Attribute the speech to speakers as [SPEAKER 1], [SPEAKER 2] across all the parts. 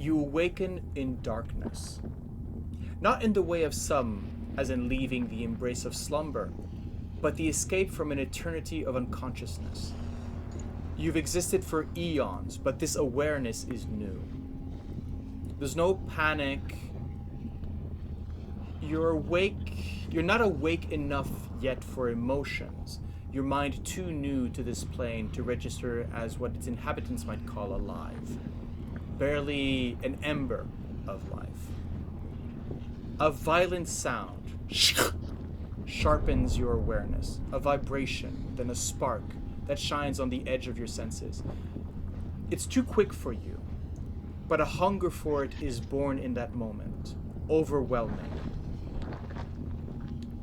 [SPEAKER 1] You awaken in darkness. Not in the way of some, as in leaving the embrace of slumber, but the escape from an eternity of unconsciousness. You've existed for eons, but this awareness is new. There's no panic. You're awake. You're not awake enough yet for emotions. Your mind too new to this plane to register as what its inhabitants might call alive. Barely an ember of life. A violent sound sharpens your awareness. A vibration, then a spark that shines on the edge of your senses. It's too quick for you, but a hunger for it is born in that moment, overwhelming.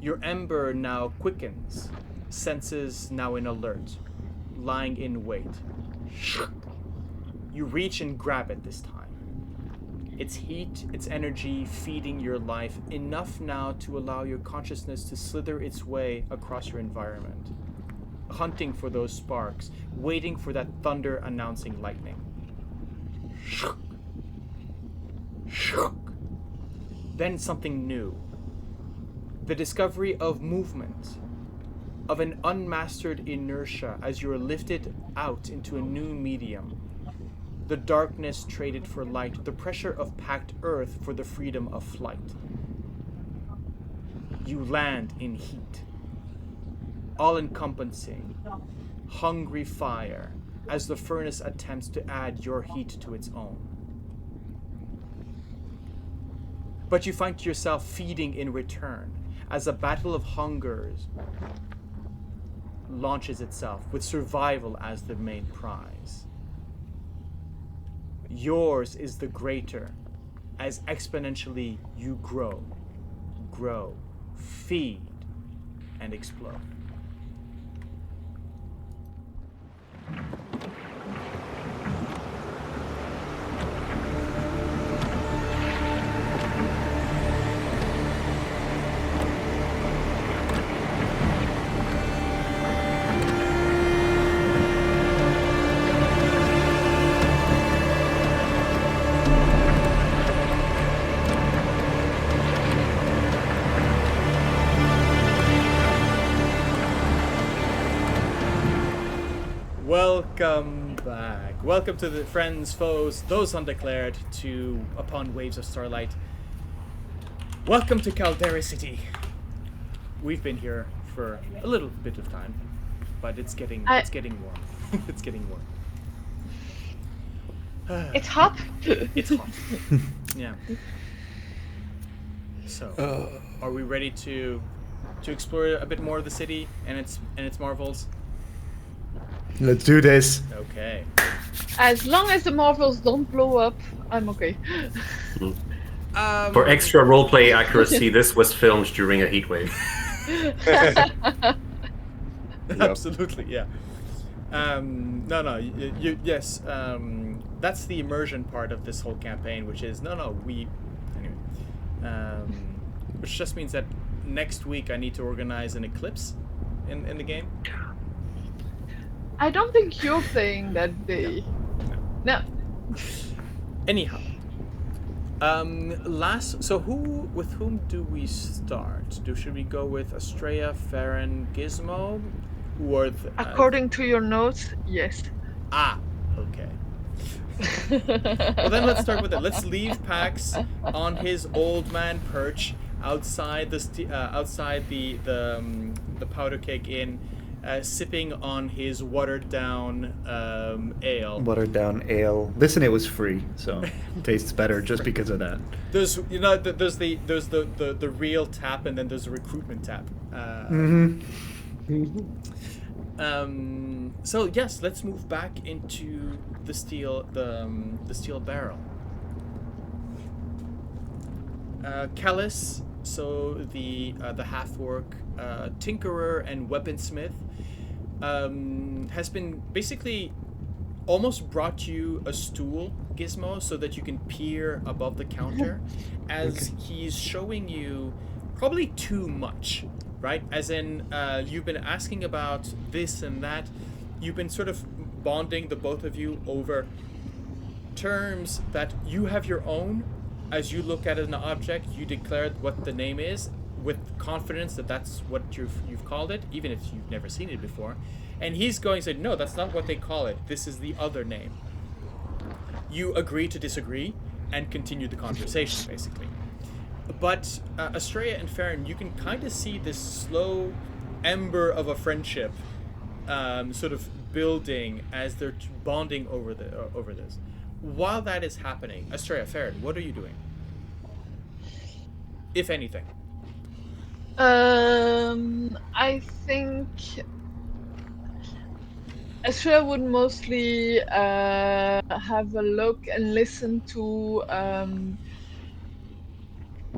[SPEAKER 1] Your ember now quickens, senses now in alert, lying in wait. You reach and grab it this time. Its heat, its energy feeding your life enough now to allow your consciousness to slither its way across your environment, hunting for those sparks, waiting for that thunder announcing lightning. Then something new. The discovery of movement, of an unmastered inertia as you are lifted out into a new medium. The darkness traded for light, the pressure of packed earth for the freedom of flight. You land in heat, all-encompassing, hungry fire, as the furnace attempts to add your heat to its own. But you find yourself feeding in return, as a battle of hungers launches itself, with survival as the main prize. Yours is the greater, as exponentially you grow, feed, and explode. Welcome back. Welcome to the friends, foes, those undeclared, to Upon Waves of Starlight. Welcome to Caldera City. We've been here for a little bit of time, but it's getting warm. It's getting warm.
[SPEAKER 2] It's hot.
[SPEAKER 1] It's hot. Yeah. So, are we ready to explore a bit more of the city and its marvels?
[SPEAKER 3] Let's do this.
[SPEAKER 1] Okay.
[SPEAKER 2] As long as the marvels don't blow up, I'm okay.
[SPEAKER 4] For extra roleplay accuracy, this was filmed during a heat wave.
[SPEAKER 1] Absolutely, yeah. Yes. That's the immersion part of this whole campaign, which is which just means that next week I need to organize an eclipse in the game.
[SPEAKER 2] I don't think you're playing that day. No.
[SPEAKER 1] Anyhow, with whom do we start? Should we go with Astrea, Farron, Gizmo, or
[SPEAKER 2] according to your notes, yes.
[SPEAKER 1] Okay. Well, then let's start with it. Let's leave Pax on his old man perch outside the Powder Cake Inn. Sipping on his watered down ale.
[SPEAKER 3] Watered down ale. Listen, it was free, so it tastes better just because of that.
[SPEAKER 1] There's the real tap, and then there's the recruitment tap. So yes, let's move back into the steel barrel. Callus, so the half-orc tinkerer and weaponsmith, has been basically almost brought you a stool, Gizmo, so that you can peer above the counter, as he's showing you probably too much, right? As in, you've been asking about this and that. You've been sort of bonding, the both of you, over terms that you have your own. As you look at an object, you declare what the name is with confidence that that's what you've called it, even if you've never seen it before. And he's going to say, no, that's not what they call it. This is the other name. You agree to disagree and continue the conversation, basically. But Astrea and Farron, you can kind of see this slow ember of a friendship sort of building as they're bonding over this. While that is happening, Astrea, Farron, what are you doing? If anything.
[SPEAKER 2] I think Astrea would mostly have a look and listen to.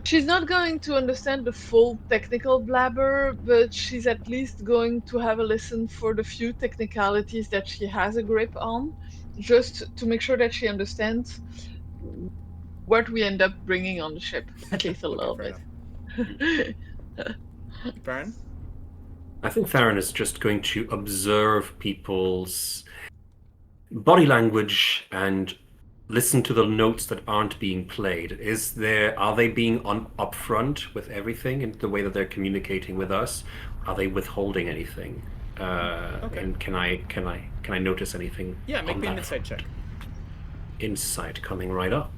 [SPEAKER 2] She's not going to understand the full technical blabber, but she's at least going to have a listen for the few technicalities that she has a grip on, just to make sure that she understands what we end up bringing on the ship, at least a
[SPEAKER 1] Okay,
[SPEAKER 2] little
[SPEAKER 1] fair
[SPEAKER 2] bit.
[SPEAKER 1] enough. Farron?
[SPEAKER 4] I think Farron is just going to observe people's body language and listen to the notes that aren't being played. Are they being upfront with everything in the way that they're communicating with us? Are they withholding anything?
[SPEAKER 1] Okay.
[SPEAKER 4] And can I notice anything?
[SPEAKER 1] Yeah, make
[SPEAKER 4] on
[SPEAKER 1] me an
[SPEAKER 4] that
[SPEAKER 1] insight
[SPEAKER 4] front?
[SPEAKER 1] check.
[SPEAKER 4] Insight coming right up.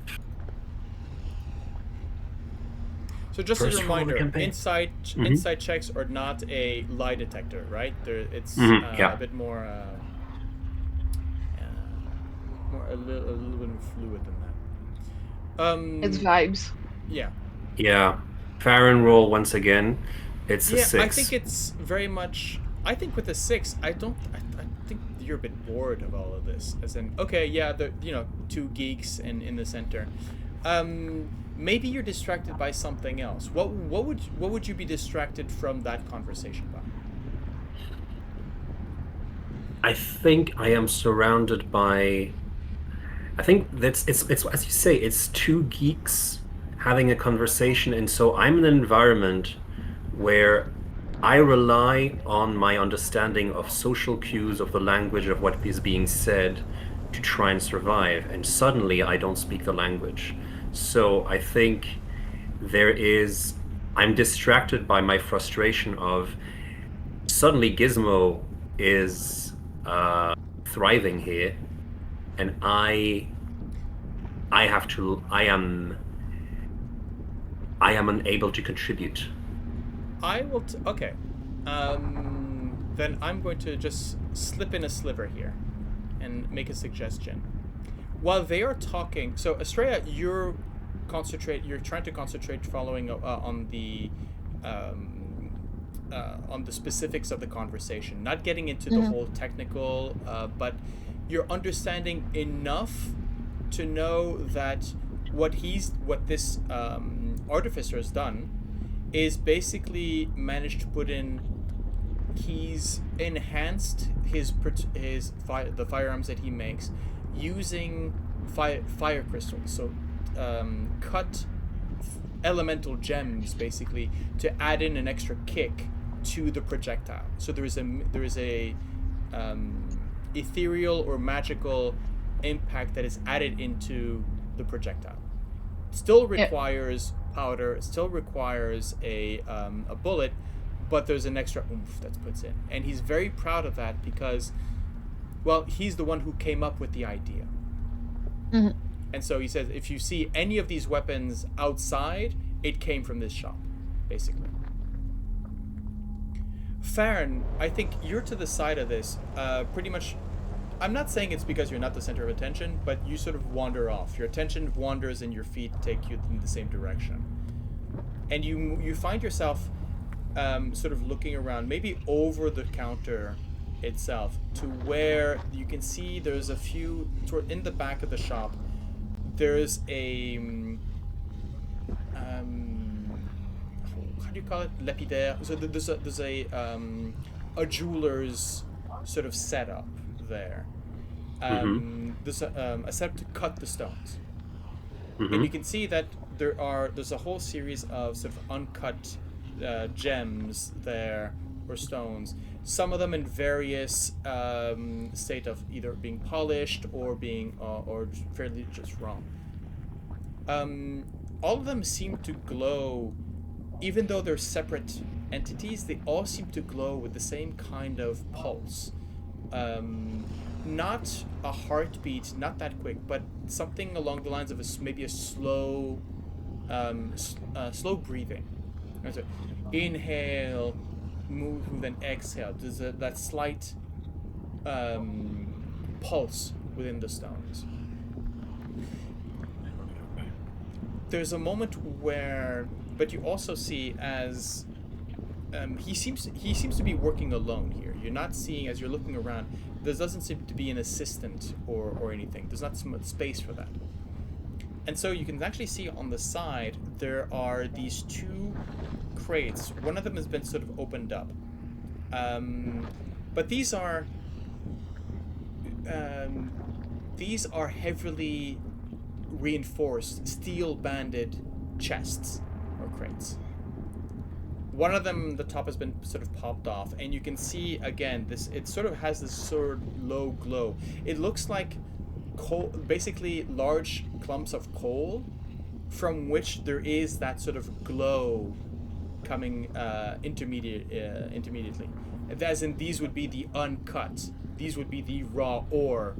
[SPEAKER 1] So just
[SPEAKER 4] First
[SPEAKER 1] as a
[SPEAKER 4] roll of the
[SPEAKER 1] reminder,
[SPEAKER 4] campaign.
[SPEAKER 1] insight checks are not a lie detector, right? It's
[SPEAKER 4] Yeah.
[SPEAKER 1] a bit more, a little bit more fluid than that.
[SPEAKER 2] It's vibes.
[SPEAKER 1] Yeah.
[SPEAKER 4] Yeah. Farron roll once again. It's a 6.
[SPEAKER 1] I think it's very much. I think with a 6, I think you're a bit bored of all of this. As in, okay, yeah, the two geeks and in the center. Maybe you're distracted by something else. What would you be distracted from that conversation by?
[SPEAKER 4] I think I am surrounded by. I think it's as you say, it's two geeks having a conversation, and so I'm in an environment where I rely on my understanding of social cues, of the language of what is being said to try and survive, and suddenly I don't speak the language. So I think I'm distracted by my frustration of suddenly Gizmo is thriving here, and I am unable to contribute.
[SPEAKER 1] I will. Okay. Then I'm going to just slip in a sliver here, and make a suggestion. While they are talking, so Astrea, you're trying to concentrate following on the specifics of the conversation, not getting into the whole technical, but you're understanding enough to know that what this artificer has done is basically managed to put in. He's enhanced the firearms that he makes using fire crystals. So cut elemental gems basically to add in an extra kick to the projectile. So there is a ethereal or magical impact that is added into the projectile. Still requires powder. It still requires a bullet, but there's an extra oomph that's put in, and he's very proud of that because, well, he's the one who came up with the idea.
[SPEAKER 2] Mm-hmm.
[SPEAKER 1] And so he says, if you see any of these weapons outside, it came from this shop, basically. Farron, I think you're to the side of this, pretty much. I'm not saying it's because you're not the center of attention, but you sort of wander off. Your attention wanders and your feet take you in the same direction. And you find yourself sort of looking around, maybe over the counter itself, to where you can see there's a few, in the back of the shop, there's a, how do you call it? Lapidaire. So there's a jeweler's sort of setup there. There's a setup to cut the stones. And you can see that there's a whole series of sort of uncut gems there, or stones. some of them in various state of either being polished or being or fairly just raw. All of them seem to glow, even though they're separate entities. They all seem to glow with the same kind of pulse. Not a heartbeat, not that quick, but something along the lines of maybe a slow, slow breathing. So inhale, move, then exhale. There's that slight pulse within the stones. There's a moment where, but you also see as he seems to be working alone here. You're not seeing, as you're looking around, there doesn't seem to be an assistant or anything. There's not so much space for that. And so you can actually see on the side there are these two crates. One of them has been sort of opened up, but these are heavily reinforced steel-banded chests or crates. One of them, the top has been sort of popped off, and you can see again this. It sort of has this sort of low glow. It looks like coal, basically large clumps of coal, from which there is that sort of glow coming intermediately. As in, these would be the uncut. These would be the raw ore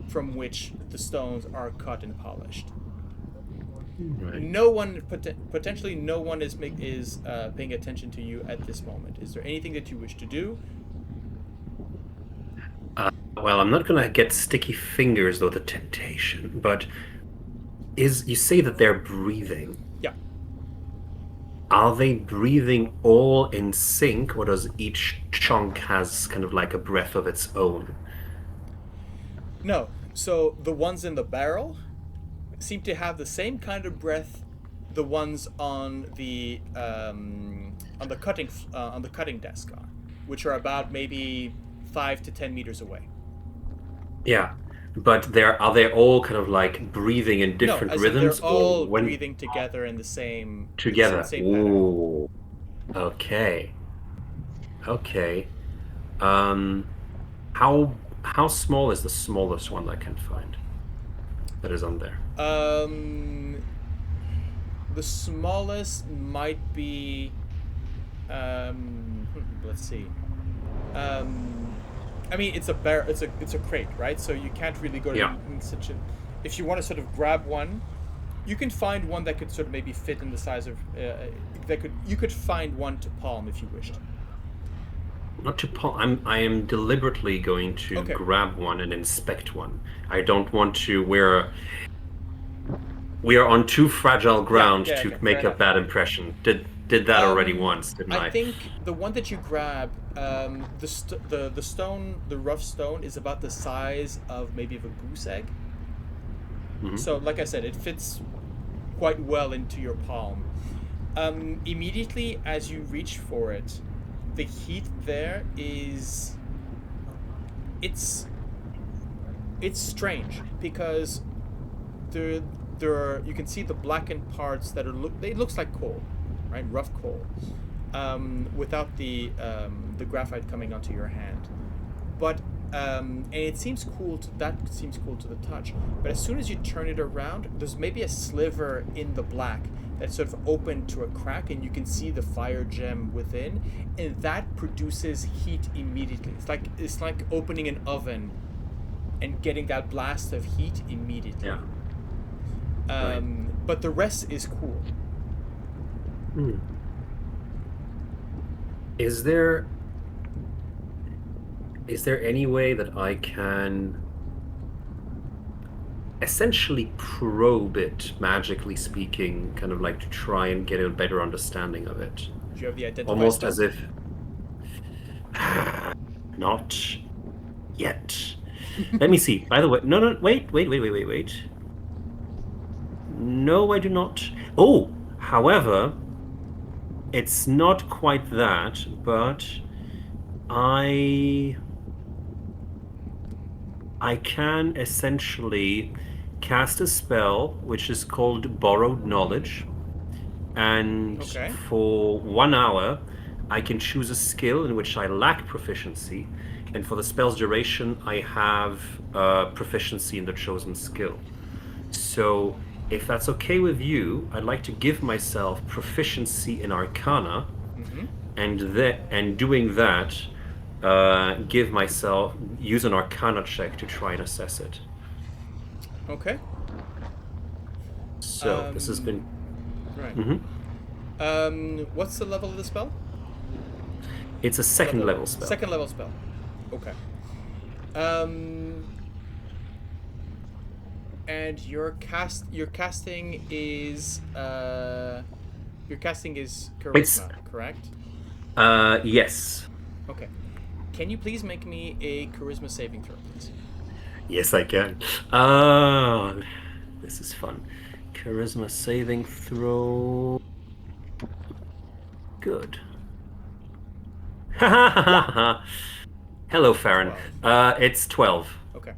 [SPEAKER 1] from which the stones are cut and polished.
[SPEAKER 4] Right.
[SPEAKER 1] No one, potentially no one is paying attention to you at this moment. Is there anything that you wish to do?
[SPEAKER 4] Well, I'm not gonna get sticky fingers, though, the temptation, but you say that they're breathing.
[SPEAKER 1] Yeah.
[SPEAKER 4] Are they breathing all in sync, or does each chunk has kind of like a breath of its own?
[SPEAKER 1] No. So the ones in the barrel seem to have the same kind of breath the ones on the cutting desk are, which are about maybe 5 to 10 meters away.
[SPEAKER 4] Yeah, but are they all kind of like breathing in different
[SPEAKER 1] no, as
[SPEAKER 4] rhythms?
[SPEAKER 1] They're all breathing together in the same
[SPEAKER 4] together.
[SPEAKER 1] Same pattern.
[SPEAKER 4] Ooh. Okay. Okay. How small is the smallest one I can find that is on there?
[SPEAKER 1] The smallest might be let's see. I mean, it's a crate, right? So you can't really go to such a. If you want to sort of grab one, you can find one that could sort of maybe fit in the size of you could find one to palm if you wished.
[SPEAKER 4] Not to palm. I am deliberately going to grab one and inspect one. I don't want to. We are on too fragile ground to make a bad impression. Did that already once, didn't I?
[SPEAKER 1] I think the one that you grab, the stone, the rough stone, is about the size of maybe of a goose egg. Mm-hmm. So, like I said, it fits quite well into your palm. Immediately as you reach for it, the heat there is... It's strange, because there are, you can see the blackened parts that are it looks like coal, right? Rough coal, without the graphite coming onto your hand. But and it seems cool. That seems cool to the touch. But as soon as you turn it around, there's maybe a sliver in the black that's sort of open to a crack, and you can see the fire gem within, and that produces heat immediately. It's like opening an oven and getting that blast of heat immediately.
[SPEAKER 4] Yeah.
[SPEAKER 1] But the rest is cool.
[SPEAKER 4] Hmm. Is there any way that I can essentially probe it, magically speaking, kind of like to try and get a better understanding of it?
[SPEAKER 1] Do you have the identifier?
[SPEAKER 4] Almost
[SPEAKER 1] stone?
[SPEAKER 4] as if... Not yet. Let me see. By the way, no, wait. No, I do not. Oh, however, it's not quite that, but I can essentially cast a spell which is called Borrowed Knowledge, and for 1 hour I can choose a skill in which I lack proficiency, and for the spell's duration, I have proficiency in the chosen skill. So, if that's okay with you, I'd like to give myself proficiency in Arcana, and doing that, use an Arcana check to try and assess it.
[SPEAKER 1] Okay.
[SPEAKER 4] So this has been
[SPEAKER 1] Right.
[SPEAKER 4] Mhm.
[SPEAKER 1] What's the level of the spell?
[SPEAKER 4] It's a second level spell.
[SPEAKER 1] Second level spell. Okay. And your casting is charisma, correct?
[SPEAKER 4] Yes.
[SPEAKER 1] Okay. Can you please make me a charisma saving throw, please?
[SPEAKER 4] Yes, I can. This is fun. Charisma saving throw. Good. Hello, Farron.
[SPEAKER 1] 12.
[SPEAKER 4] It's 12.
[SPEAKER 1] Okay.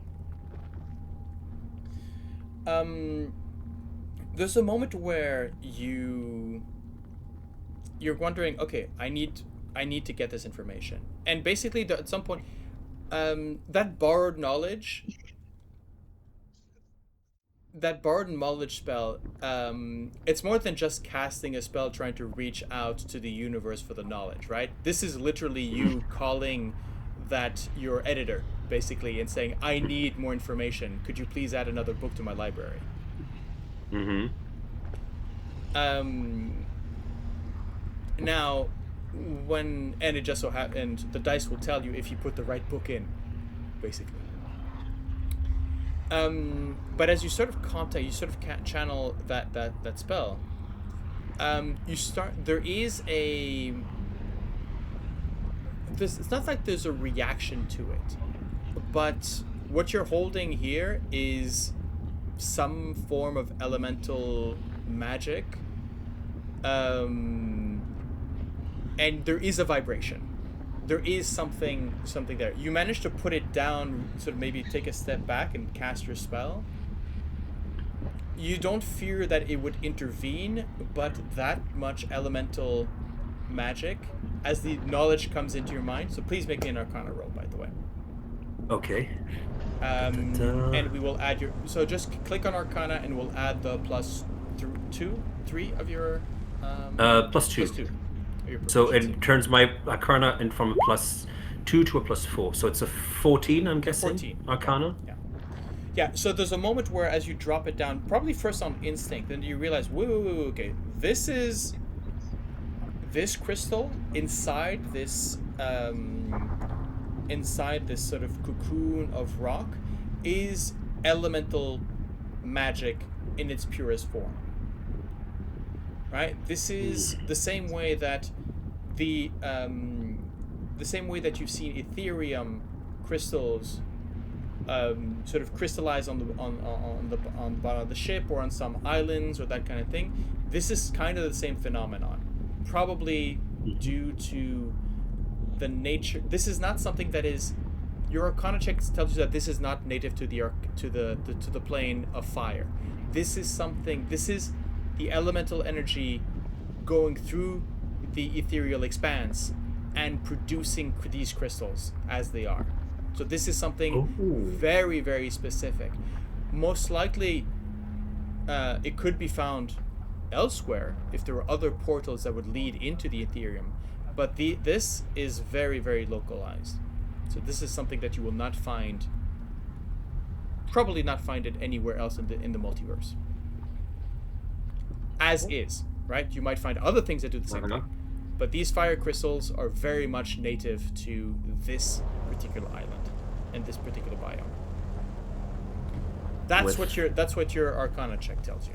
[SPEAKER 1] There's a moment where you're wondering, okay, I need to get this information, and basically at some point, that borrowed knowledge spell, it's more than just casting a spell trying to reach out to the universe for the knowledge, right? This is literally you calling that your editor, basically, and saying, I need more information. Could you please add another book to my library? Now, and it just so happens, the dice will tell you if you put the right book in, basically. But as you sort of channel that spell, it's not like there's a reaction to it, but what you're holding here is some form of elemental magic, and there is a vibration. There is something there. You managed to put it down, sort of maybe take a step back and cast your spell. You don't fear that it would intervene, but that much elemental magic, as the knowledge comes into your mind. So please make me an Arcana roll, by the way.
[SPEAKER 4] Okay.
[SPEAKER 1] And we will add so just click on Arcana and we'll add the +3 of your +2.
[SPEAKER 4] So it turns my Arcana from a +2 to a +4. So it's a 14, I'm guessing.
[SPEAKER 1] 14.
[SPEAKER 4] Arcana.
[SPEAKER 1] Yeah. So there's a moment where, as you drop it down, probably first on instinct, then you realize, whoa, okay, this crystal inside this sort of cocoon of rock is elemental magic in its purest form. Right? This is the same way that you've seen Ethereum crystals sort of crystallize on the bottom of the ship or on some islands or that kind of thing. This is kind of the same phenomenon, probably due to the nature. This is not something that is. Your Arcana check tells you that this is not native to the plane of fire. This is the elemental energy going through the Eetherial Expanse and producing these crystals as they are. So this is something very, very specific. Most likely, it could be found elsewhere if there were other portals that would lead into the Ethereum. But this is very, very localized. So this is something that you will not find, probably not find it anywhere else in the multiverse. As is, right? You might find other things that do the same thing. But these fire crystals are very much native to this particular island and this particular biome. That's what your Arcana check tells you.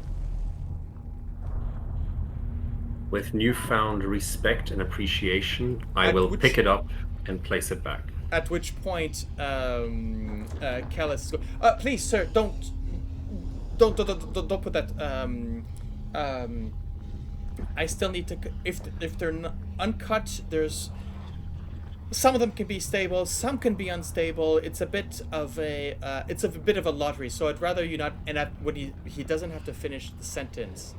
[SPEAKER 4] With newfound respect and appreciation, I will pick it up and place it back.
[SPEAKER 1] At which point, Kellis goes, please, sir, don't put that. I still need to. If they're uncut, there's some of them can be stable, some can be unstable. It's a bit of a lottery. So I'd rather you not. And when he doesn't have to finish the sentence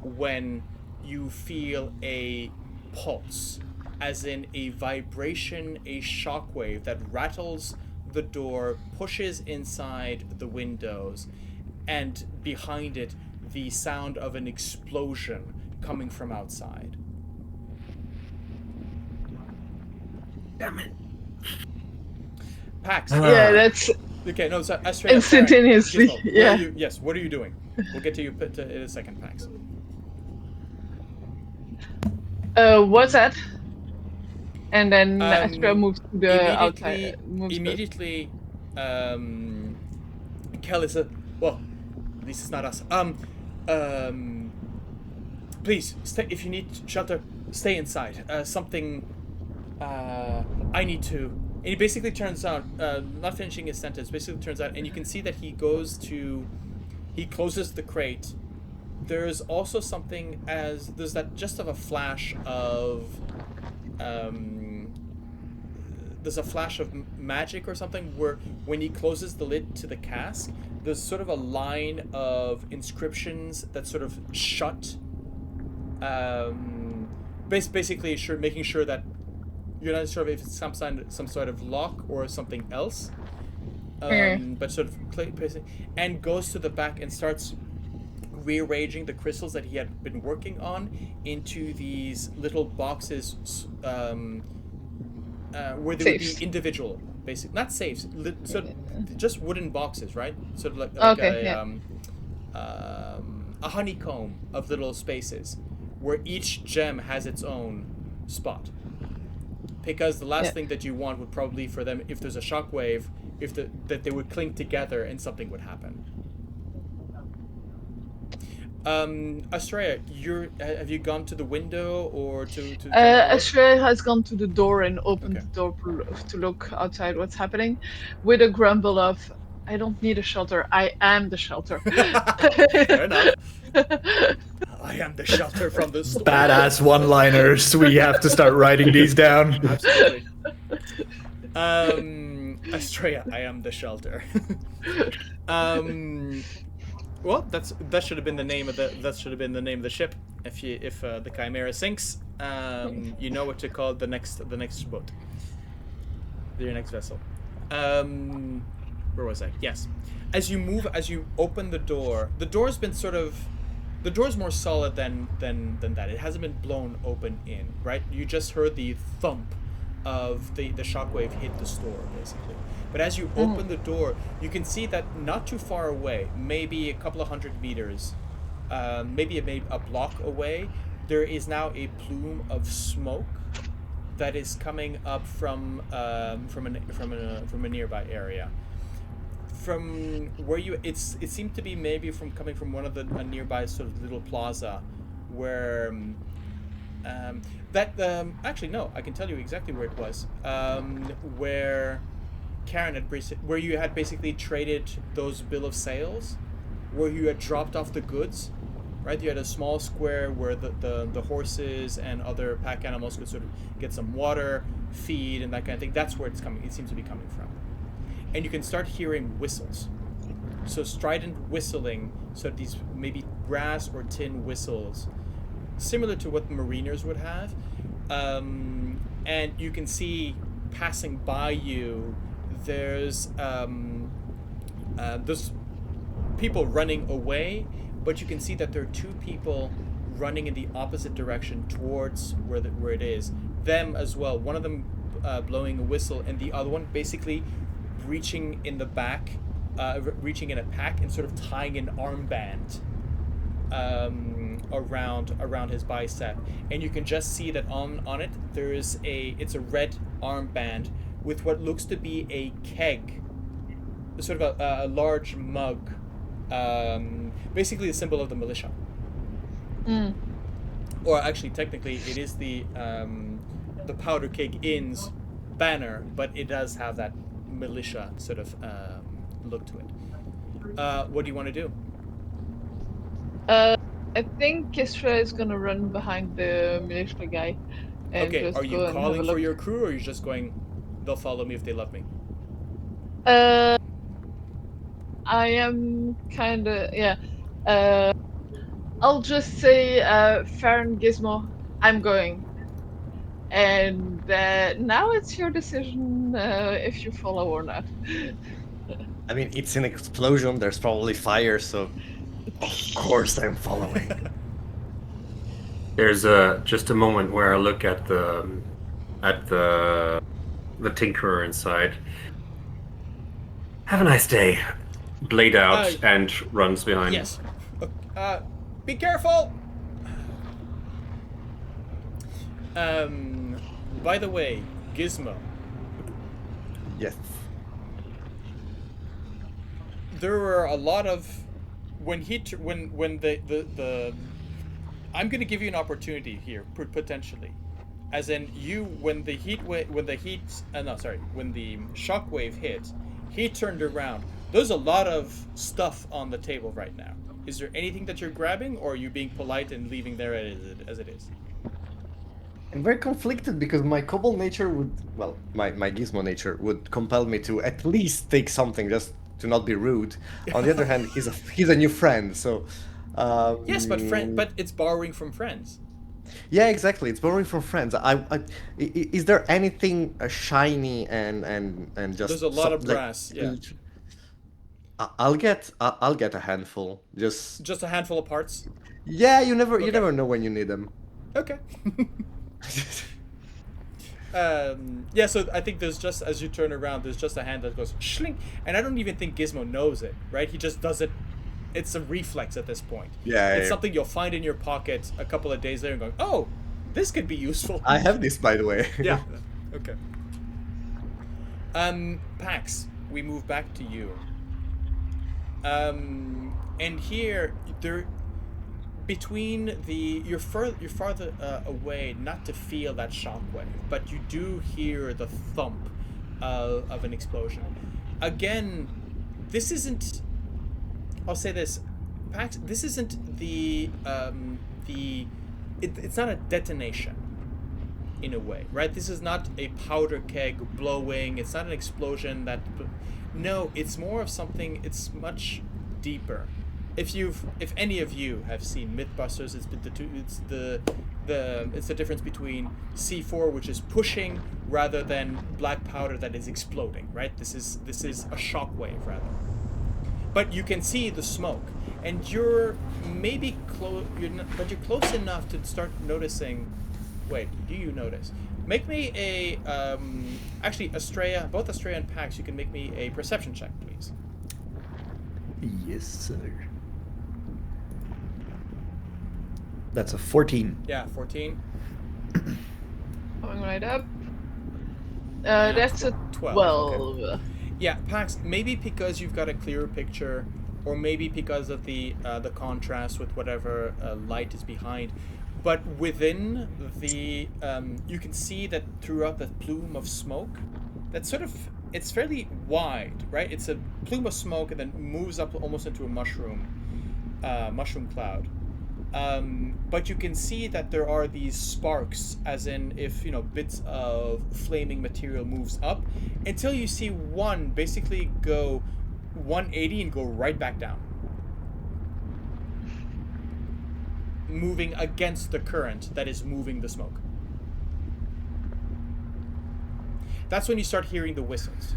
[SPEAKER 1] when you feel a pulse as in a vibration, a shockwave that rattles the door, pushes inside the windows, and behind it, the sound of an explosion coming from outside.
[SPEAKER 4] Damn it.
[SPEAKER 1] Pax.
[SPEAKER 2] Yeah, that's
[SPEAKER 1] Okay, no, so Astrea,
[SPEAKER 2] instantaneously.
[SPEAKER 1] Gizmo,
[SPEAKER 2] Yeah.
[SPEAKER 1] what are you doing? We'll get to you in a second, Pax.
[SPEAKER 2] What's that? And then Astrea moves to the outside.
[SPEAKER 1] Immediately, Kel is well, at least it's not us. Please, stay, if you need shelter, stay inside. Something, I need to. And he basically turns out, not finishing his sentence, basically turns out, and you can see that he closes the crate. There's also something there's that just of a flash of, there's a flash of magic or something where when he closes the lid to the cask, there's sort of a line of inscriptions that sort of shut, basically making sure that you're not sure if it's some sort of lock or something else, but sort of placing, and goes to the back and starts rearranging the crystals that he had been working on into these little boxes, where they would be individual, basically not safes, just wooden boxes, right? Sort of like a honeycomb of little spaces, where each gem has its own spot. Because the last thing that you want would probably for them, if there's a shockwave, that they would cling together and something would happen. Astrea, have you gone to the window or to
[SPEAKER 2] Astrea has gone to the door and opened the door to look outside what's happening, with a grumble of, "I don't need a shelter. I am the shelter."
[SPEAKER 1] Fair enough. I am the shelter from the storm.
[SPEAKER 3] Badass one-liners. We have to start writing these down.
[SPEAKER 1] Absolutely. Astrea, I am the shelter. Well, that should have been the name of the ship. If the Chimera sinks, you know what to call the next boat. Your next vessel. Where was I? Yes. As you open the door's been sort of. The door's more solid than that. It hasn't been blown open in, right? You just heard the thump of the shockwave hit the store, basically. But as you open the door, you can see that not too far away, maybe a couple of 100 meters, maybe a block away, there is now a plume of smoke that is coming up from a nearby area. From where it seemed to be maybe coming from one of a nearby sort of little plaza, where actually no, I can tell you exactly where it was. Where Karen where you had basically traded those bill of sales, where you had dropped off the goods, right? You had a small square where the horses and other pack animals could sort of get some water, feed, and that kind of thing. That's where it seems to be coming from. And you can start hearing whistles. So strident whistling, so these maybe brass or tin whistles, similar to what the mariners would have. And you can see passing by you, there's people running away, but you can see that there are two people running in the opposite direction towards where it is. Them as well. One of them blowing a whistle, and the other one basically reaching in the back, reaching in a pack and sort of tying an armband around his bicep, and you can just see that on it it's a red armband with what looks to be a keg, sort of a large mug, basically the symbol of the militia. Or actually, technically, it is the Powder Keg Inn's banner, but it does have that militia sort of look to it. What do you want to do?
[SPEAKER 2] I think Astrea is gonna run behind the militia guy. And
[SPEAKER 1] Okay,
[SPEAKER 2] just
[SPEAKER 1] are you
[SPEAKER 2] go and
[SPEAKER 1] calling
[SPEAKER 2] have a
[SPEAKER 1] for
[SPEAKER 2] look.
[SPEAKER 1] your crew, or are you just going, they'll follow me if they love me?
[SPEAKER 2] I am kinda, yeah. I'll just say, Farron Gizmo, I'm going. And now it's your decision if you follow or not.
[SPEAKER 5] I mean, it's an explosion. There's probably fire, so of course I'm following.
[SPEAKER 4] There's just a moment where I look at the tinkerer inside. Have a nice day. Blade out and runs behind.
[SPEAKER 1] Yes. Be careful. By the way, Gizmo.
[SPEAKER 5] Yes.
[SPEAKER 1] There were a lot of when the I'm going to give you an opportunity here potentially, as in when the shockwave hit, he turned around. There's a lot of stuff on the table right now. Is there anything that you're grabbing, or are you being polite and leaving there as it is?
[SPEAKER 5] I'm very conflicted because my kobold nature my gizmo nature would compel me to at least take something just to not be rude. On the other hand, he's a new friend, so.
[SPEAKER 1] Yes, but it's borrowing from friends.
[SPEAKER 5] Yeah, exactly. It's borrowing from friends. Is there anything shiny and just?
[SPEAKER 1] There's a lot of brass. Yeah.
[SPEAKER 5] I'll get a handful. Just
[SPEAKER 1] a handful of parts.
[SPEAKER 5] Yeah, you never know when you need them.
[SPEAKER 1] Okay. Yeah, so I think there's just, as you turn around, there's just a hand that goes shlink, and I don't even think Gizmo knows it, right? He just does it. It's a reflex at this point.
[SPEAKER 5] Yeah.
[SPEAKER 1] It's something you'll find in your pocket a couple of days later and going, oh, this could be useful.
[SPEAKER 5] I have this, by the way.
[SPEAKER 1] Yeah. Okay. Pax, we move back to you. And here, between you're farther away, not to feel that shockwave, but you do hear the thump of an explosion. Again, this isn't. I'll say this, Pax. This isn't it's not a detonation, in a way, right? This is not a powder keg blowing. It's not an explosion that. No, it's more of something. It's much deeper. If any of you have seen Mythbusters, it's the difference between C4, which is pushing, rather than black powder that is exploding, right? This is a shockwave rather. But you can see the smoke, and you're maybe close. But you're close enough to start noticing. Wait, do you notice? Make me a actually Astrea, both Astrea and Pax. You can make me a perception check, please.
[SPEAKER 3] Yes, sir. That's a 14.
[SPEAKER 1] Yeah, 14.
[SPEAKER 2] Going right up. That's a 12.
[SPEAKER 1] Okay. Yeah, Pax, maybe because you've got a clearer picture, or maybe because of the contrast with whatever light is behind. But within the, you can see that throughout the plume of smoke, that sort of, it's fairly wide, right? It's a plume of smoke and then moves up almost into a mushroom cloud. But you can see that there are these sparks, as in if, bits of flaming material moves up, until you see one basically go 180 and go right back down. Moving against the current that is moving the smoke. That's when you start hearing the whistles.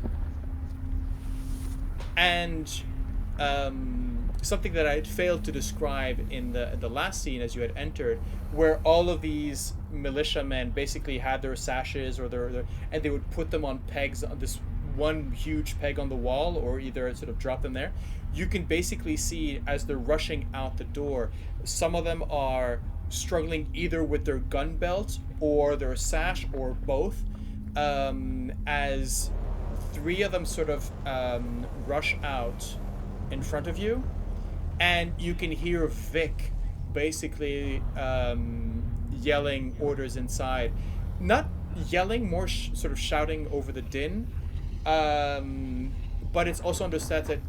[SPEAKER 1] And something that I had failed to describe in the last scene as you had entered, where all of these militiamen basically had their sashes or their and they would put them on pegs on this one huge peg on the wall, or either sort of drop them there. You can basically see as they're rushing out the door, some of them are struggling either with their gun belt or their sash or both, as three of them sort of rush out in front of you, and you can hear Vic basically yelling orders inside. Not yelling, more sort of shouting over the din, but it's also understood that,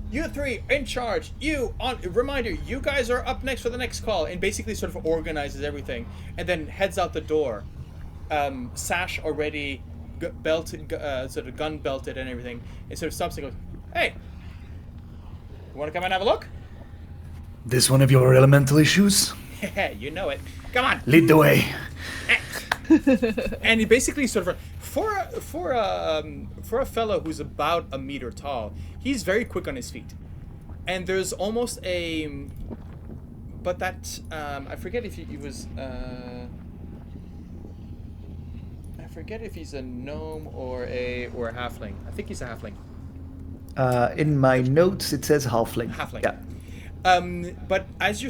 [SPEAKER 1] you three in charge, reminder, you guys are up next for the next call, and basically sort of organizes everything and then heads out the door, sash already belted, sort of gun belted and everything, and sort of stops and goes, hey, you want to come and have a look?
[SPEAKER 3] This one of your elemental issues?
[SPEAKER 1] You know it. Come on.
[SPEAKER 3] Lead the way.
[SPEAKER 1] And he basically sort of for a fellow who's about a meter tall, he's very quick on his feet. And there's almost a, but that I forget if he was. I forget if he's a gnome or a halfling. I think he's a halfling.
[SPEAKER 3] In my notes, it says halfling.
[SPEAKER 1] Halfling.
[SPEAKER 3] Yeah.
[SPEAKER 1] But as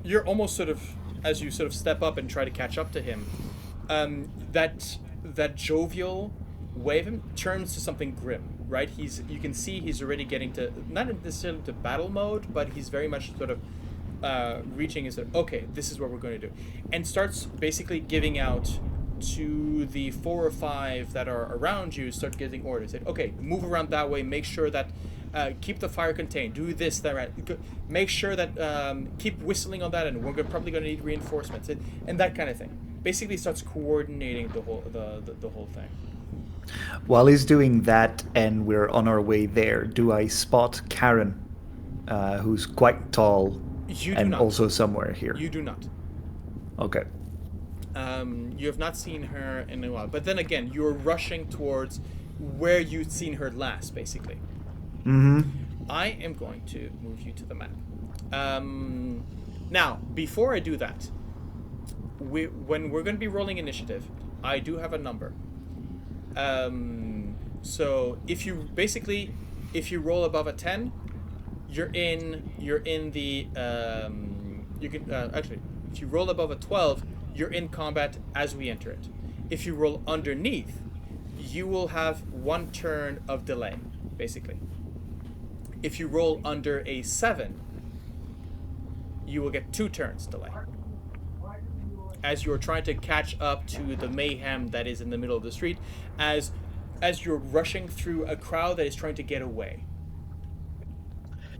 [SPEAKER 1] you're almost sort of, as you sort of step up and try to catch up to him, that jovial way of him turns to something grim, right? You can see he's already getting to, not necessarily to battle mode, but he's very much sort of reaching and sort of, okay, this is what we're going to do. And starts basically giving out to the 4 or 5 that are around you, start giving orders. Say, okay, move around that way, make sure that keep the fire contained, do this, that, right. Make sure that keep whistling on that, and we're probably going to need reinforcements, and that kind of thing. Basically starts coordinating the whole thing.
[SPEAKER 3] While he's doing that and we're on our way there, do I spot Karen, who's quite tall
[SPEAKER 1] You do
[SPEAKER 3] and
[SPEAKER 1] not.
[SPEAKER 3] also somewhere here?
[SPEAKER 1] You do not.
[SPEAKER 3] Okay.
[SPEAKER 1] You have not seen her in a while. But then again, you're rushing towards where you'd seen her last, basically.
[SPEAKER 3] Mm-hmm.
[SPEAKER 1] I am going to move you to the map. Now, before I do that, when we're going to be rolling initiative, I do have a number. So if you roll above a 10, you're in the you can actually, if you roll above a 12, you're in combat as we enter it. If you roll underneath, you will have 1 turn of delay, basically. If you roll under a 7, you will get 2 turns delay, as you're trying to catch up to the mayhem that is in the middle of the street, as you're rushing through a crowd that is trying to get away.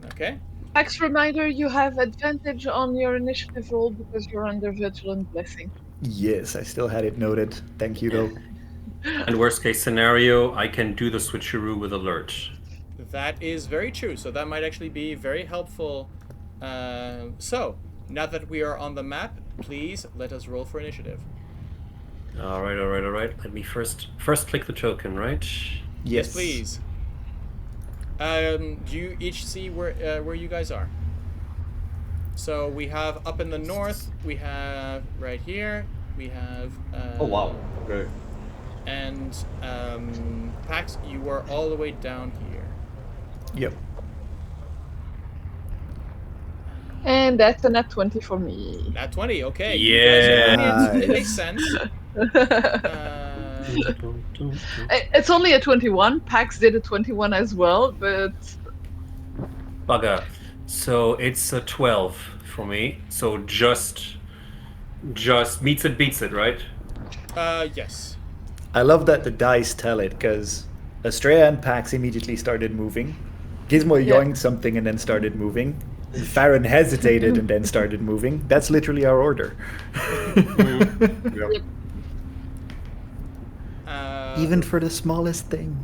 [SPEAKER 1] Okay?
[SPEAKER 2] Max reminder, you have advantage on your initiative roll because you're under Vigilant Blessing.
[SPEAKER 3] Yes, I still had it noted. Thank you, though.
[SPEAKER 4] And worst case scenario, I can do the switcheroo with alert.
[SPEAKER 1] That is very true. So that might actually be very helpful. So, now that we are on the map, please let us roll for initiative.
[SPEAKER 4] All right. Let me first click the token, right?
[SPEAKER 3] Yes,
[SPEAKER 1] Please. Do you each see where you guys are? So we have up in the north, we have right here, we have...
[SPEAKER 5] Oh, wow. Okay.
[SPEAKER 1] And Pax, you are all the way down here.
[SPEAKER 3] Yep.
[SPEAKER 2] And that's a nat 20 for me.
[SPEAKER 1] Nat 20, okay.
[SPEAKER 4] Yeah.
[SPEAKER 1] It makes sense.
[SPEAKER 2] It's only a 21. Pax did a 21 as well, but...
[SPEAKER 4] Bugger. So it's a 12 for me. So just meets it, beats it, right?
[SPEAKER 1] Yes.
[SPEAKER 3] I love that the dice tell it, because Astrea and Pax immediately started moving. Gizmo yoinked something and then started moving. Farron hesitated and then started moving. That's literally our order.
[SPEAKER 5] Yep.
[SPEAKER 3] Even for the smallest thing.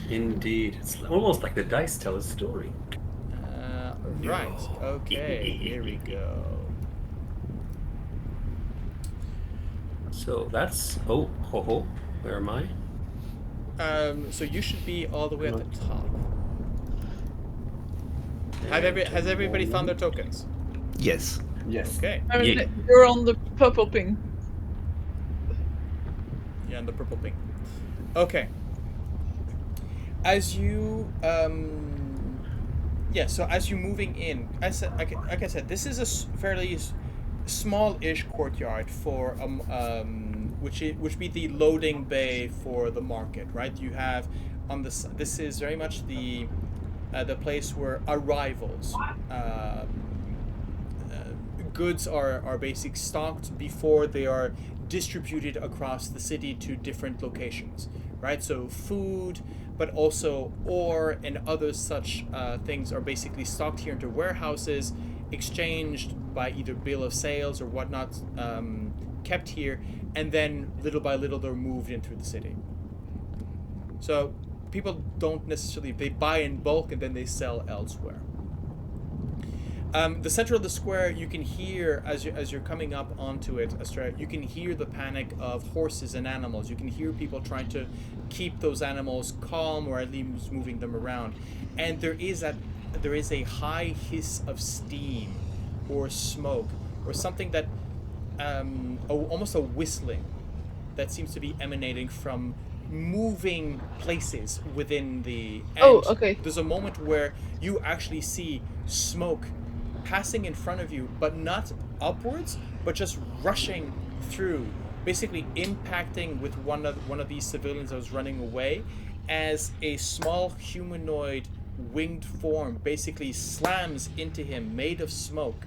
[SPEAKER 4] Indeed. It's almost like the dice tell a story.
[SPEAKER 1] Right. Okay. Here we go.
[SPEAKER 4] So that's... Oh, ho ho. Where am I?
[SPEAKER 1] So you should be all the way at the top. Has everybody found their tokens?
[SPEAKER 3] Yes.
[SPEAKER 5] Yes.
[SPEAKER 1] Okay.
[SPEAKER 4] Yeah.
[SPEAKER 2] You're on the purple ping.
[SPEAKER 1] Yeah, and the purple ping. Okay. As you so as you're moving in, like I said, this is a fairly small-ish courtyard for which be the loading bay for the market, right? You have on this. This is very much the place where arrivals, goods are basically stocked before they are distributed across the city to different locations, right? So food, but also ore and other such things are basically stocked here into warehouses, exchanged by either bill of sales or whatnot, kept here, and then little by little they're moved into the city. So people don't necessarily, they buy in bulk and then they sell elsewhere. The center of the square, you can hear as you're coming up onto it, Astrea, you can hear the panic of horses and animals. You can hear people trying to keep those animals calm or at least moving them around. And there is a high hiss of steam or smoke or something that almost a whistling that seems to be emanating from moving places within the. And
[SPEAKER 2] okay.
[SPEAKER 1] There's a moment where you actually see smoke passing in front of you, but not upwards, but just rushing through, basically impacting with one of these civilians that was running away, as a small humanoid winged form basically slams into him, made of smoke,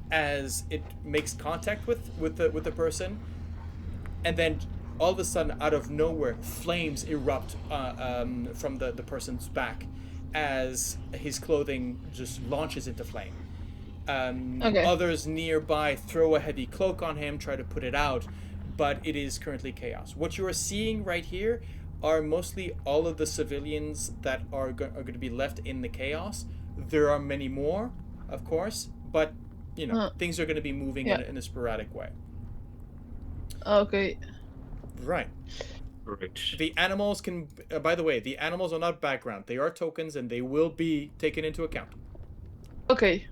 [SPEAKER 1] as it makes contact with the person, and then all of a sudden, out of nowhere, flames erupt from the person's back as his clothing just launches into flame.
[SPEAKER 2] Okay.
[SPEAKER 1] Others nearby throw a heavy cloak on him, try to put it out, but it is currently chaos. What you are seeing right here are mostly all of the civilians that are going to be left in the chaos. There are many more, of course, but things are going to be moving in a sporadic way.
[SPEAKER 2] Okay.
[SPEAKER 1] Right. The animals can, by the way, the animals are not background. They are tokens, and they will be taken into account.
[SPEAKER 2] Okay.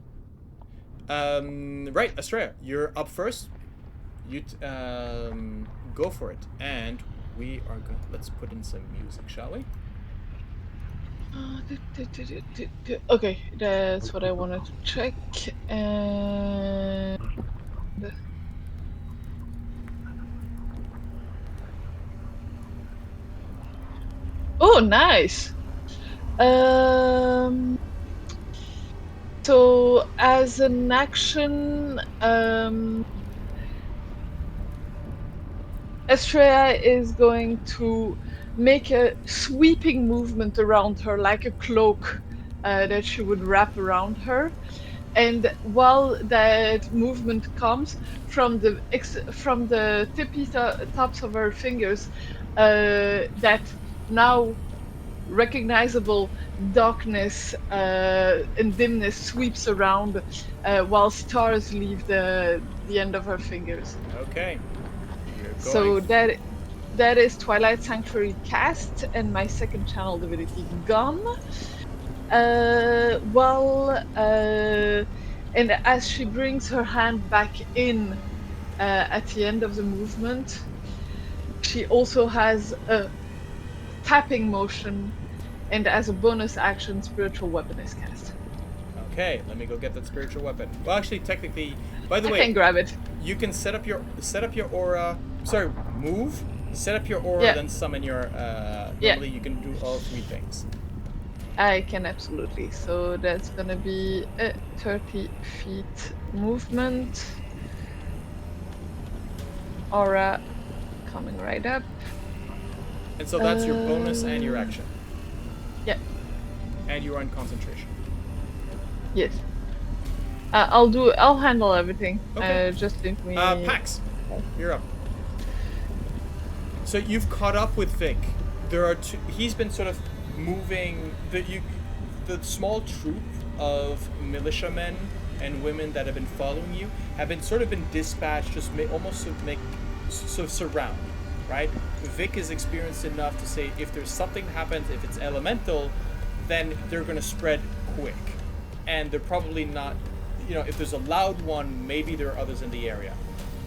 [SPEAKER 1] Right, Astrea, you're up first. You go for it, and we are going. Let's put in some music, shall we?
[SPEAKER 2] Okay, that's what I wanted to check. And oh, nice. So as an action, Astrea is going to make a sweeping movement around her, like a cloak that she would wrap around her. And while that movement comes from the tippy tops of her fingers, that now recognizable darkness and dimness sweeps around, while stars leave the end of her fingers.
[SPEAKER 1] Okay.
[SPEAKER 2] So that is Twilight Sanctuary cast, and my second channel divinity gone. And as she brings her hand back in at the end of the movement, she also has a tapping motion, and as a bonus action, spiritual weapon is cast.
[SPEAKER 1] Okay, let me go get that spiritual weapon. Well, actually, technically, by the way,
[SPEAKER 2] I can grab it.
[SPEAKER 1] You can set up your aura. Sorry, move. Set up your aura, then summon your. Normally, you can do all three things.
[SPEAKER 2] I can absolutely. So that's gonna be a 30 feet movement. Aura coming right up.
[SPEAKER 1] And so that's your bonus and your action.
[SPEAKER 2] Yeah.
[SPEAKER 1] And you're on concentration.
[SPEAKER 2] Yes. I'll handle everything.
[SPEAKER 1] Okay.
[SPEAKER 2] Just think me.
[SPEAKER 1] Pax, you're up. So you've caught up with Vic. There are two. He's been sort of moving the small troop of militiamen and women that have been following you have been dispatched, just almost sort of surround, right? Vic is experienced enough to say if there's something that happens, if it's elemental, then they're going to spread quick, and they're probably not. If there's a loud one, maybe there are others in the area.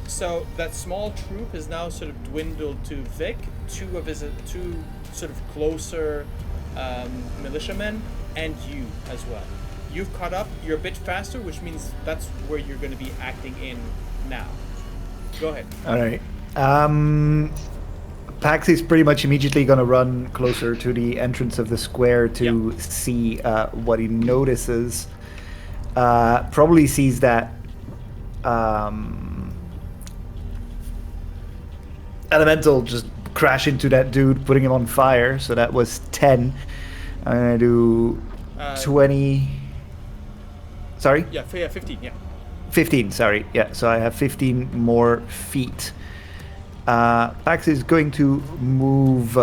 [SPEAKER 1] So that small troop has now sort of dwindled to Vic, two sort of closer militiamen, and you as well. You've caught up. You're a bit faster, which means that's where you're going to be acting in now. Go ahead.
[SPEAKER 3] All right. Pax is pretty much immediately going to run closer to the entrance of the square to see what he notices. Probably sees that elemental just crash into that dude, putting him on fire. So that was 10. I'm going to do 20. Sorry?
[SPEAKER 1] Yeah, 15, yeah.
[SPEAKER 3] 15, sorry. Yeah, so I have 15 more feet. Pax is going to move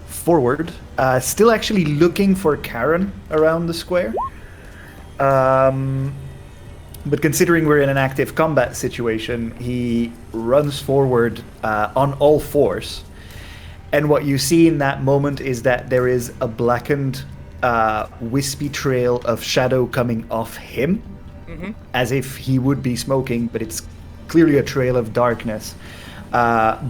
[SPEAKER 3] forward, still actually looking for Karen around the square. But considering we're in an active combat situation, he runs forward on all fours. And what you see in that moment is that there is a blackened, wispy trail of shadow coming off him, as if he would be smoking, but it's clearly a trail of darkness.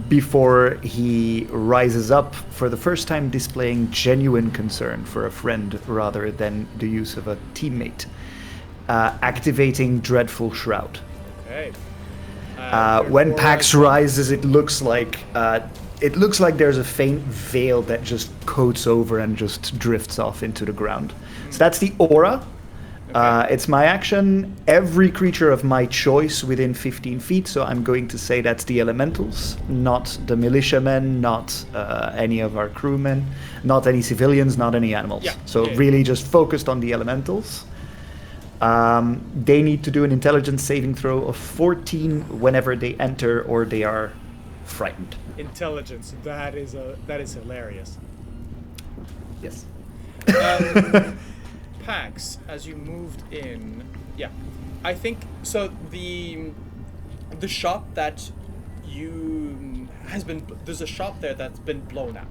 [SPEAKER 3] Before he rises up for the first time, displaying genuine concern for a friend rather than the use of a teammate, activating Dreadful Shroud.
[SPEAKER 1] Okay.
[SPEAKER 3] When Pax rises, it looks like there's a faint veil that just coats over and just drifts off into the ground. So that's the aura. It's my action. Every creature of my choice within 15 feet, so I'm going to say that's the elementals, not the militiamen, not any of our crewmen, not any civilians, not any animals. Really just focused on the elementals. They need to do an intelligence saving throw of 14 whenever they enter or they are frightened.
[SPEAKER 1] Intelligence. That is hilarious.
[SPEAKER 3] Yes.
[SPEAKER 1] Pax, as you moved in, I think so. The shop that there's a shop there that's been blown out.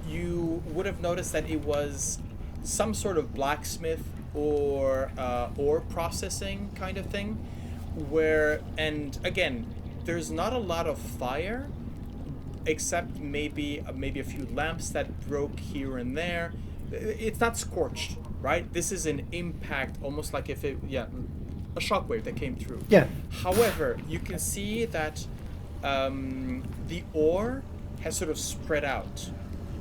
[SPEAKER 1] You would have noticed that it was some sort of blacksmith or ore processing kind of thing, and again, there's not a lot of fire, except maybe a few lamps that broke here and there. It's not scorched, right? This is an impact, almost like if a shockwave that came through.
[SPEAKER 3] Yeah.
[SPEAKER 1] However, you can see that the ore has sort of spread out,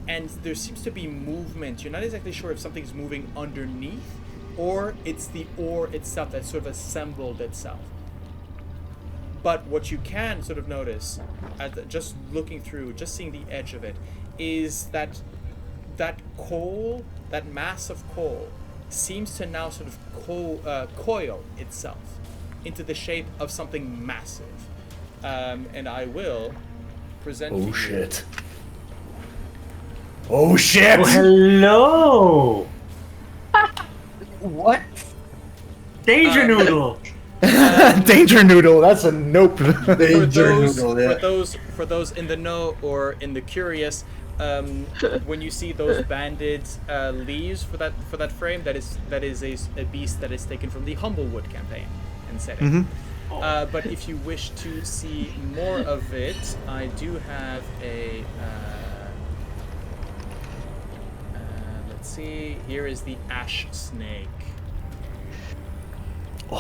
[SPEAKER 1] and there seems to be movement. You're not exactly sure if something's moving underneath, or it's the ore itself that sort of assembled itself. But what you can sort of notice, just looking through, just seeing the edge of it, is that coal, that mass of coal, seems to now sort of coil itself into the shape of something massive. And I will present you.
[SPEAKER 3] Shit. Oh shit!
[SPEAKER 4] Oh, hello!
[SPEAKER 5] What?
[SPEAKER 4] Danger Noodle!
[SPEAKER 3] Danger Noodle, that's a nope.
[SPEAKER 1] For those in the know or in the curious, when you see those banded leaves for that frame, that is a beast that is taken from the Humblewood campaign and setting. But if you wish to see more of it, I do have a. Let's see. Here is the ash snake.
[SPEAKER 2] It's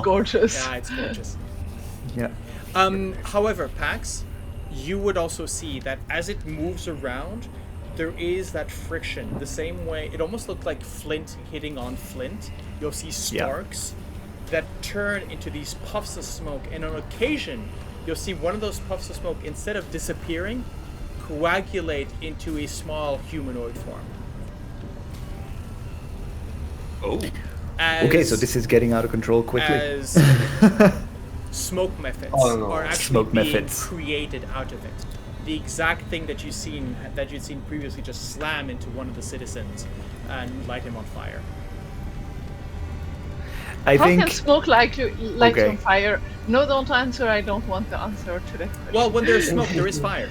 [SPEAKER 2] gorgeous.
[SPEAKER 1] Yeah, it's gorgeous.
[SPEAKER 3] Yeah.
[SPEAKER 1] However, Pax, you would also see that as it moves around, there is that friction. The same way, it almost looked like flint hitting on flint. You'll see sparks that turn into these puffs of smoke, and on occasion, you'll see one of those puffs of smoke, instead of disappearing, coagulate into a humanoid form.
[SPEAKER 4] Oh.
[SPEAKER 3] Okay, so this is getting out of control quickly.
[SPEAKER 1] As smoke methods are actually
[SPEAKER 3] Smoke
[SPEAKER 1] being
[SPEAKER 3] methods.
[SPEAKER 1] created out of it. The exact thing that you'd seen previously just slam into one of the citizens and light him on fire.
[SPEAKER 3] I
[SPEAKER 2] How
[SPEAKER 3] think.
[SPEAKER 2] can smoke light you
[SPEAKER 3] Okay.
[SPEAKER 2] on fire? No, don't answer. I don't want the answer to that question.
[SPEAKER 1] Well, when there's smoke, there is fire.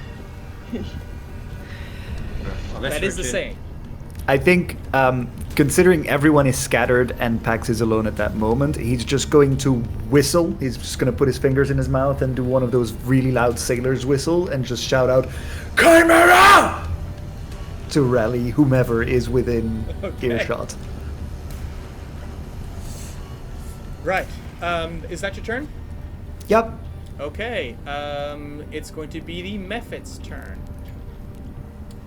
[SPEAKER 1] That is the saying.
[SPEAKER 3] I think, considering everyone is scattered and Pax is alone at that moment, he's just going to whistle. He's just going to put his fingers in his mouth and do one of those really loud sailor's whistle and just shout out, "Chimera!" to rally whomever is within earshot.
[SPEAKER 1] Right. Is that your turn?
[SPEAKER 3] Yep.
[SPEAKER 1] Okay. It's going to be the Mephits' turn.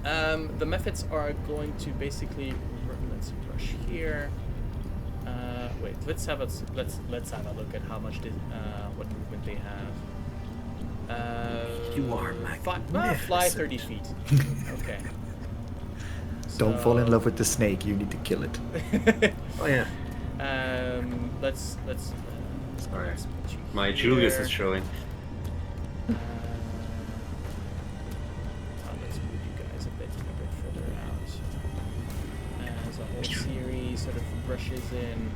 [SPEAKER 1] The Mephits are going to basically let's rush here. Wait, let's have a look at how much what movement they have.
[SPEAKER 4] You are magnificent.
[SPEAKER 1] Fly 30 feet. Okay.
[SPEAKER 3] Don't fall in love with the snake. You need to kill it.
[SPEAKER 4] Oh yeah.
[SPEAKER 1] Let's.
[SPEAKER 4] Sorry.
[SPEAKER 1] Let's put you
[SPEAKER 4] My
[SPEAKER 1] here.
[SPEAKER 4] Julius is showing.
[SPEAKER 1] Let's move you guys a bit further out. As a whole rushes in.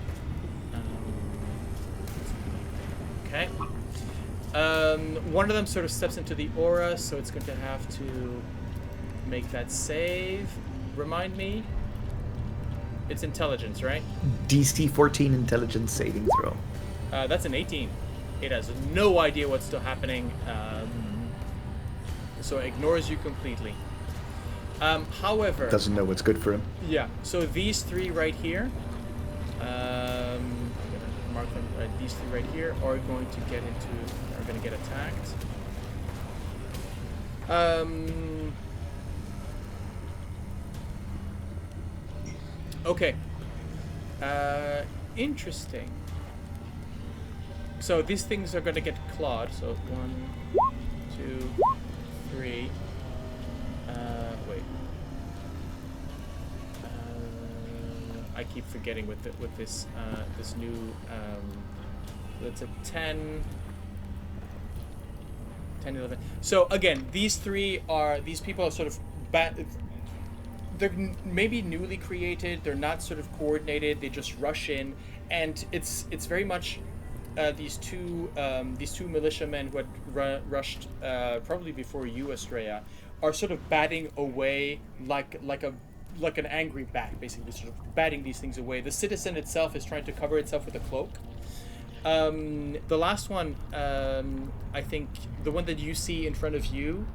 [SPEAKER 1] Okay. One of them sort of steps into the aura, so it's going to have to make that save. Remind me. It's intelligence, right?
[SPEAKER 3] DC 14 intelligence saving throw.
[SPEAKER 1] That's an 18. It has no idea what's still happening, so it ignores you completely. However...
[SPEAKER 3] Doesn't know what's good for him.
[SPEAKER 1] Yeah, so these three right here, I'm going to mark them, these three right here are going to get attacked. Okay. Interesting. So these things are going to get clawed. So 1, 2, 3. Wait. I keep forgetting with this this new. That's a 10, 11. So again, these people are sort of they're maybe newly created. They're not sort of coordinated. They just rush in, and it's very much these two militiamen who had rushed probably before you, Astrea, are sort of batting away like an angry bat, basically, sort of batting these things away. The citizen itself is trying to cover itself with a cloak. The last one, I think, the one that you see in front of you.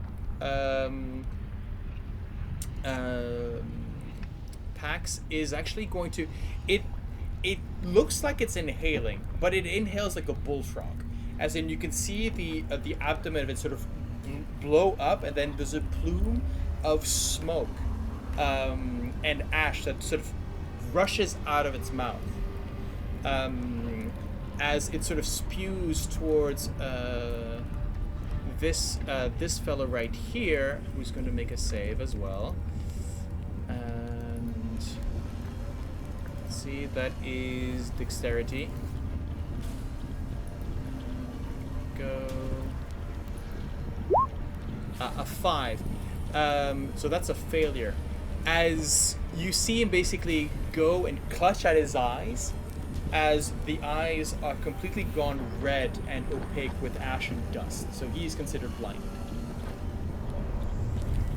[SPEAKER 1] Pax is actually going to it looks like it's inhaling, but it inhales like a bullfrog, as in you can see the abdomen of it sort of blow up, and then there's a plume of smoke and ash that sort of rushes out of its mouth as it sort of spews towards this fellow right here, who's going to make a save as well. And let's see, that is dexterity. Go. A 5. So that's a failure. As you see him basically go and clutch at his eyes, as the eyes are completely gone red and opaque with ash and dust. So he is considered blinded.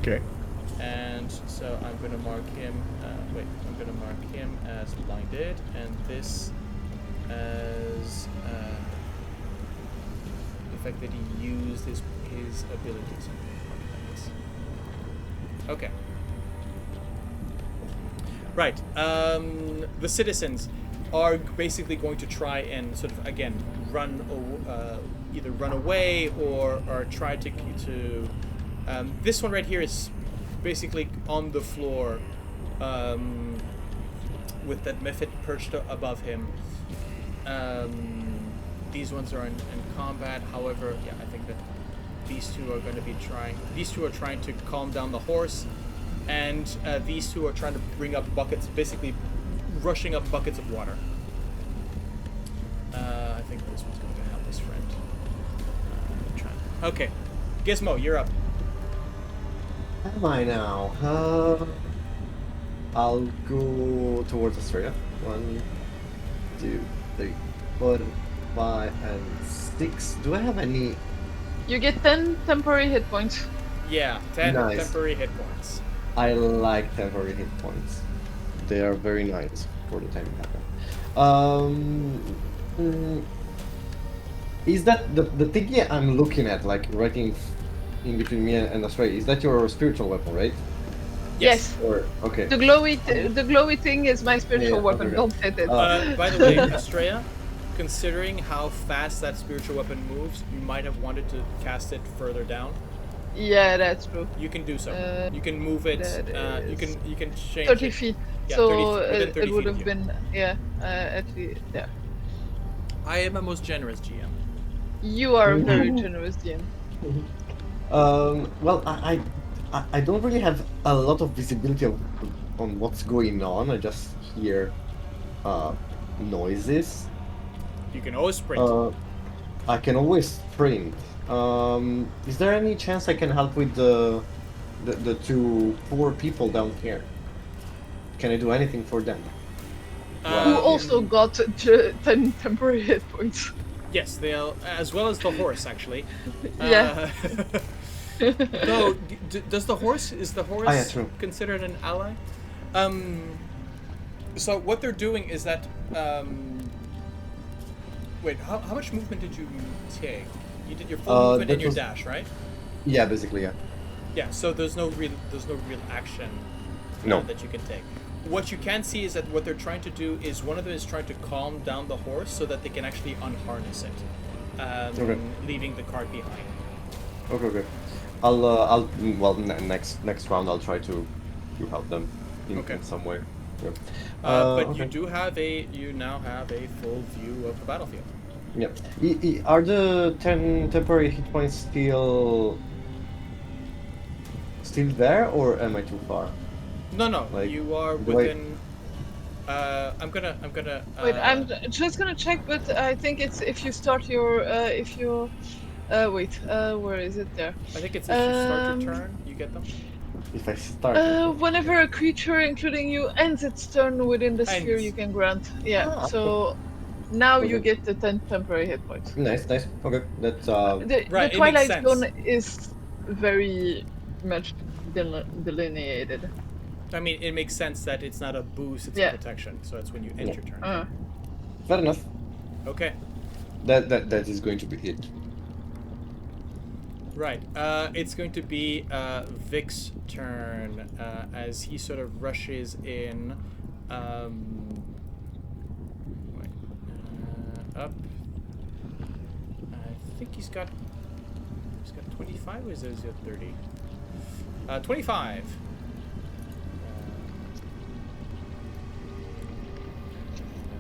[SPEAKER 3] Okay.
[SPEAKER 1] And so I'm going to mark him, I'm going to mark him as blinded, and this as the fact that he used his abilities. Okay. Right. The citizens are basically going to try and sort of, again, either run away or try to this one right here is basically on the floor with that Mephit perched above him. These ones are in combat. However, yeah, I think that these two are going to be trying to calm down the horse, and these two are trying to bring up buckets, basically rushing up buckets of water. I think this one's going to help his friend. Okay, Gizmo, you're up.
[SPEAKER 5] Am I now? I'll go towards Astrea. 1, 2, 3, 4, 5, and 6. Do I have any?
[SPEAKER 2] You get 10 temporary hit points.
[SPEAKER 1] Yeah, 10
[SPEAKER 5] Nice.
[SPEAKER 1] temporary hit points.
[SPEAKER 5] I like temporary hit points. They are very nice for the time happen. Is that the thingy I'm looking at, like right in between me and Astrea? Is that your spiritual weapon, right?
[SPEAKER 2] Yes.
[SPEAKER 5] Or okay.
[SPEAKER 2] The glowy thing is my spiritual
[SPEAKER 5] Yeah,
[SPEAKER 2] weapon.
[SPEAKER 5] okay.
[SPEAKER 2] Don't hit it.
[SPEAKER 1] By the way, Astrea, considering how fast that spiritual weapon moves, you might have wanted to cast it further down.
[SPEAKER 2] Yeah, that's true.
[SPEAKER 1] You can do so. You can move it.
[SPEAKER 2] that
[SPEAKER 1] You can change
[SPEAKER 2] 30
[SPEAKER 1] it.
[SPEAKER 2] feet.
[SPEAKER 1] Yeah,
[SPEAKER 2] So
[SPEAKER 1] 30 within 30
[SPEAKER 2] it would
[SPEAKER 1] feet of
[SPEAKER 2] have
[SPEAKER 1] you.
[SPEAKER 2] been at least yeah.
[SPEAKER 1] I am a most generous GM.
[SPEAKER 2] You are a very generous DM.
[SPEAKER 5] Well, I don't really have a lot of visibility on what's going on. I just hear noises.
[SPEAKER 1] You can always sprint.
[SPEAKER 5] I can always sprint. Is there any chance I can help with the two poor people down here? Can I do anything for them?
[SPEAKER 2] Who also got 10 temporary hit points.
[SPEAKER 1] Yes, they'll, as well as the horse, actually.
[SPEAKER 2] Yeah.
[SPEAKER 1] Though, does the horse, is the horse
[SPEAKER 5] yeah, true.
[SPEAKER 1] considered an ally? So what they're doing is that, wait, how much movement did you take? You did your full movement and your dash, right?
[SPEAKER 5] Yeah, basically, yeah.
[SPEAKER 1] Yeah, so there's no real action that you can take. What you can see is that what they're trying to do is one of them is trying to calm down the horse so that they can actually unharness it, leaving the cart behind.
[SPEAKER 5] Okay. Well, next round I'll try to help them in some way. Yeah.
[SPEAKER 1] But
[SPEAKER 5] okay.
[SPEAKER 1] you now have a full view of the battlefield.
[SPEAKER 5] Yeah. Are the 10 temporary hit points still there, or am I too far?
[SPEAKER 1] No.
[SPEAKER 5] Like,
[SPEAKER 1] You are within. I'm gonna.
[SPEAKER 2] Wait, I'm just gonna check, but I think it's if you start your where is it there?
[SPEAKER 1] I think it's if you start your turn, you get them.
[SPEAKER 5] If I start.
[SPEAKER 2] Whenever a creature, including you, ends its turn within the sphere,
[SPEAKER 1] Ends.
[SPEAKER 2] you can grant. Yeah.
[SPEAKER 5] Ah,
[SPEAKER 2] so now you
[SPEAKER 5] Okay.
[SPEAKER 2] get the 10 temporary hit points.
[SPEAKER 5] Nice. Okay, that's
[SPEAKER 2] The
[SPEAKER 1] Right, it
[SPEAKER 2] Twilight
[SPEAKER 1] makes
[SPEAKER 2] Zone
[SPEAKER 1] sense.
[SPEAKER 2] is very much delineated.
[SPEAKER 1] I mean, it makes sense that it's not a boost; it's a protection. So it's when you end your turn.
[SPEAKER 5] fair enough.
[SPEAKER 1] Okay.
[SPEAKER 5] That is going to be it.
[SPEAKER 1] Right. It's going to be Vic's turn as he sort of rushes in. Up. I think he's got 25, or is it 30? 25.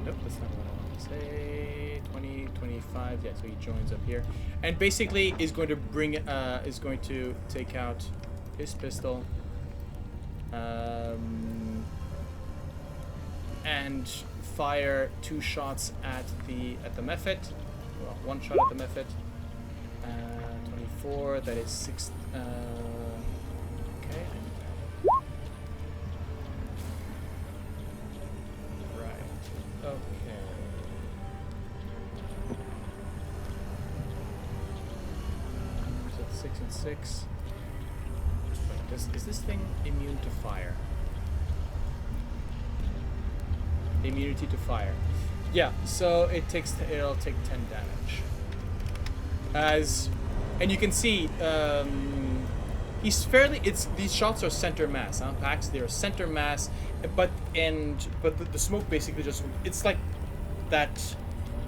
[SPEAKER 1] Nope, that's not what I want to say. 20, 25. Yeah, so he joins up here, and basically is going to take out his pistol, and fire 2 shots at the Mephit. Well, 1 shot at the Mephit. 24. That is 6. Okay. Right. Okay. So it's 6 and 6. Wait, is this thing immune to fire? Immunity to fire. Yeah, so it'll take 10 damage. And you can see he's fairly. These shots are center mass, huh? Pax, they're center mass, but the smoke basically just, it's like that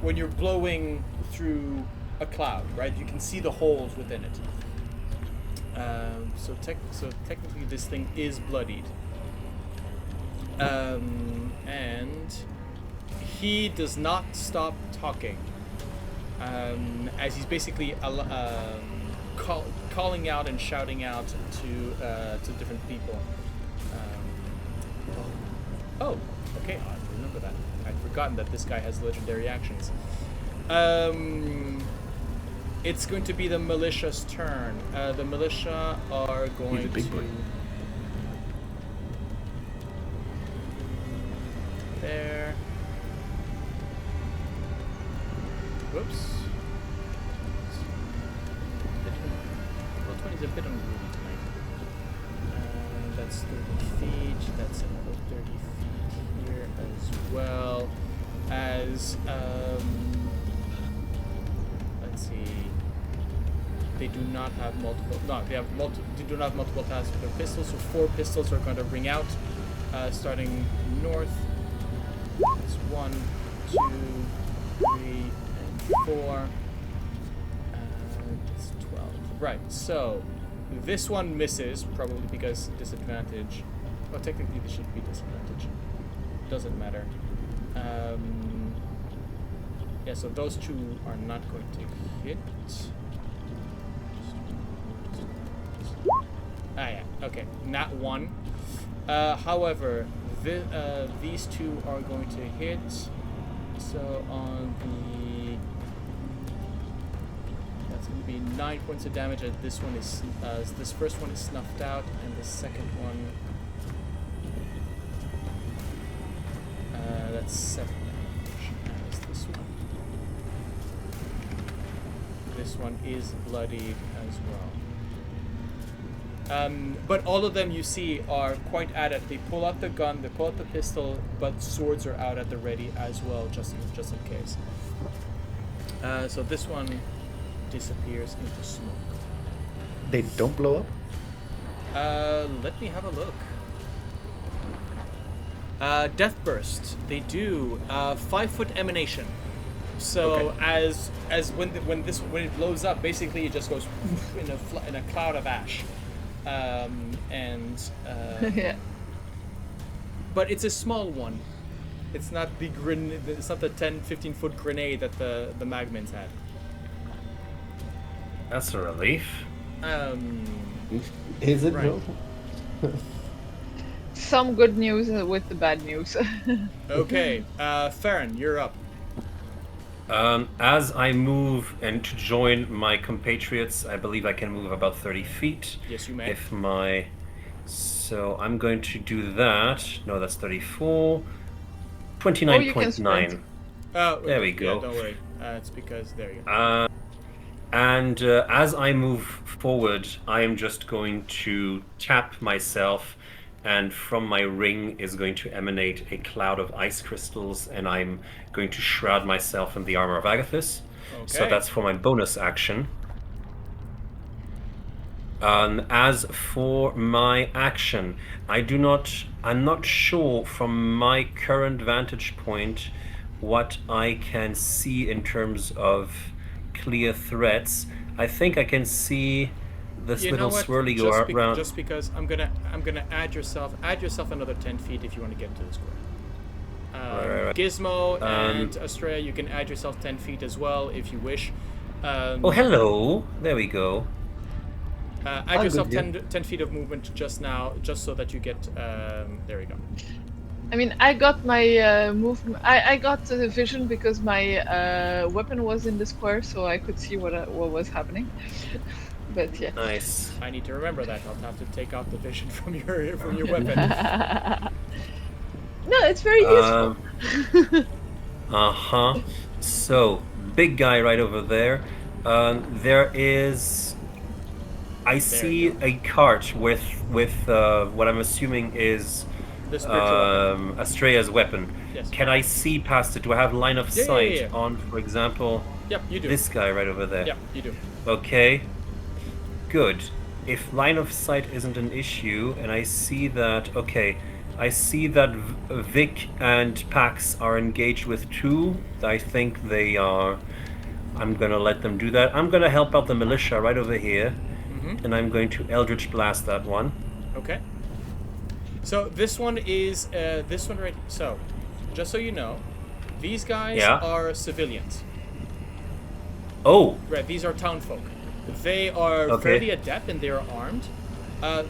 [SPEAKER 1] when you're blowing through a cloud, right? You can see the holes within it. So technically this thing is bloodied. And he does not stop talking as he's basically calling out and shouting out to different people. Oh, okay, I remember that. I'd forgotten that this guy has legendary actions. It's going to be the militia's turn. The militia are going to... There. Whoops. Roll 20 is a bit unruly tonight. That's 30 feet. That's another 30 feet here as well. As let's see. They do not have multiple. No, they do not have multiple tasks with their pistols. So 4 pistols are going to ring out, starting north. That's 1, 2, 3, and 4. That's 12. Right, so this one misses, probably because disadvantage. Well, technically this should be disadvantage. Doesn't matter. Yeah, so those 2 are not going to hit. Yeah, okay, not 1. However, these 2 are going to hit. So on the, that's going to be 9 points of damage. And this one is this first one is snuffed out, and the second one that's 7 damage as this one. This one is bloodied as well. But all of them you see are quite at it. They pull out the gun, they pull out the pistol, but swords are out at the ready as well, just in case. So this one disappears into smoke.
[SPEAKER 3] They don't blow up?
[SPEAKER 1] Let me have a look. Death Burst. They do 5-foot emanation. So
[SPEAKER 3] Okay.
[SPEAKER 1] as when it blows up, basically it just goes in a cloud of ash,
[SPEAKER 2] Yeah.
[SPEAKER 1] but it's a small one. It's not the It's not the 10-15 foot grenade that the Magmins had.
[SPEAKER 4] That's a relief.
[SPEAKER 5] Is it
[SPEAKER 1] Right.
[SPEAKER 5] though?
[SPEAKER 2] Some good news with the bad news.
[SPEAKER 1] Okay, Farron, you're up.
[SPEAKER 4] As I move and to join my compatriots, I believe I can move about 30 feet.
[SPEAKER 1] Yes, you may.
[SPEAKER 4] So I'm going to do that. No, that's 34.
[SPEAKER 2] Or you can
[SPEAKER 4] 29.9.
[SPEAKER 2] sprint.
[SPEAKER 4] There we go.
[SPEAKER 1] Yeah, don't worry. It's because there you go.
[SPEAKER 4] And as I move forward, I am just going to tap myself, and from my ring is going to emanate a cloud of ice crystals, and I'm going to shroud myself in the armor of Agathis. So
[SPEAKER 1] Okay.
[SPEAKER 4] that's for my bonus action. As for my action, I'm not sure from my current vantage point what I can see in terms of clear threats. I think I can see this
[SPEAKER 1] You
[SPEAKER 4] little
[SPEAKER 1] know what?
[SPEAKER 4] swirly go around.
[SPEAKER 1] Just because I'm gonna add yourself another 10 feet if you want to get to the square.
[SPEAKER 4] Right.
[SPEAKER 1] Gizmo and Astrea, you can add yourself 10 feet as well if you wish.
[SPEAKER 4] Oh, hello. There we go.
[SPEAKER 1] Add yourself
[SPEAKER 5] good,
[SPEAKER 1] 10 feet of movement just now, just so that you get. There we go.
[SPEAKER 2] I mean, I got my movement. I got the vision because my weapon was in the square, so I could see what was happening. But yeah.
[SPEAKER 4] Nice.
[SPEAKER 1] I need to remember that. I'll have to take out the vision from your weapon.
[SPEAKER 2] No, it's very useful.
[SPEAKER 4] So, big guy right over there. There is. I see
[SPEAKER 1] you
[SPEAKER 4] a cart with what I'm assuming is
[SPEAKER 1] The spiritual weapon.
[SPEAKER 4] Astrea's weapon.
[SPEAKER 1] Yes.
[SPEAKER 4] Can I see past it? Do I have line of
[SPEAKER 1] Yeah,
[SPEAKER 4] sight
[SPEAKER 1] yeah.
[SPEAKER 4] on, for example,
[SPEAKER 1] Yep, you do.
[SPEAKER 4] this guy right over there?
[SPEAKER 1] Yep, you do.
[SPEAKER 4] Okay. Good. If line of sight isn't an issue, and I see that, okay, I see that Vic and Pax are engaged with two. I think they are. I'm gonna let them do that. I'm gonna help out the militia right over here, and I'm going to Eldritch Blast that one.
[SPEAKER 1] Okay. So this one is this one right. So, just so you know, these guys
[SPEAKER 4] Yeah.
[SPEAKER 1] are civilians.
[SPEAKER 4] Oh,
[SPEAKER 1] Right. These are townfolk. They are
[SPEAKER 4] Okay.
[SPEAKER 1] fairly adept and they are armed.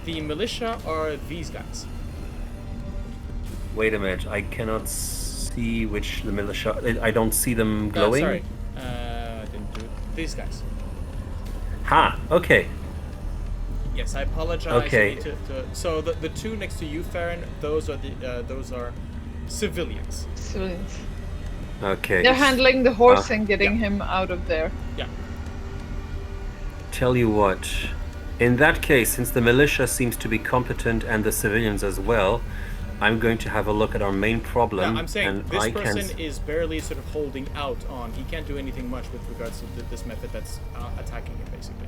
[SPEAKER 1] The militia are these guys.
[SPEAKER 4] wait a minute. I cannot see which the militia. I don't see them glowing.
[SPEAKER 1] Sorry. I didn't do it. These guys.
[SPEAKER 4] Ha. Okay.
[SPEAKER 1] Yes, I apologize.
[SPEAKER 4] Okay.
[SPEAKER 1] You need so the two next to you, Farron, those are civilians.
[SPEAKER 2] Civilians.
[SPEAKER 4] Okay.
[SPEAKER 2] They're handling the horse and getting
[SPEAKER 1] yeah.
[SPEAKER 2] him out of there.
[SPEAKER 1] Yeah.
[SPEAKER 4] Tell you what. In that case, since the militia seems to be competent and the civilians as well, I'm going to have a look at our main problem.
[SPEAKER 1] Yeah, I'm saying
[SPEAKER 4] and
[SPEAKER 1] this
[SPEAKER 4] I
[SPEAKER 1] person
[SPEAKER 4] can...
[SPEAKER 1] is barely sort of holding out on. He can't do anything much with regards to this method that's attacking him, basically.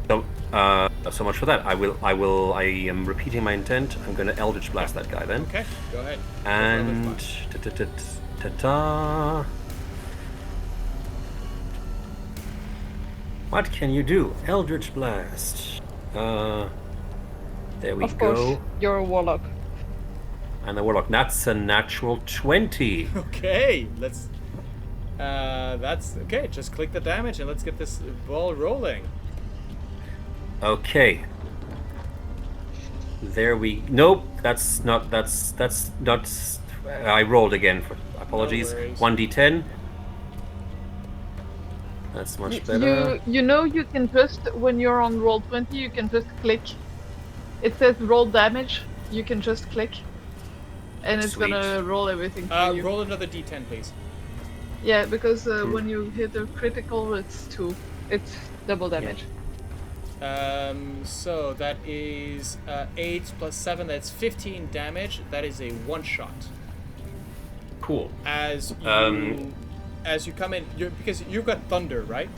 [SPEAKER 4] So, so much for that. I am repeating my intent. I'm going to Eldritch Blast that guy then.
[SPEAKER 1] Okay, go ahead.
[SPEAKER 4] And... Ta-ta. What can you do? Eldritch Blast. There we
[SPEAKER 2] Of course,
[SPEAKER 4] go.
[SPEAKER 2] you're a warlock.
[SPEAKER 4] And the Warlock. That's a natural 20.
[SPEAKER 1] Okay, let's. That's okay. Just click the damage and let's get this ball rolling.
[SPEAKER 4] Okay. There we. Nope. That's not. I rolled again. Apologies.
[SPEAKER 1] worries.
[SPEAKER 4] 1d10. That's much better.
[SPEAKER 2] You know you can just, when you're on roll 20, you can just click. It says roll damage. You can just click. and it's
[SPEAKER 4] Sweet.
[SPEAKER 2] gonna roll everything for you.
[SPEAKER 1] Roll another d10, please.
[SPEAKER 2] Yeah, because when you hit a critical, it's 2. It's double damage.
[SPEAKER 1] So that is 8 plus 7. That's 15 damage. That is a one shot.
[SPEAKER 4] Cool.
[SPEAKER 1] As you come in, because you've got thunder, right?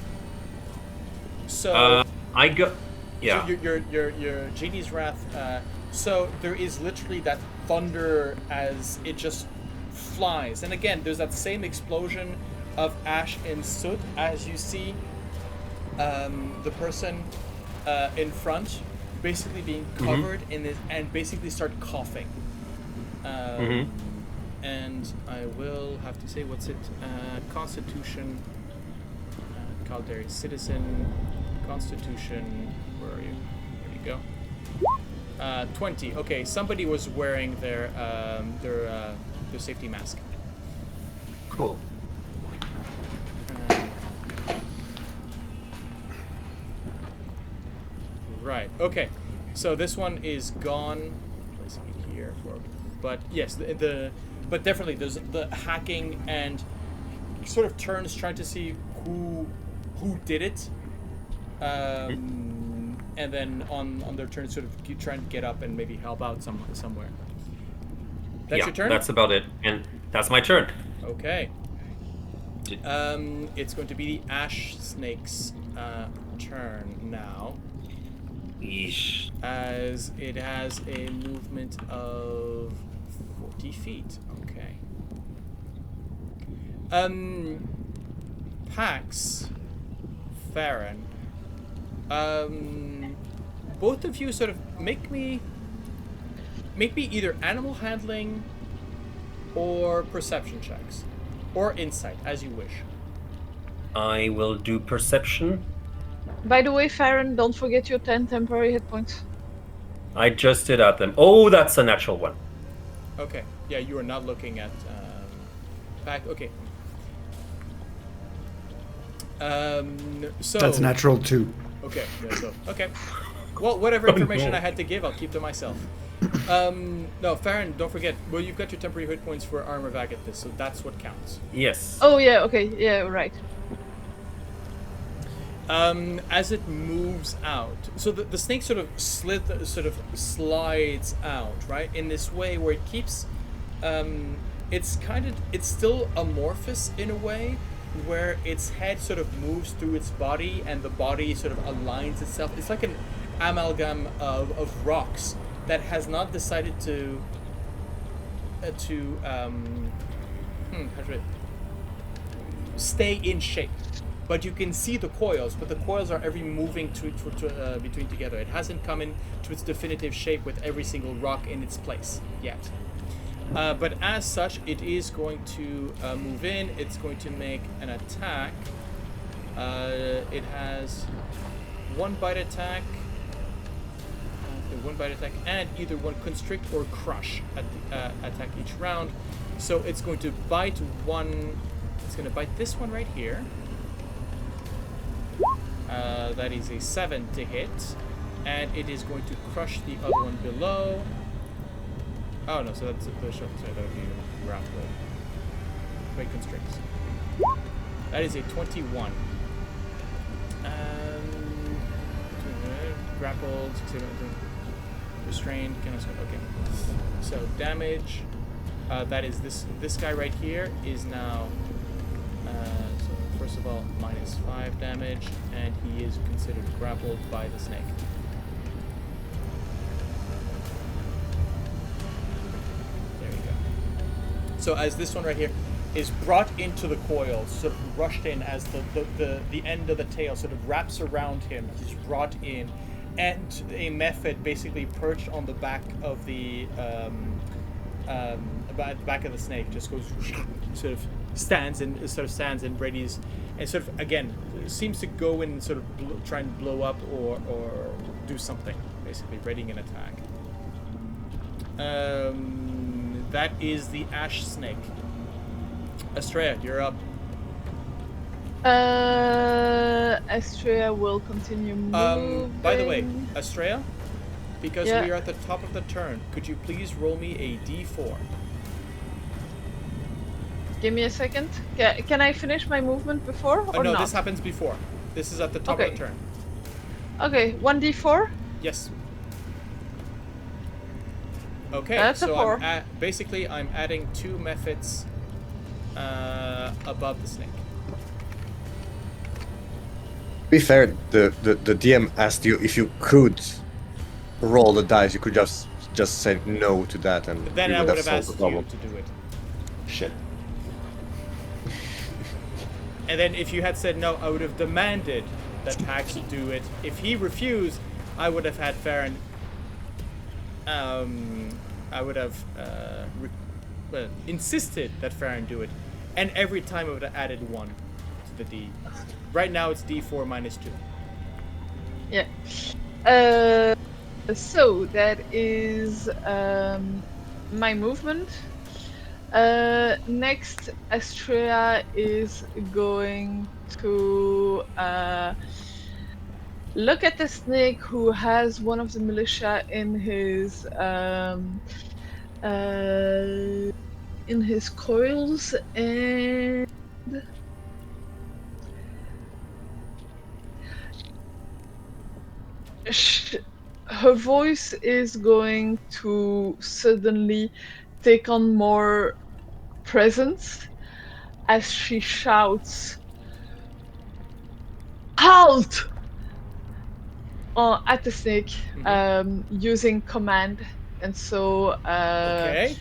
[SPEAKER 1] So
[SPEAKER 4] I go. Yeah.
[SPEAKER 1] Your genie's wrath. So there is literally that thunder as it just flies, and again, there's that same explosion of ash and soot as you see the person in front basically being covered in this and basically start coughing. And I will have to say, what's it? Constitution. Caldari citizen. Constitution. Where are you? There you go. 20. Okay, somebody was wearing their safety mask.
[SPEAKER 4] Cool.
[SPEAKER 1] Right. Okay. So this one is gone. Placing it here for. But yes, but definitely there's the hacking and sort of turns trying to see who did it. And then on their turn, sort of keep trying to get up and maybe help out somewhere. That's your turn?
[SPEAKER 4] That's about it, and that's my turn.
[SPEAKER 1] Okay. It's going to be the ash snake's turn now.
[SPEAKER 4] Yeesh.
[SPEAKER 1] As it has a movement of 40 feet. Okay. Pax, Farron. Both of you sort of make me either animal handling or perception checks. Or insight, as you wish.
[SPEAKER 4] I will do perception.
[SPEAKER 2] By the way, Farron, don't forget your 10 temporary hit points.
[SPEAKER 4] I just did add them. Oh, that's a natural one.
[SPEAKER 1] Okay. Yeah, you are not looking at back. Okay. So
[SPEAKER 3] That's natural too.
[SPEAKER 1] Okay. Yeah, so okay. Well, whatever information I had to give, I'll keep to myself. No, Farron, don't forget. Well, you've got your temporary hit points for Armor of Agathis, so that's what counts.
[SPEAKER 4] Yes.
[SPEAKER 2] Oh yeah, okay, yeah, right.
[SPEAKER 1] As it moves out, so the snake sort of slides out, right? In this way where it keeps, it's still amorphous in a way, where its head sort of moves through its body and the body sort of aligns itself. It's like an amalgam of rocks that has not decided to stay in shape. But you can see the coils, but the coils are every moving between together. It hasn't come into its definitive shape with every single rock in its place yet. But as such, it is going to move in. It's going to make an attack. It has one bite attack, and either one constrict or crush attack each round. So it's going to bite one. It's going to bite this one right here. That is a 7 to hit, and it is going to crush the other one below. Oh no, so that's the shot. Sorry, that would be grapple. Wait, constricts. That is a 21. Grappled, restrained. Okay. So damage. That is this guy right here is now. So first of all, -5 damage, and he is considered grappled by the snake. There you go. So as this one right here is brought into the coils, sort of rushed in as the end of the tail sort of wraps around him, he's brought in, and a method basically perched on the back of the back of the snake just goes, sort of stands and readies, and sort of again seems to go and sort of try and blow up or do something, basically readying an attack. That is the ash snake. Astrea, you're up.
[SPEAKER 2] Astrea will continue moving.
[SPEAKER 1] By the way, Astrea, because
[SPEAKER 2] Yeah.
[SPEAKER 1] we are at the top of the turn, could you please roll me a d4?
[SPEAKER 2] Give me a second. Can I finish my movement before or
[SPEAKER 1] no,
[SPEAKER 2] not?
[SPEAKER 1] this happens before. This is at the top of the turn.
[SPEAKER 2] Okay, 1d4.
[SPEAKER 1] Yes. Okay,
[SPEAKER 2] That's a
[SPEAKER 1] so
[SPEAKER 2] 4.
[SPEAKER 1] basically I'm adding 2 methods above the snake.
[SPEAKER 5] To be fair, the DM asked you if you could roll the dice. You could just say no to that, and
[SPEAKER 1] Then
[SPEAKER 5] we
[SPEAKER 1] I would have
[SPEAKER 5] solved the
[SPEAKER 1] asked you
[SPEAKER 5] problem.
[SPEAKER 1] to do it.
[SPEAKER 5] Shit.
[SPEAKER 1] And then if you had said no, I would have demanded that Pax do it. If he refused, I would have had Farron. I would have insisted that Farron do it, and every time I would have added 1 to the D. Right now it's D4 minus 2.
[SPEAKER 2] Yeah. So that is my movement. Next, Astrea is going to look at the snake who has one of the militia in his coils, and her voice is going to suddenly take on more presence as she shouts, "Halt!" At the snake, using command, and so
[SPEAKER 1] Okay.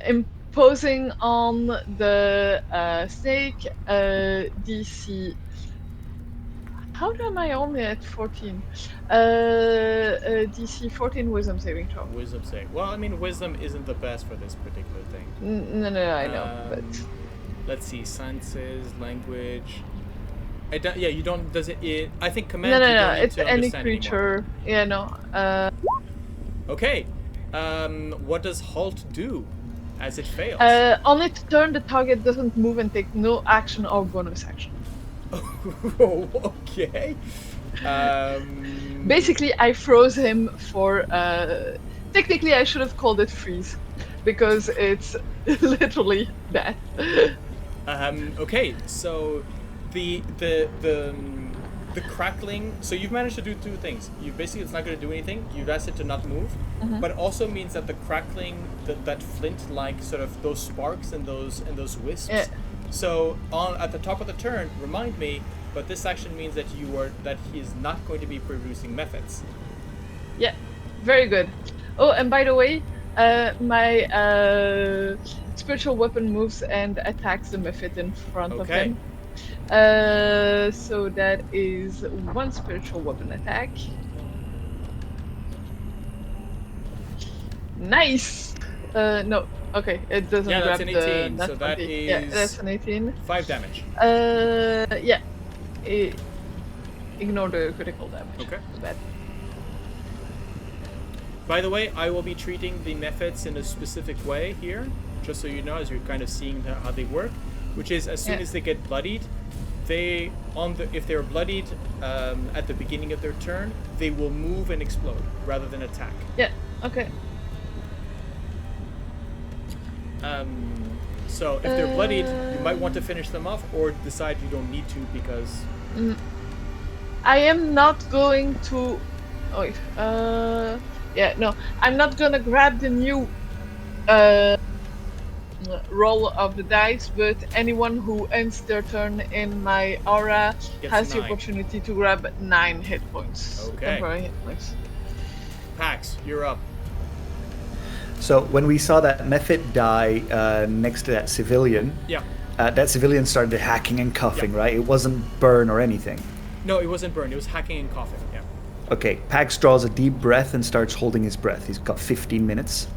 [SPEAKER 2] imposing on the snake DC. How am I only at 14? DC 14 Wisdom saving throw.
[SPEAKER 1] Wisdom save. Well, I mean, wisdom isn't the best for this particular thing.
[SPEAKER 2] No, I know, but
[SPEAKER 1] let's see, sciences, language. Yeah, you don't. Does it? I think command.
[SPEAKER 2] no.
[SPEAKER 1] You don't need
[SPEAKER 2] It's
[SPEAKER 1] to
[SPEAKER 2] any
[SPEAKER 1] understand
[SPEAKER 2] creature.
[SPEAKER 1] anymore.
[SPEAKER 2] Yeah, no.
[SPEAKER 1] Okay. What does halt do as it fails?
[SPEAKER 2] On its turn, the target doesn't move and take no action or bonus action.
[SPEAKER 1] Okay.
[SPEAKER 2] Basically, I froze him for. Technically, I should have called it freeze, because it's literally that.
[SPEAKER 1] Okay. So, the crackling. So you've managed to do 2 things. You basically, it's not going to do anything. You've asked it to not move, but it also means that the crackling, that flint-like sort of those sparks and those wisps.
[SPEAKER 2] Yeah.
[SPEAKER 1] So at the top of the turn, remind me. But this action means that he is not going to be producing methods.
[SPEAKER 2] Yeah, very good. Oh, and by the way, my spiritual weapon moves and attacks the mephit in front of
[SPEAKER 1] Okay.
[SPEAKER 2] him. So that is 1 spiritual weapon attack. Nice. No. Okay, it doesn't
[SPEAKER 1] Yeah,
[SPEAKER 2] grab
[SPEAKER 1] that's an
[SPEAKER 2] the
[SPEAKER 1] 18,
[SPEAKER 2] nat
[SPEAKER 1] so that
[SPEAKER 2] 20. Yeah,
[SPEAKER 1] is-
[SPEAKER 2] that's an 18.
[SPEAKER 1] 5 damage.
[SPEAKER 2] Yeah. Ignore the critical damage.
[SPEAKER 1] Okay.
[SPEAKER 2] Too bad.
[SPEAKER 1] By the way, I will be treating the methods in a specific way here, just so you know, as you're kind of seeing how they work. Which is, as soon
[SPEAKER 2] Yeah.
[SPEAKER 1] as they get bloodied, if they're bloodied at the beginning of their turn, they will move and explode rather than attack.
[SPEAKER 2] Yeah. Okay.
[SPEAKER 1] So if they're bloodied, you might want to finish them off, or decide you don't need to because.
[SPEAKER 2] I am not going to. Oh wait. Yeah. No, I'm not gonna grab the new roll of the dice, but anyone who ends their turn in my aura
[SPEAKER 1] Gets
[SPEAKER 2] has the
[SPEAKER 1] 9.
[SPEAKER 2] opportunity to grab 9 hit points.
[SPEAKER 1] Okay.
[SPEAKER 2] Temporary hit points.
[SPEAKER 1] Pax, you're up.
[SPEAKER 3] So when we saw that mephit die next to that civilian,
[SPEAKER 1] Yeah.
[SPEAKER 3] that civilian started hacking and coughing,
[SPEAKER 1] Yeah.
[SPEAKER 3] right? It wasn't burn or anything.
[SPEAKER 1] No, it wasn't burned. It was hacking and coughing. Yeah.
[SPEAKER 3] Okay, Pax draws a deep breath and starts holding his breath. He's got 15 minutes.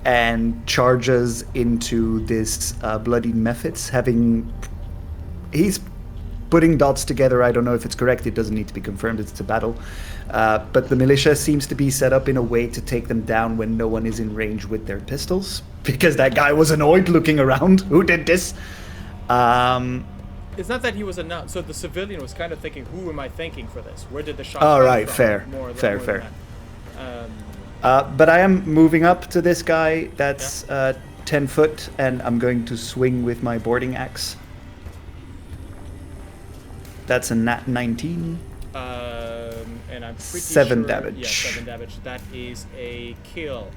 [SPEAKER 3] And charges into this bloodied mephits, he's putting dots together. I don't know if it's correct. It doesn't need to be confirmed. It's a battle. But the militia seems to be set up in a way to take them down when no one is in range with their pistols. Because that guy was annoyed looking around. Who did this?
[SPEAKER 1] It's not that he was announced. So the civilian was kind of thinking, "Who am I thanking for this? Where did the shot
[SPEAKER 3] Oh,
[SPEAKER 1] come
[SPEAKER 3] right,
[SPEAKER 1] from?"
[SPEAKER 3] fair,
[SPEAKER 1] More
[SPEAKER 3] fair.
[SPEAKER 1] than that.
[SPEAKER 3] But I am moving up to this guy that's 10 foot, and I'm going to swing with my boarding axe. That's a nat 19.
[SPEAKER 1] And I'm pretty
[SPEAKER 3] 7
[SPEAKER 1] sure,
[SPEAKER 3] damage.
[SPEAKER 1] Yeah, 7 damage. That is a kill.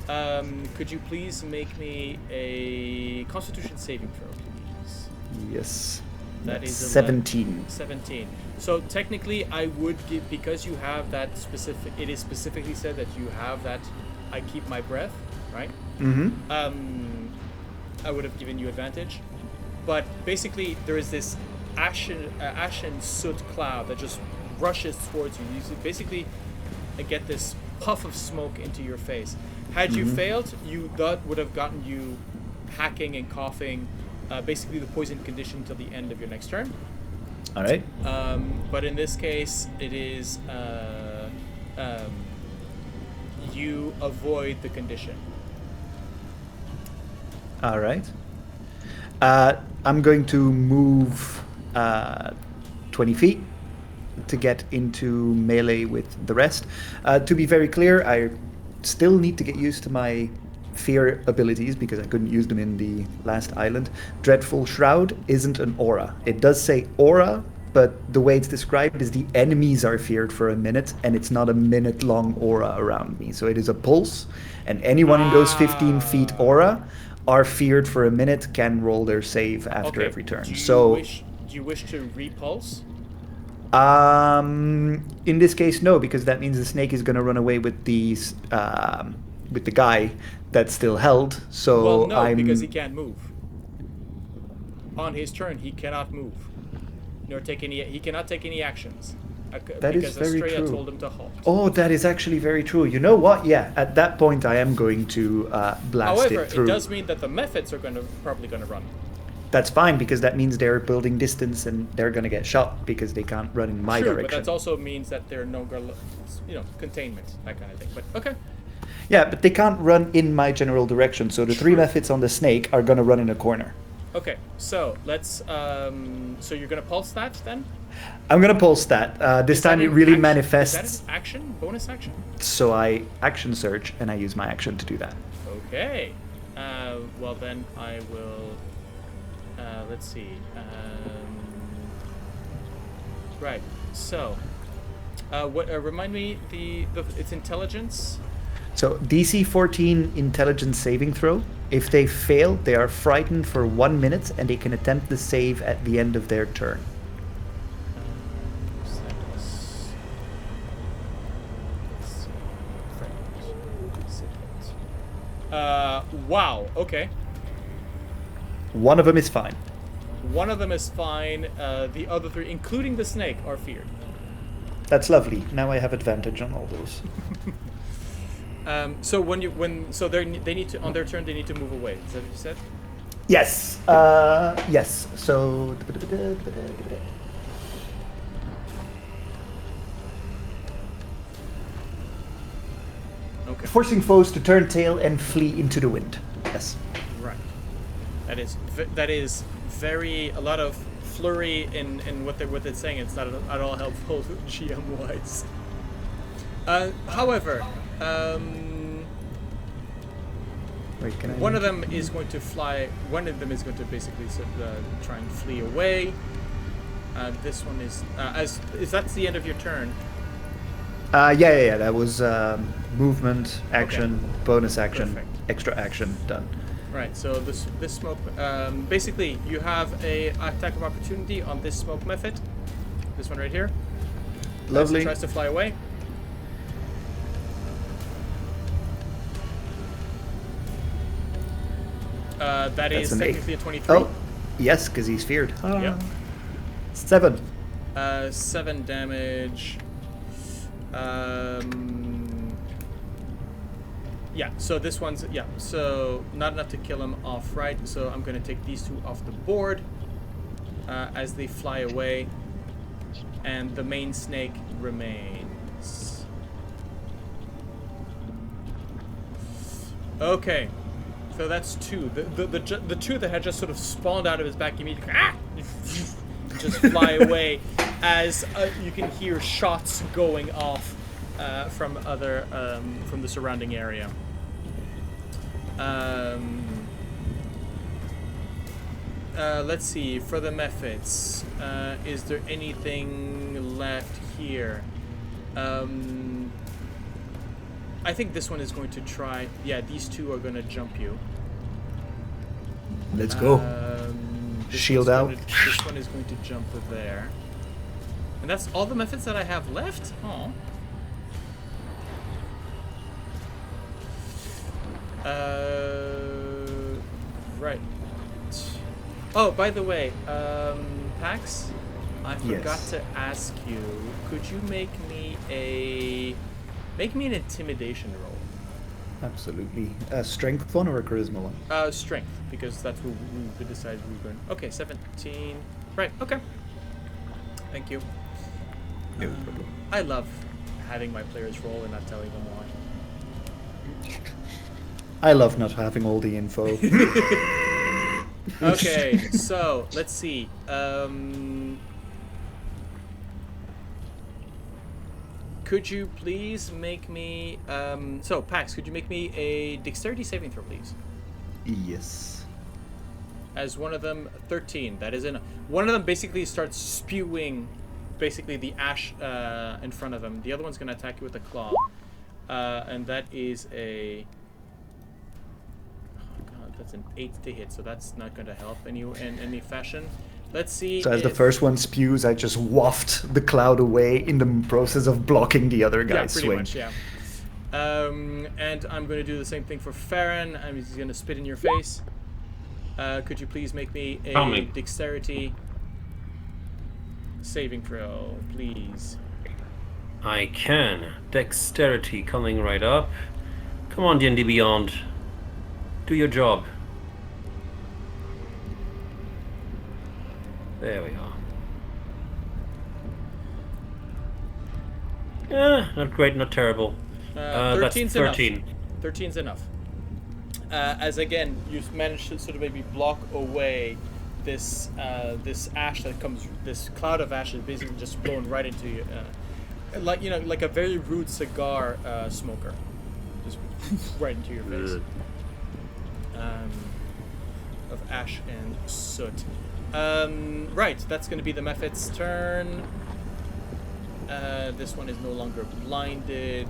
[SPEAKER 1] Could you please make me a Constitution saving throw, please?
[SPEAKER 3] Yes.
[SPEAKER 1] That
[SPEAKER 3] That's
[SPEAKER 1] is
[SPEAKER 3] 17.
[SPEAKER 1] 17. So technically, I would give, because you have that specific. It is specifically said that you have that. I keep my breath, right?
[SPEAKER 3] Mm-hmm.
[SPEAKER 1] I would have given you advantage, but basically there is this ashen soot cloud that just rushes towards you. You basically get this puff of smoke into your face. Had you failed, that would have gotten you hacking and coughing, basically the poison condition until the end of your next turn.
[SPEAKER 3] All right.
[SPEAKER 1] But in this case, it is you avoid the condition.
[SPEAKER 3] All right. I'm going to move 20 feet to get into melee with the rest. To be very clear, I still need to get used to my fear abilities because I couldn't use them in the last island. Dreadful Shroud isn't an aura. It does say aura, but the way it's described is the enemies are feared for a minute, and it's not a minute-long aura around me. So it is a pulse, and anyone in those 15 feet aura are feared for a minute, can roll their save after every turn.
[SPEAKER 1] Do you wish to repulse?
[SPEAKER 3] In this case, no, because that means the snake is going to run away with the guy that's still held. So
[SPEAKER 1] Well, no,
[SPEAKER 3] I'm...
[SPEAKER 1] because he can't move. On his turn, he cannot move, nor take any. He cannot take any actions.
[SPEAKER 3] That is very
[SPEAKER 1] Astrea
[SPEAKER 3] true.
[SPEAKER 1] told him to halt.
[SPEAKER 3] Oh, that is actually very true. You know what? Yeah, at that point, I am going to blast
[SPEAKER 1] However,
[SPEAKER 3] it through.
[SPEAKER 1] it does mean that the methods are probably going to run.
[SPEAKER 3] That's fine, because that means they're building distance and they're going to get shot because they can't run in my
[SPEAKER 1] True,
[SPEAKER 3] direction.
[SPEAKER 1] but that also means that they're no, containment, that kind of thing. But okay.
[SPEAKER 3] Yeah, but they can't run in my general direction, so the three methods on the snake are going to run in a corner.
[SPEAKER 1] Okay, so let's. So you're gonna pulse that then?
[SPEAKER 3] I'm going to pulse that. This
[SPEAKER 1] Is that
[SPEAKER 3] time it
[SPEAKER 1] an
[SPEAKER 3] really
[SPEAKER 1] action?
[SPEAKER 3] manifests.
[SPEAKER 1] Is that an action? Bonus action?
[SPEAKER 3] So I action search and I use my action to do that.
[SPEAKER 1] Okay. Well then I will. Let's see. Right. So. What? Remind me its intelligence.
[SPEAKER 3] So DC 14 intelligence saving throw. If they fail, they are frightened for 1 minute and they can attempt the save at the end of their turn.
[SPEAKER 1] Wow. Okay.
[SPEAKER 3] One of them is fine.
[SPEAKER 1] One of them is fine. The other three, including the snake, are feared.
[SPEAKER 3] That's lovely. Now I have advantage on all those.
[SPEAKER 1] So they need to, on their turn, they need to move away. Is that what you said?
[SPEAKER 3] Yes. Yes. So.
[SPEAKER 1] Okay.
[SPEAKER 3] Forcing foes to turn tail and flee into the wind. Yes.
[SPEAKER 1] Right. That is very a lot of flurry in what they're saying. It's not at all helpful GM wise. However,
[SPEAKER 3] Wait, can I
[SPEAKER 1] one of them is going to fly. One of them is going to basically try and flee away. This one is that's the end of your turn.
[SPEAKER 3] Yeah. That was movement, action, bonus action,
[SPEAKER 1] Perfect.
[SPEAKER 3] extra action done.
[SPEAKER 1] Right. So this smoke. Basically, you have a attack of opportunity on this smoke method. This one right here.
[SPEAKER 3] Lovely.
[SPEAKER 1] As it tries to fly away. That is
[SPEAKER 3] an 8.
[SPEAKER 1] technically a 23.
[SPEAKER 3] Oh, yes, because he's feared.
[SPEAKER 1] Yep.
[SPEAKER 3] 7.
[SPEAKER 1] 7 damage. Yeah, so this one's, so not enough to kill him off, right? So I'm going to take these two off the board as they fly away. And the main snake remains. Okay. So that's 2. The 2 that had just sort of spawned out of his back immediately just fly away as you can hear shots going off from the surrounding area. let's see. For the methods, is there anything left here? I think this one is going to try. Yeah, these two are going to jump you.
[SPEAKER 3] Let's go. Shield out.
[SPEAKER 1] This one is going to jump there. And that's all the methods that I have left? Oh. Right. Oh, by the way, Pax, I forgot to ask you, could you make me an intimidation roll?
[SPEAKER 3] Absolutely. A strength one or a charisma one?
[SPEAKER 1] Strength, because that's what we decided we were going. Okay, 17. Right, okay. Thank you.
[SPEAKER 3] No problem.
[SPEAKER 1] I love having my players roll and not telling them why.
[SPEAKER 3] I love not having all the info.
[SPEAKER 1] Okay, so let's see. Could you please make me so Pax, could you make me a dexterity saving throw, please?
[SPEAKER 3] Yes.
[SPEAKER 1] As one of them, 13. That is enough. One of them basically starts spewing basically the ash in front of him. The other one's going to attack you with a claw. And that is a... Oh god, that's an 8 to hit, so that's not going to help in any fashion. Let's see.
[SPEAKER 3] So as the first one spews, I just waft the cloud away in the process of blocking the other guy's
[SPEAKER 1] pretty
[SPEAKER 3] swing.
[SPEAKER 1] much, yeah. And I'm going to do the same thing for Farron. I'm just going to spit in your face. Could you please make me a dexterity saving throw, please?
[SPEAKER 4] I can. Dexterity coming right up. Come on, D&D Beyond. Do your job. There we are. Not great, not terrible.
[SPEAKER 1] 13's
[SPEAKER 4] that's 13.
[SPEAKER 1] enough. 13's enough. As again, you managed to sort of maybe block away this this ash that comes, this cloud of ash is basically just blown right into you, like like a very rude cigar smoker, just right into your face. Of ash and soot. Right, that's going to be the Mephit's turn. This one is no longer blinded.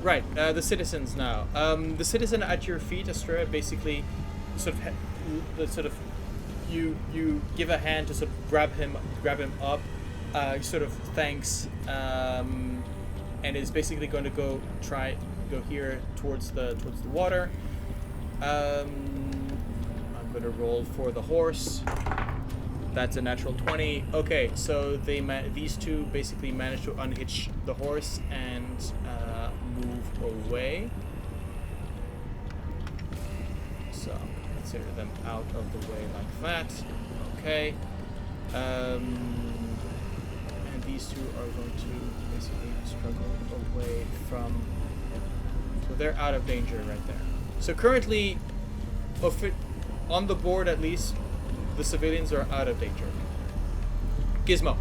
[SPEAKER 1] Right, the citizens now. The citizen at your feet, Astrea, basically sort of you give a hand to sort of grab him up. Sort of thanks, and is basically going to go here towards the water. I'm going to roll for the horse. That's a natural 20. Okay, so these two basically manage to unhitch the horse and move away. So consider them out of the way like that. Okay. And these two are going to basically struggle away from... So they're out of danger right there. So currently, on the board at least, the civilians are out of danger. Gizmo.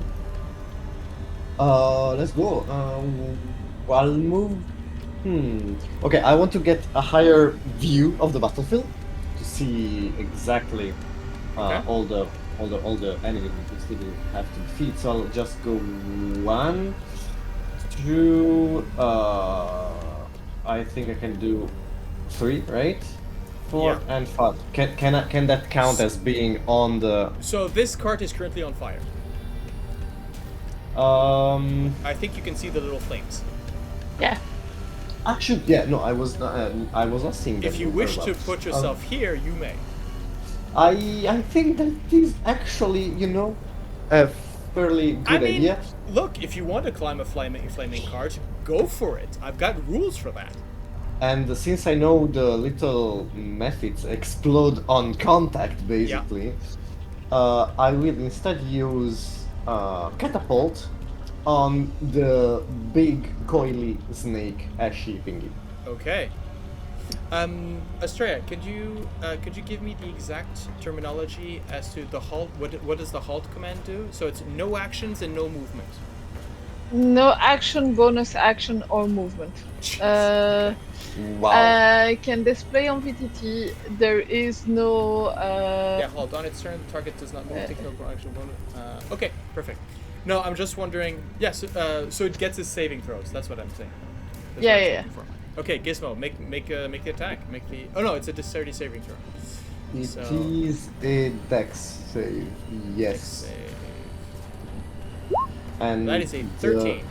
[SPEAKER 5] Let's go. I'll move. Okay, I want to get a higher view of the battlefield to see exactly all the enemies we still have to defeat. So I'll just go 1, 2. I think I can do 3, right? 4 and 5. Can that count as being on the?
[SPEAKER 1] So this cart is currently on fire. I think you can see the little flames.
[SPEAKER 2] Yeah.
[SPEAKER 5] Actually, yeah. No, I was not seeing them.
[SPEAKER 1] If you wish to put yourself here, you may.
[SPEAKER 5] I think that is actually, a fairly good idea.
[SPEAKER 1] Look, if you want to climb a flaming cart, go for it. I've got rules for that.
[SPEAKER 5] And since I know the little methods explode on contact, basically, I will instead use catapult on the big coily snake ashy thingy.
[SPEAKER 1] Okay. Astrea, could you give me the exact terminology as to the halt? What does the halt command do? So it's no actions and no movement.
[SPEAKER 2] No action, bonus action, or movement.
[SPEAKER 1] Jeez,
[SPEAKER 5] Wow.
[SPEAKER 2] I can display on VTT. There is no.
[SPEAKER 1] Yeah, hold on its turn. The target does not move. Take no action bonus. Okay, perfect. No, I'm just wondering. Yes, so it gets its saving throws. That's what I'm saying. That's
[SPEAKER 2] Yeah,
[SPEAKER 1] what I was
[SPEAKER 2] yeah,
[SPEAKER 1] looking for. Okay, Gizmo, make the attack. Make the. Oh no, it's a dexterity saving throw.
[SPEAKER 5] It
[SPEAKER 1] So-
[SPEAKER 5] is a dex save. Yes.
[SPEAKER 1] Save.
[SPEAKER 5] And
[SPEAKER 1] That is a 13.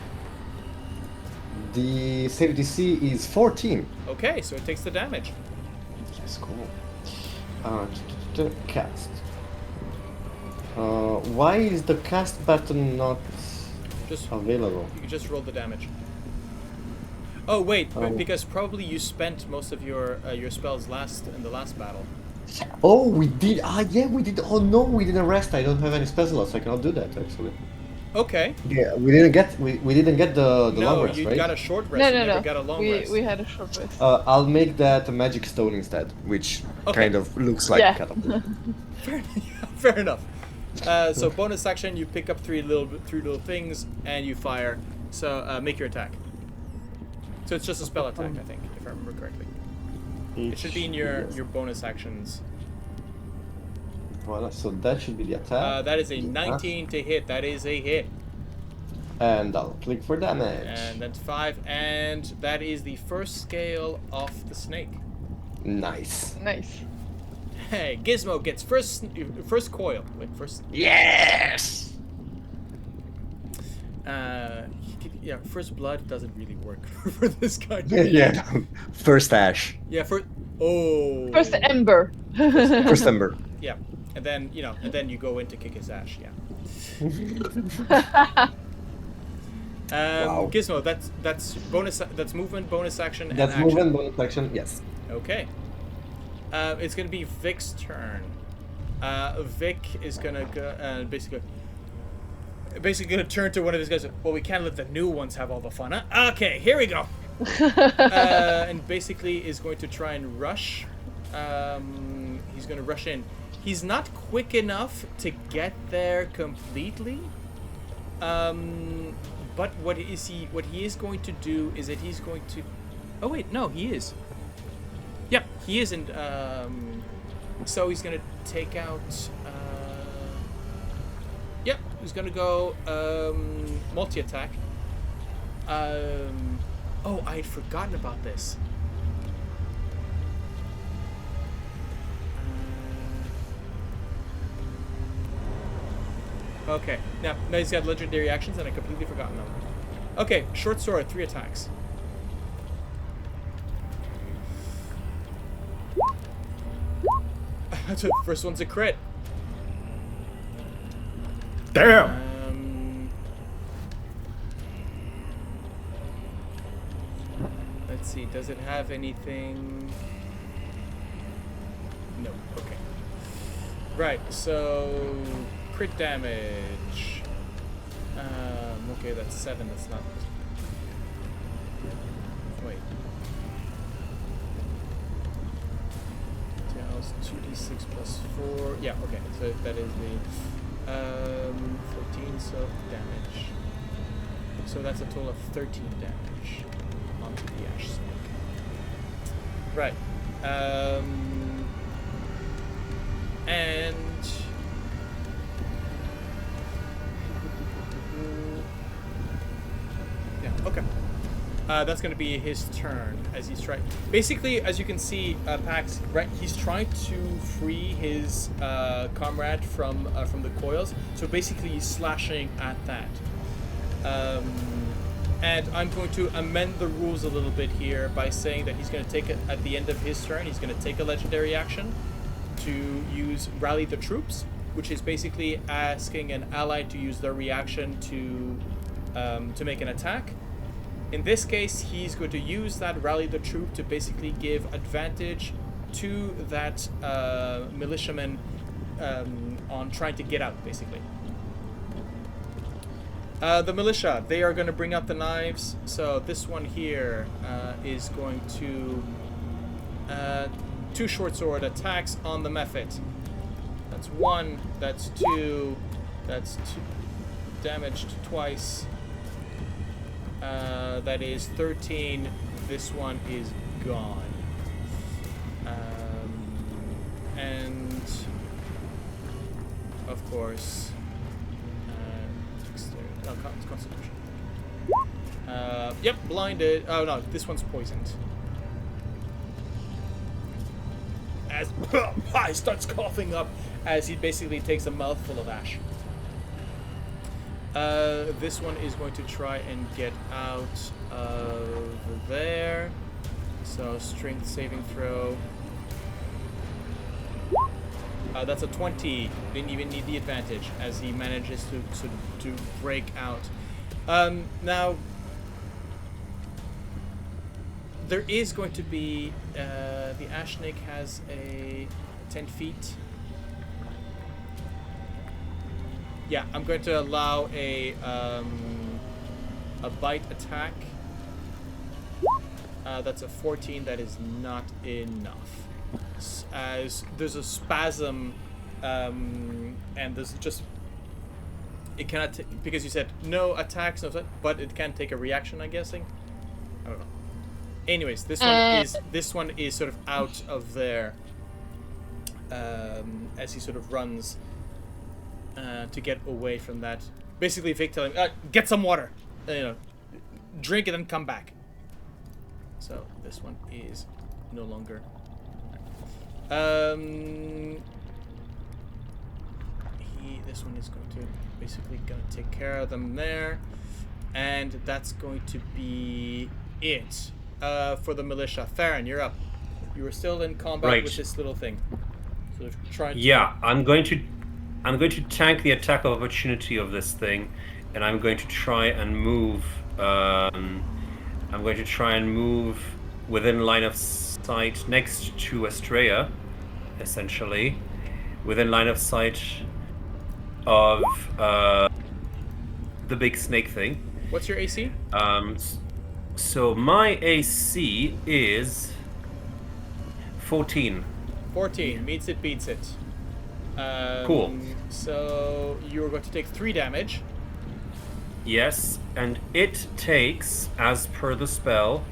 [SPEAKER 5] The save DC is 14.
[SPEAKER 1] Okay, so it takes the damage.
[SPEAKER 5] Yes, cool. Cast. Why is the cast button not
[SPEAKER 1] Just
[SPEAKER 5] available?
[SPEAKER 1] you can just roll the damage. Oh wait,
[SPEAKER 5] Oh.
[SPEAKER 1] because probably you spent most of your spells in the last battle.
[SPEAKER 5] Oh, we did. Yeah, we did. Oh no, we didn't rest. I don't have any spell slots. I cannot do that actually.
[SPEAKER 1] Okay.
[SPEAKER 5] Yeah, we didn't get the long
[SPEAKER 1] No,
[SPEAKER 5] rest,
[SPEAKER 1] you
[SPEAKER 5] right?
[SPEAKER 1] got a short rest.
[SPEAKER 2] No,
[SPEAKER 1] you
[SPEAKER 2] no,
[SPEAKER 1] never
[SPEAKER 2] no.
[SPEAKER 1] got a long
[SPEAKER 2] we
[SPEAKER 1] rest.
[SPEAKER 2] we had a short rest.
[SPEAKER 5] I'll make that a magic stone instead, which
[SPEAKER 1] Okay.
[SPEAKER 5] kind of looks like
[SPEAKER 2] Yeah.
[SPEAKER 5] catapult.
[SPEAKER 1] Fair enough. So bonus action, you pick up three little things and you fire. So make your attack. So it's just a spell attack, I think, if I remember correctly. It should be in your bonus actions.
[SPEAKER 5] Voilà, so that should be the attack.
[SPEAKER 1] That is a
[SPEAKER 5] Yeah.
[SPEAKER 1] 19 to hit. That is a hit.
[SPEAKER 5] And I'll click for damage.
[SPEAKER 1] And that's 5, and that is the first scale of the snake.
[SPEAKER 5] Nice.
[SPEAKER 2] Nice.
[SPEAKER 1] Hey, Gizmo gets first coil. Wait, first.
[SPEAKER 5] Yes.
[SPEAKER 1] Yeah, first blood doesn't really work for this guy.
[SPEAKER 5] Yeah. First ash.
[SPEAKER 1] Yeah, oh.
[SPEAKER 2] First ember.
[SPEAKER 5] First ember.
[SPEAKER 1] Yeah, and then you go in to kick his ass. Yeah.
[SPEAKER 5] Wow.
[SPEAKER 1] Gizmo, that's bonus. That's movement, bonus action, and
[SPEAKER 5] That's
[SPEAKER 1] action.
[SPEAKER 5] movement, bonus action. Yes.
[SPEAKER 1] Okay. It's gonna be Vic's turn. Vic is gonna go basically gonna turn to one of his guys. Well, we can't let the new ones have all the fun, huh? Okay, here we go. And basically is going to try and rush. He's gonna rush in. He's not quick enough to get there completely. But what he is going to do is that he's going to. Oh wait, no, he is. Yep, he isn't. So he's gonna take out. Yep, he's gonna go multi-attack. Oh, I had forgotten about this. Okay, now he's got legendary actions and I completely forgotten them. Okay, short sword, 3 attacks. First one's a crit.
[SPEAKER 3] Damn!
[SPEAKER 1] Let's see, does it have anything? No, okay. Right, so crit damage. Okay, that's 7, that's not. Wait. Yeah, it's 2d6 plus 4. Yeah, okay, so that is the 14, so damage. So that's a total of 13 damage onto the ash snake. Right. And yeah, okay. That's going to be his turn as he's trying. Basically, as you can see, Pax, right? He's trying to free his comrade from the coils. So basically, he's slashing at that. And I'm going to amend the rules a little bit here by saying that he's going to take it at the end of his turn. He's going to take a legendary action to use Rally the Troops, which is basically asking an ally to use their reaction to make an attack. In this case, he's going to use that Rally the Troop to basically give advantage to that militiaman on trying to get out, basically. The militia, they are going to bring out the knives. So this one here is going to 2 short sword attacks on the Mephit. That's 1, that's 2, that's 2, damaged twice. That is 13. This one is gone. And of course, Constitution. Yep, blinded. Oh no, this one's poisoned. As he starts coughing up as he basically takes a mouthful of ash. This one is going to try and get out of there. So strength saving throw. That's a 20. Didn't even need the advantage as he manages to break out. Now, there is going to be the ash snake has a 10 feet. Yeah, I'm going to allow a bite attack. That's a 14. That is not enough. As there's a spasm, and there's just it cannot because you said no attacks, no, but it can take a reaction. I'm guessing. I don't know. Anyways, this one is sort of out of there as he sort of runs to get away from that. Basically, Vic telling him, get some water, drink it and come back. So this one is no longer. This one is going to basically take care of them there, and that's going to be it for the militia. Farron, you're up. You were still in combat with this little thing. So trying.
[SPEAKER 4] Yeah, I'm going to tank the attack of opportunity of this thing, and I'm going to try and move. I'm going to try and move within line of sight next to Astrea, essentially, within line of sight of the big snake thing.
[SPEAKER 1] What's your AC?
[SPEAKER 4] So my AC is 14.
[SPEAKER 1] 14 meets it, beats it.
[SPEAKER 4] Cool.
[SPEAKER 1] So you're going to take 3 damage.
[SPEAKER 4] Yes, and it takes, as per the spell,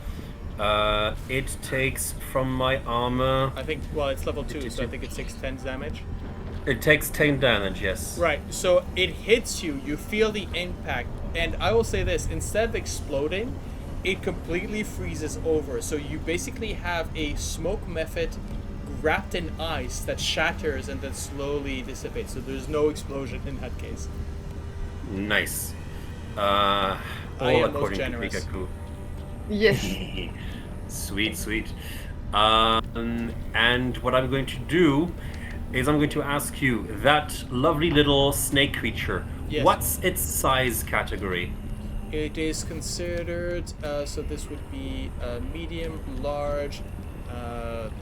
[SPEAKER 4] it takes from my armor.
[SPEAKER 1] I think, well, it's level 2, so I think it takes 10 damage.
[SPEAKER 4] It takes 10 damage, yes.
[SPEAKER 1] Right, so it hits you, you feel the impact, and I will say this, instead of exploding, it completely freezes over. So you basically have a smoke method wrapped in ice that shatters and then slowly dissipates. So there's no explosion in that case.
[SPEAKER 4] Nice.
[SPEAKER 1] I
[SPEAKER 4] All
[SPEAKER 1] am
[SPEAKER 4] according
[SPEAKER 1] most
[SPEAKER 4] to
[SPEAKER 1] generous.
[SPEAKER 4] Pikachu.
[SPEAKER 2] Yes.
[SPEAKER 4] Sweet, sweet. And what I'm going to do is I'm going to ask you, that lovely little snake creature,
[SPEAKER 1] Yes.
[SPEAKER 4] what's its size category?
[SPEAKER 1] It is considered, so this would be medium, large.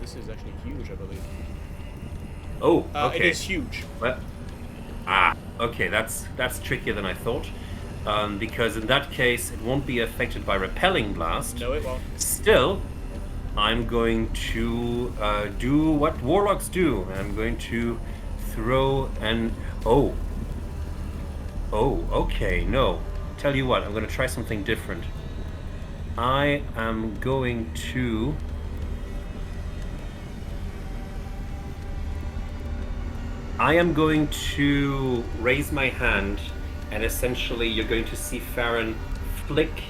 [SPEAKER 1] This is actually huge, I believe.
[SPEAKER 4] Oh, okay.
[SPEAKER 1] It is huge.
[SPEAKER 4] Well, okay, that's trickier than I thought. Because in that case, it won't be affected by repelling blast.
[SPEAKER 1] No, it won't.
[SPEAKER 4] Still, I'm going to do what warlocks do. I'm going to throw an... Oh, okay, no. Tell you what, I'm going to try something different. I am going to... raise my hand, and essentially you're going to see Farron flick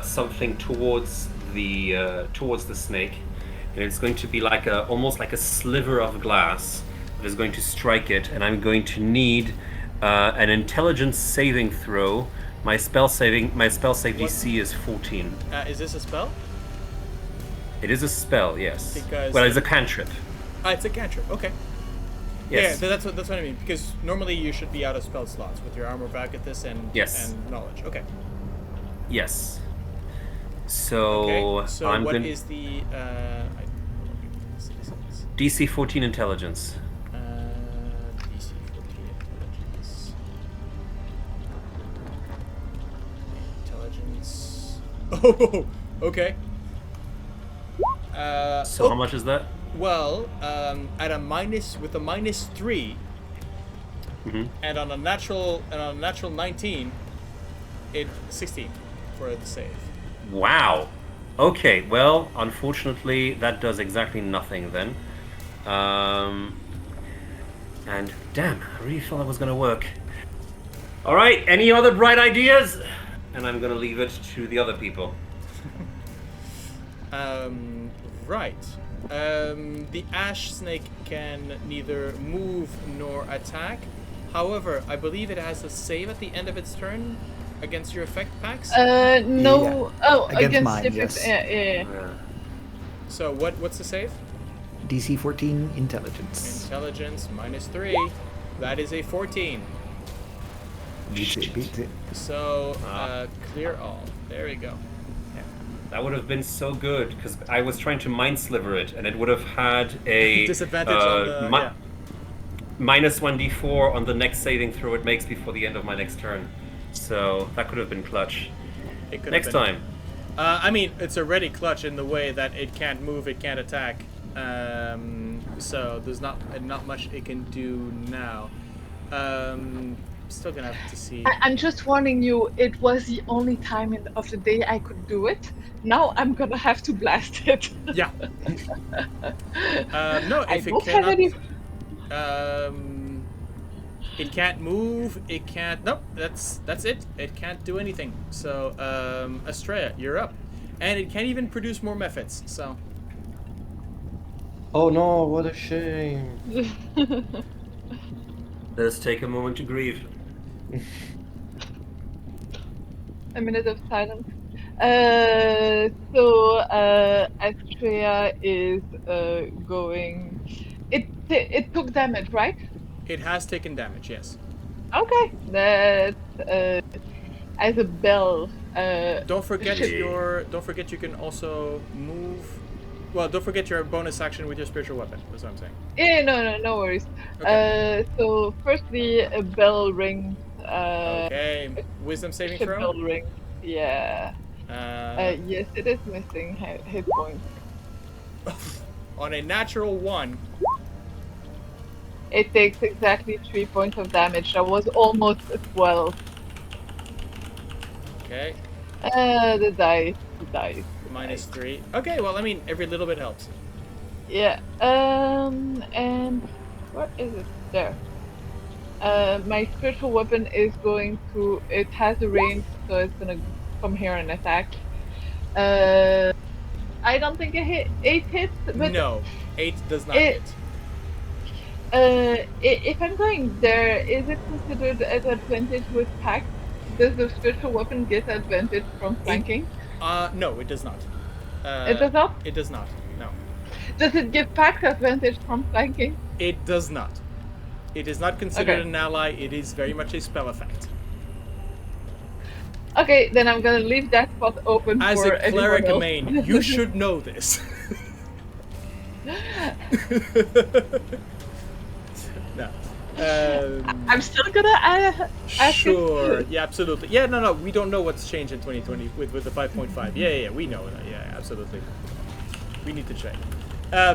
[SPEAKER 4] something towards the snake, and it's going to be like almost like a sliver of glass that is going to strike it, and I'm going to need an intelligence saving throw. My spell save DC is 14.
[SPEAKER 1] Is this a spell?
[SPEAKER 4] It is a spell, yes.
[SPEAKER 1] Because
[SPEAKER 4] well, it's a cantrip.
[SPEAKER 1] It's a cantrip. Okay.
[SPEAKER 4] Yes.
[SPEAKER 1] Yeah, that's what I mean. Because normally you should be out of spell slots with your armor back at this and knowledge. Okay.
[SPEAKER 4] Yes. So,
[SPEAKER 1] okay. So
[SPEAKER 4] I'm
[SPEAKER 1] what
[SPEAKER 4] going...
[SPEAKER 1] is the
[SPEAKER 4] DC 14 intelligence.
[SPEAKER 1] DC 14 intelligence. Oh, okay.
[SPEAKER 4] So how much is that?
[SPEAKER 1] Well, at a -3,
[SPEAKER 4] Mm-hmm.
[SPEAKER 1] and on a natural 19, 16. for the save.
[SPEAKER 4] Wow. Okay, well, unfortunately, that does exactly nothing then. And damn, I really thought that was gonna work. All right, any other bright ideas? And I'm gonna leave it to the other people.
[SPEAKER 1] Right. The ash snake can neither move nor attack. However, I believe it has a save at the end of its turn against your effect, Pax.
[SPEAKER 2] No.
[SPEAKER 3] Yeah.
[SPEAKER 2] Oh,
[SPEAKER 3] Against mine,
[SPEAKER 2] the
[SPEAKER 3] yes.
[SPEAKER 2] Yeah.
[SPEAKER 1] So what's the save?
[SPEAKER 3] DC 14 intelligence.
[SPEAKER 1] Intelligence -3. That is a 14.
[SPEAKER 3] Beats it.
[SPEAKER 1] So clear all. There we go.
[SPEAKER 4] That would have been so good because I was trying to mind sliver it, and it would have had a
[SPEAKER 1] Disadvantage on the
[SPEAKER 4] minus 1d4 on the next saving throw it makes before the end of my next turn. So that could have been clutch.
[SPEAKER 1] It could
[SPEAKER 4] Next
[SPEAKER 1] have been.
[SPEAKER 4] time.
[SPEAKER 1] I mean, it's already clutch in the way that it can't move, it can't attack. So there's not much it can do now. Still gonna have to see.
[SPEAKER 2] I'm just warning you, it was the only time of the day I could do it. Now I'm gonna have to blast it.
[SPEAKER 1] Yeah. No,
[SPEAKER 2] I
[SPEAKER 1] if it
[SPEAKER 2] don't have
[SPEAKER 1] cannot.
[SPEAKER 2] any.
[SPEAKER 1] It can't move. It can't. Nope. That's it. It can't do anything. So, Astrea, you're up, and it can't even produce more methods. So.
[SPEAKER 5] Oh no, what a shame.
[SPEAKER 4] Let us take a moment to grieve.
[SPEAKER 2] A minute of silence. Astrea is going. It took damage, right?
[SPEAKER 1] It has taken damage. Yes.
[SPEAKER 2] Okay. That's as a bell.
[SPEAKER 1] Don't forget Don't forget you can also move. Well, don't forget your bonus action with your spiritual weapon. That's what I'm saying.
[SPEAKER 2] Yeah, no worries.
[SPEAKER 1] Okay.
[SPEAKER 2] So firstly, a bell rings.
[SPEAKER 1] Okay. Wisdom saving
[SPEAKER 2] A
[SPEAKER 1] throw.
[SPEAKER 2] bell rings. Yeah. Yes, it is missing hit points.
[SPEAKER 1] On a natural 1.
[SPEAKER 2] It takes exactly 3 points of damage. That was almost a 12.
[SPEAKER 1] Okay.
[SPEAKER 2] The dice.
[SPEAKER 1] -3. Okay. Well, I mean, every little bit helps.
[SPEAKER 2] Yeah. And what is it? There. My spiritual weapon is going to. It has a range, so it's gonna come here and attack. I don't think it hit 8 hits, but
[SPEAKER 1] No, 8 does not hit.
[SPEAKER 2] If I'm going there, is it considered as advantage with pack? Does the spiritual weapon get advantage from flanking?
[SPEAKER 1] No, it does not.
[SPEAKER 2] It does not?
[SPEAKER 1] It does not. No.
[SPEAKER 2] Does it give pack advantage from flanking?
[SPEAKER 1] It does not. It is not considered
[SPEAKER 2] Okay.
[SPEAKER 1] an ally. It is very much a spell effect.
[SPEAKER 2] Okay, then I'm gonna leave that spot open
[SPEAKER 1] As
[SPEAKER 2] for
[SPEAKER 1] a cleric
[SPEAKER 2] anyone
[SPEAKER 1] main,
[SPEAKER 2] else.
[SPEAKER 1] you should know this. No.
[SPEAKER 2] I'm still gonna ask
[SPEAKER 1] Sure.
[SPEAKER 2] it.
[SPEAKER 1] Yeah, absolutely. Yeah, no. We don't know what's changed in 2020 with the 5.5. Yeah. We know that. Yeah, absolutely. We need to check.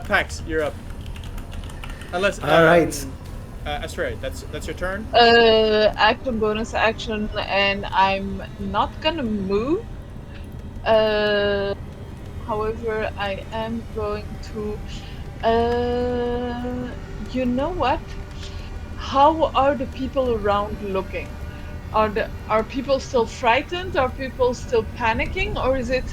[SPEAKER 1] Pax, you're up. Unless.
[SPEAKER 3] All right.
[SPEAKER 1] Astrea, that's your turn.
[SPEAKER 2] Action, bonus action, and I'm not gonna move. However, I am going to. You know what? How are the people around looking? Are people still frightened? Are people still panicking? Or is it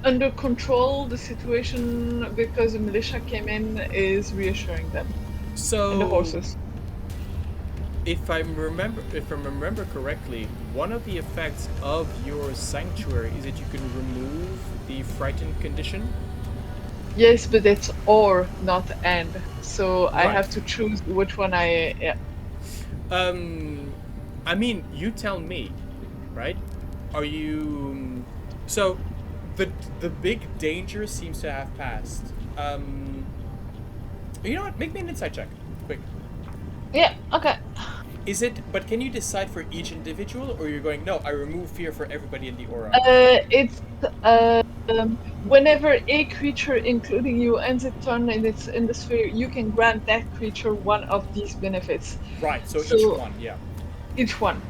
[SPEAKER 2] under control? The situation, because the militia came in, is reassuring them.
[SPEAKER 1] So.
[SPEAKER 2] And the horses.
[SPEAKER 1] If I remember correctly, one of the effects of your sanctuary is that you can remove the frightened condition.
[SPEAKER 2] Yes, but it's or, not and. So I
[SPEAKER 1] Right.
[SPEAKER 2] have to choose which one I. Yeah.
[SPEAKER 1] I mean, you tell me, right? Are you? So, the big danger seems to have passed. You know what? Make me an insight check, quick.
[SPEAKER 2] Yeah. Okay.
[SPEAKER 1] Is it? But can you decide for each individual, or you're going? No, I remove fear for everybody in the aura.
[SPEAKER 2] It's whenever a creature, including you, ends its turn and it's in the sphere, you can grant that creature one of these benefits.
[SPEAKER 1] Right. So each
[SPEAKER 2] so-
[SPEAKER 1] one. Yeah.
[SPEAKER 2] Each one.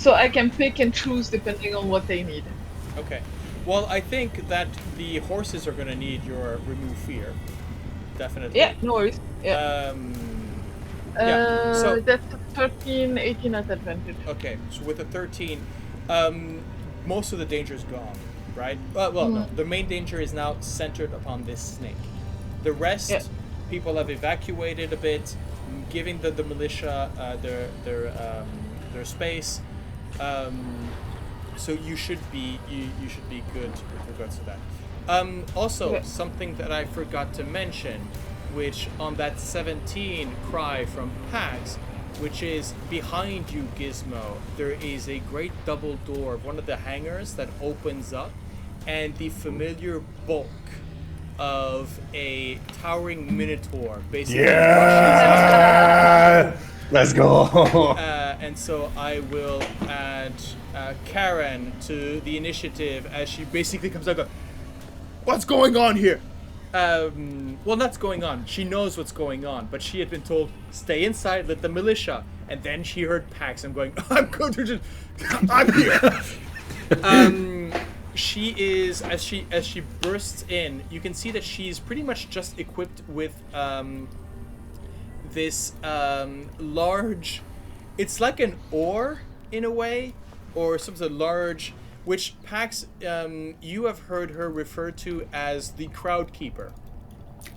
[SPEAKER 2] So I can pick and choose depending on what they need.
[SPEAKER 1] Okay. Well, I think that the horses are going to need your remove fear. Definitely.
[SPEAKER 2] Yeah, no worries. Yeah.
[SPEAKER 1] Yeah. So
[SPEAKER 2] That's a 13, 18 at advantage.
[SPEAKER 1] okay. So with a 13, most of the danger is gone, right? No. The main danger is now centered upon this snake. The rest,
[SPEAKER 2] Yeah.
[SPEAKER 1] people have evacuated a bit, giving the militia their space. So you should be good with regards to that. Also,
[SPEAKER 2] Okay.
[SPEAKER 1] something that I forgot to mention, which on that 17 cry from Pax, which is behind you, Gizmo, there is a great double door of one of the hangars that opens up, and the familiar bulk of a towering minotaur basically
[SPEAKER 3] Yeah!
[SPEAKER 5] Let's go.
[SPEAKER 1] and so I will add Karen to the initiative as she basically comes out and goes, "What's going on here?" Well, not going on. She knows what's going on, but she had been told, "Stay inside, let the militia." And then she heard Pax and going, "I'm going to just, I'm here." She is as she bursts in. You can see that she's pretty much just equipped with this large. It's like an oar in a way, or some sort of large. Which Pax, you have heard her referred to as the crowd keeper.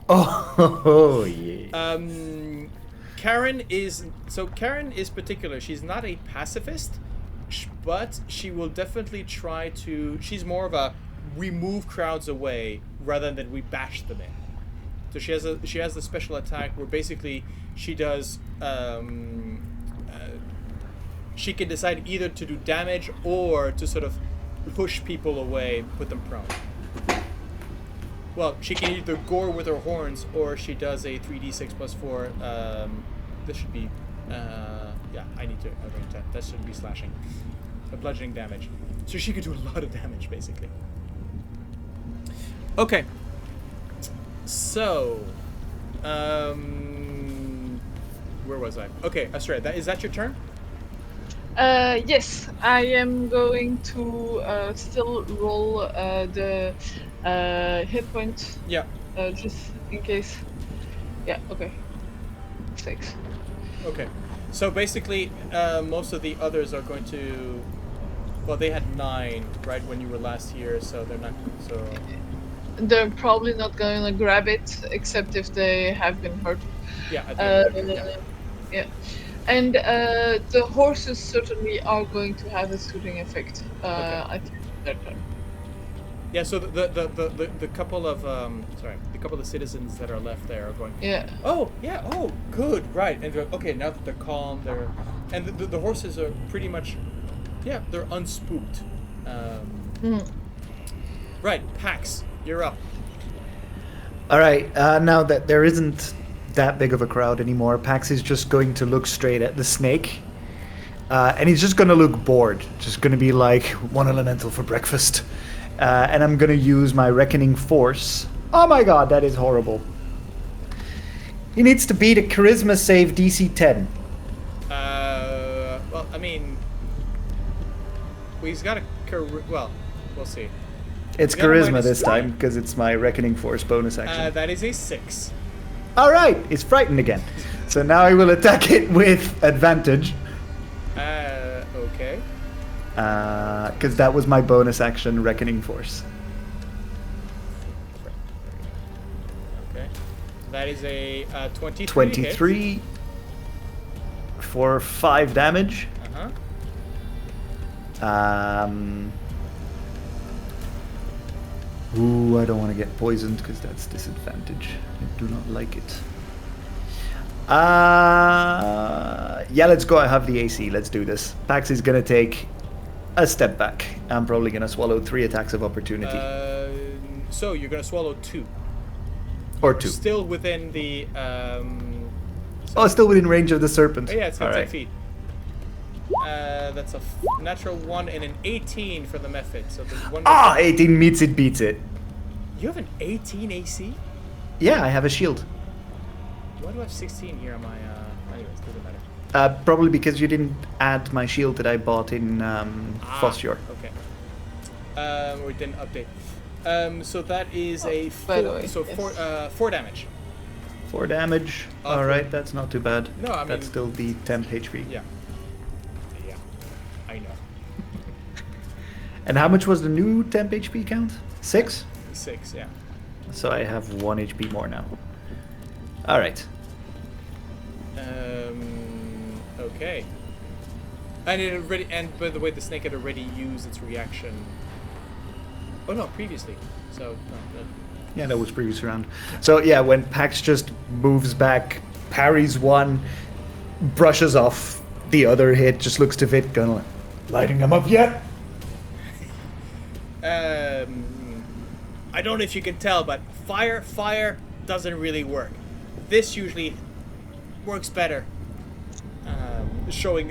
[SPEAKER 3] Oh, yeah.
[SPEAKER 1] Karen is particular. She's not a pacifist, but she will definitely try to. She's more of a we move crowds away rather than we bash them in. So she has the special attack where basically she does. She can decide either to do damage or to sort of push people away, put them prone. Well, she can either gore with her horns, or she does a 3d6 plus 4. This should be, yeah, I need to arrange that. That should be slashing. The bludgeoning damage. So she could do a lot of damage, basically. Okay. So, where was I? Okay, Astrea, is that your turn?
[SPEAKER 2] Yes, I am going to still roll the hit point.
[SPEAKER 1] Yeah.
[SPEAKER 2] Just in case. Yeah, okay. 6.
[SPEAKER 1] Okay. So basically, most of the others are going to. Well, they had 9 right when you were last here, so they're not. So.
[SPEAKER 2] They're probably not going to grab it, except if they have been hurt.
[SPEAKER 1] Yeah. I think
[SPEAKER 2] Yeah. And the horses certainly are going to have a soothing effect. I think they're done.
[SPEAKER 1] Yeah. So the couple of the couple of citizens that are left there are going.
[SPEAKER 2] Yeah.
[SPEAKER 1] Oh yeah. Oh good. Right. And they're, okay, now that they're calm, and the horses are pretty much, yeah, they're unspooked. Right. Pax, you're up.
[SPEAKER 3] All right, now that there isn't that big of a crowd anymore, Pax is just going to look straight at the snake. And he's just going to look bored. Just going to be like, one elemental for breakfast. And I'm going to use my Reckoning Force. Oh my god, that is horrible. He needs to beat a Charisma save DC 10.
[SPEAKER 1] Well, I mean, he's got a well, we'll see.
[SPEAKER 3] It's
[SPEAKER 1] He's got a
[SPEAKER 3] Charisma this
[SPEAKER 1] -3.
[SPEAKER 3] time, because it's my Reckoning Force bonus action.
[SPEAKER 1] That is a 6.
[SPEAKER 3] Alright, it's frightened again. So now I will attack it with advantage.
[SPEAKER 1] Okay.
[SPEAKER 3] Because that was my bonus action, Reckoning Force.
[SPEAKER 1] Okay. That is a 23.
[SPEAKER 3] 23 for 5 damage. Ooh, I don't want to get poisoned because that's disadvantage. I do not like it. Yeah, let's go. I have the AC. Let's do this. Pax is going to take a step back. I'm probably going to swallow 3 attacks of opportunity.
[SPEAKER 1] So you're going to swallow 2.
[SPEAKER 3] Or 2.
[SPEAKER 1] Still within the...
[SPEAKER 3] Oh, still within range of the serpent.
[SPEAKER 1] Oh, yeah, it's got 10
[SPEAKER 3] Alright.
[SPEAKER 1] feet. That's a natural 1 and an 18 for the method. So there's one.
[SPEAKER 3] 18 meets it, beats it.
[SPEAKER 1] You have an 18 AC?
[SPEAKER 3] Yeah, I have a shield.
[SPEAKER 1] Why do I have 16 here on my? Anyways, doesn't matter.
[SPEAKER 3] Probably because you didn't add my shield that I bought in Fosjor.
[SPEAKER 1] Okay. We didn't update. So that is a
[SPEAKER 2] by the way,
[SPEAKER 1] so
[SPEAKER 2] yes.
[SPEAKER 1] 4 damage.
[SPEAKER 3] 4 damage.
[SPEAKER 1] Okay.
[SPEAKER 3] Alright, that's not too bad.
[SPEAKER 1] No, I mean-
[SPEAKER 3] that's still the temp HP.
[SPEAKER 1] Yeah. Yeah. I know.
[SPEAKER 3] And how much was the new temp HP count? 6?
[SPEAKER 1] 6. Yeah.
[SPEAKER 3] So I have 1 HP more now. Alright.
[SPEAKER 1] Okay. And it already. And by the way, the snake had already used its reaction. Oh no, previously. So.
[SPEAKER 3] Yeah, that was previous round. So yeah, when Pax just moves back, parries one, brushes off the other hit, just looks to Vit, kind of like, lighting him up yet?
[SPEAKER 1] I don't know if you can tell, but fire doesn't really work. This usually works better.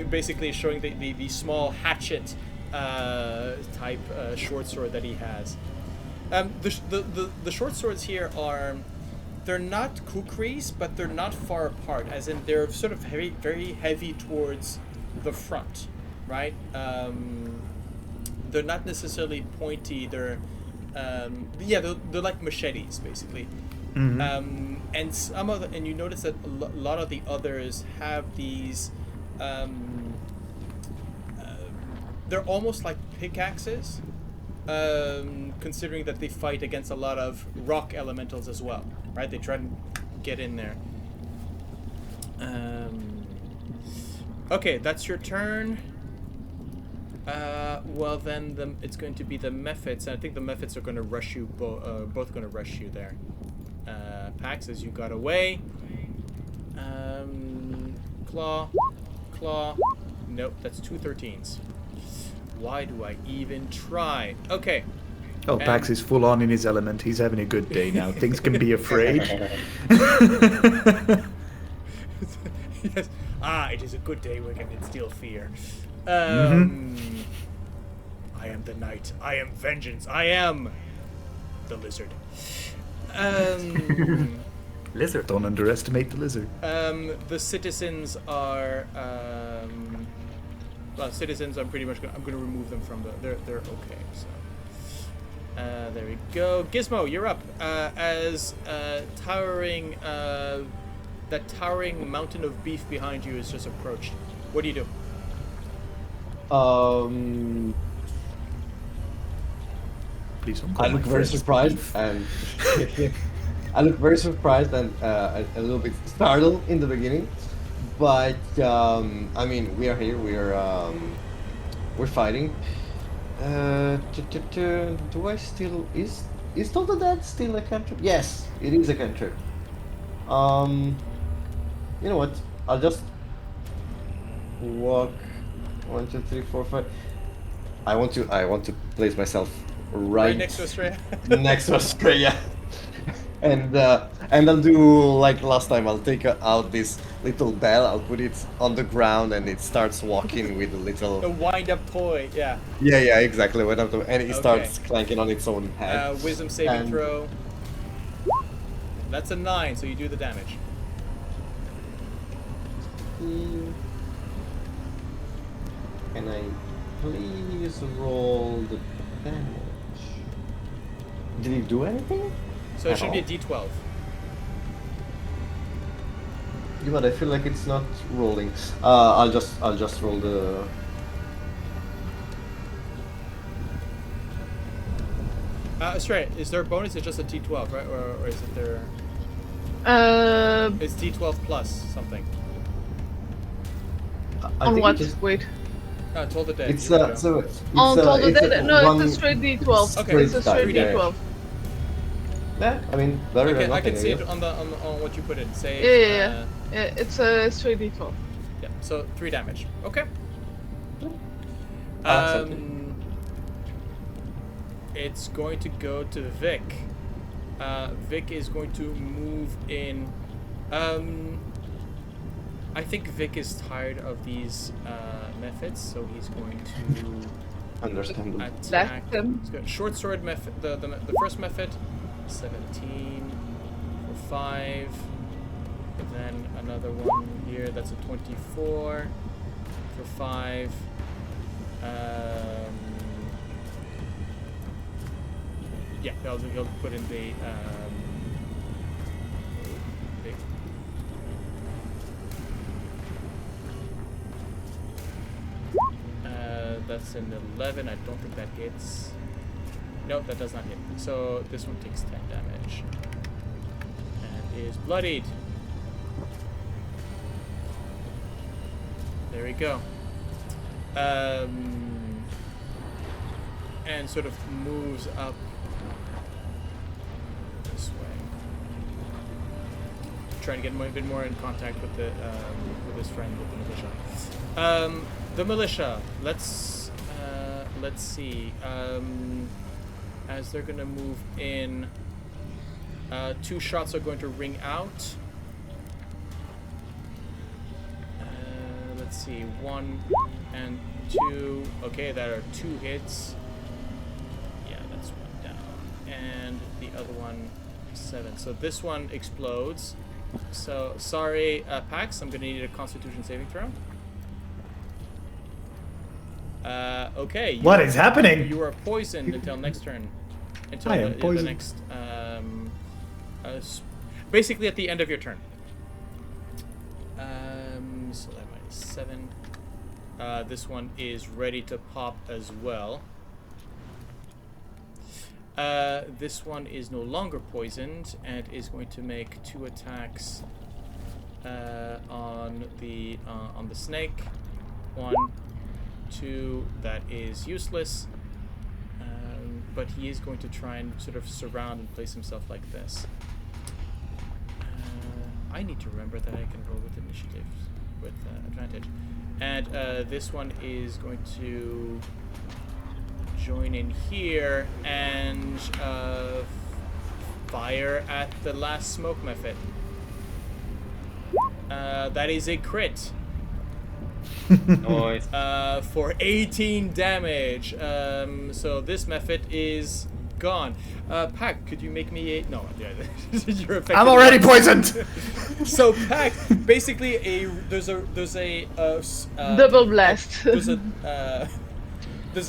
[SPEAKER 1] Basically showing the small hatchet type short sword that he has. The short swords here they're not kukris, but they're not far apart, as in they're sort of very heavy towards the front, right? They're not necessarily pointy. They're like machetes basically.
[SPEAKER 3] Mm-hmm.
[SPEAKER 1] And you notice that a lot of the others have these. They're almost like pickaxes, considering that they fight against a lot of rock elementals as well, right? They try to get in there. Okay, that's your turn. Well then, it's going to be the Mephits, and I think the Mephits are going to rush you. Both going to rush you there. Pax, as you got away. Claw. Nope, that's 2 13s. Why do I even try? Okay.
[SPEAKER 3] Oh, Pax is full on in his element. He's having a good day now. Things can be afraid.
[SPEAKER 1] Yes. It is a good day we can instill fear. I am the knight. I am vengeance. I am the lizard.
[SPEAKER 4] Lizard.
[SPEAKER 3] Don't underestimate the lizard.
[SPEAKER 1] The citizens are citizens. I'm pretty much I'm gonna remove them from they're okay. So there we go. Gizmo, you're up. As towering that towering mountain of beef behind you is just approached. What do you do?
[SPEAKER 3] Please don't call
[SPEAKER 5] I look
[SPEAKER 3] my
[SPEAKER 5] very
[SPEAKER 3] friends
[SPEAKER 5] surprised
[SPEAKER 3] beef.
[SPEAKER 5] and I look very surprised and a little bit startled in the beginning, but I mean we are here. We're fighting. Do I still is Total Dead still a cantrip? Yes, it is a cantrip. You know what? I'll just walk 1, 2, 3, 4, 5. I want to place myself right
[SPEAKER 1] next to Astrea.
[SPEAKER 5] next to Astrea. And I'll do like last time. I'll take out this little bell. I'll put it on the ground, and it starts walking with a little.
[SPEAKER 1] The wind-up toy, yeah.
[SPEAKER 5] Yeah, exactly. And it
[SPEAKER 1] Okay.
[SPEAKER 5] starts clanking on its own head.
[SPEAKER 1] Wisdom saving
[SPEAKER 5] And-
[SPEAKER 1] throw. That's a 9, so you do the damage.
[SPEAKER 5] Can I please roll the damage? Did he do anything?
[SPEAKER 1] So it
[SPEAKER 5] At
[SPEAKER 1] should be a
[SPEAKER 5] all?
[SPEAKER 1] D12.
[SPEAKER 5] Yeah, but I feel like it's not rolling. I'll just roll the.
[SPEAKER 1] Astrea, is there a bonus? It's just a D12, right? Or is it there? It's D12 plus something.
[SPEAKER 5] I
[SPEAKER 2] On
[SPEAKER 5] think
[SPEAKER 2] what?
[SPEAKER 5] it is-
[SPEAKER 2] Wait.
[SPEAKER 1] Told the dead.
[SPEAKER 5] It's
[SPEAKER 1] here we go.
[SPEAKER 5] so it's
[SPEAKER 2] On Total
[SPEAKER 5] it's
[SPEAKER 2] Dead? No,
[SPEAKER 5] one
[SPEAKER 2] it's a straight D12.
[SPEAKER 1] Okay.
[SPEAKER 2] It's a
[SPEAKER 5] straight
[SPEAKER 2] straight
[SPEAKER 5] die, yeah.
[SPEAKER 2] D12.
[SPEAKER 5] Yeah, I mean better
[SPEAKER 1] Okay,
[SPEAKER 5] than
[SPEAKER 1] I
[SPEAKER 5] nothing.
[SPEAKER 1] can see
[SPEAKER 5] guess.
[SPEAKER 1] it on what you put in. Say.
[SPEAKER 2] Yeah. It's a straight D12.
[SPEAKER 1] Yeah. So 3 damage. Okay.
[SPEAKER 5] Accepted.
[SPEAKER 1] It's going to go to Vic. Vic is going to move in. I think Vic is tired of these methods, so he's going to
[SPEAKER 5] Understandable.
[SPEAKER 1] attack.
[SPEAKER 2] Left him.
[SPEAKER 1] He's got short sword method. The first method, 17 for 5. then another one here. That's a 24 for 5. Yeah, he'll put in the big. That's an 11. I don't think that hits. No, that does not hit. So this one takes 10 damage and is bloodied. There we go. And sort of moves up this way, trying to get a bit more in contact with the with his friend with the militia. The militia. Let's see. As they're gonna move in, 2 shots are going to ring out. Let's see, 1 and 2. Okay, that are 2 hits. Yeah, that's 1 down. And the other one, 7. So this one explodes. So, sorry, Pax, I'm gonna need a Constitution saving throw. Okay.
[SPEAKER 3] What is happening?
[SPEAKER 1] You are poisoned until next turn. Until
[SPEAKER 3] I am
[SPEAKER 1] the
[SPEAKER 3] poisoned.
[SPEAKER 1] next. Basically at the end of your turn. So that minus 7. This one is ready to pop as well. This one is no longer poisoned and is going to make 2 attacks on the snake. 1, 2. That is useless. But he is going to try and sort of surround and place himself like this. I need to remember that I can roll with initiative with advantage. And this one is going to join in here and fire at the last smoke method. That is a crit.
[SPEAKER 4] Nice.
[SPEAKER 1] For 18 damage. So this method is gone. Pack, could you make me a... No, yeah, you're affected.
[SPEAKER 3] I'm already poisoned!
[SPEAKER 1] So Pack, basically there's a
[SPEAKER 2] Double blast.
[SPEAKER 1] there's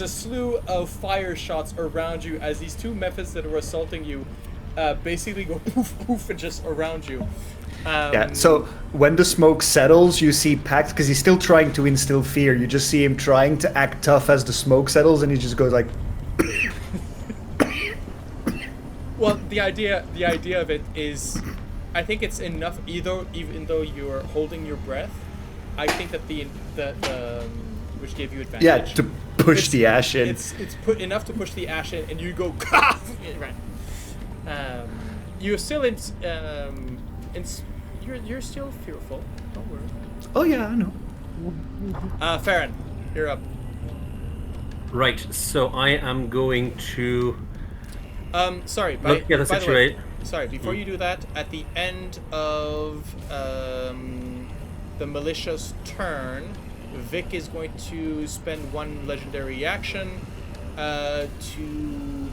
[SPEAKER 1] a slew of fire shots around you as these 2 methods that are assaulting you basically go poof poof and just around you.
[SPEAKER 3] Yeah, so when the smoke settles, you see Pact, because he's still trying to instill fear, you just see him trying to act tough as the smoke settles, and he just goes like...
[SPEAKER 1] Well, the idea of it is, I think it's enough. Even though you're holding your breath, I think that the which gave you advantage.
[SPEAKER 3] Yeah, to push the ash in.
[SPEAKER 1] It's put enough to push the ash in, and you go cough. Right. You're still you're still fearful. Don't worry.
[SPEAKER 3] Oh yeah, I know.
[SPEAKER 1] Farron, you're up.
[SPEAKER 4] Right, so I am going to
[SPEAKER 1] Sorry.
[SPEAKER 4] look at the
[SPEAKER 1] by the way,
[SPEAKER 4] situation.
[SPEAKER 1] sorry. Before you do that, at the end of the militia's turn, Vic is going to spend 1 legendary action to.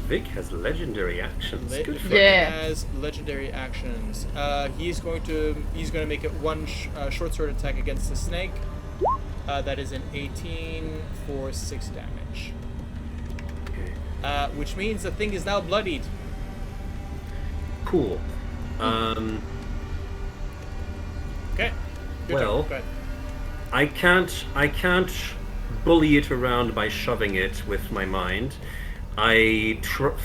[SPEAKER 4] Vic has legendary actions. Good for
[SPEAKER 1] Vic
[SPEAKER 2] Yeah.
[SPEAKER 1] has legendary actions. He's going to make it 1 short sword attack against the snake. That is an 18 for 6 damage.
[SPEAKER 4] Okay.
[SPEAKER 1] Which means the thing is now bloodied.
[SPEAKER 4] Cool.
[SPEAKER 1] Okay. Good
[SPEAKER 4] Well-
[SPEAKER 1] job. Go ahead.
[SPEAKER 4] I can't bully it around by shoving it with my mind. I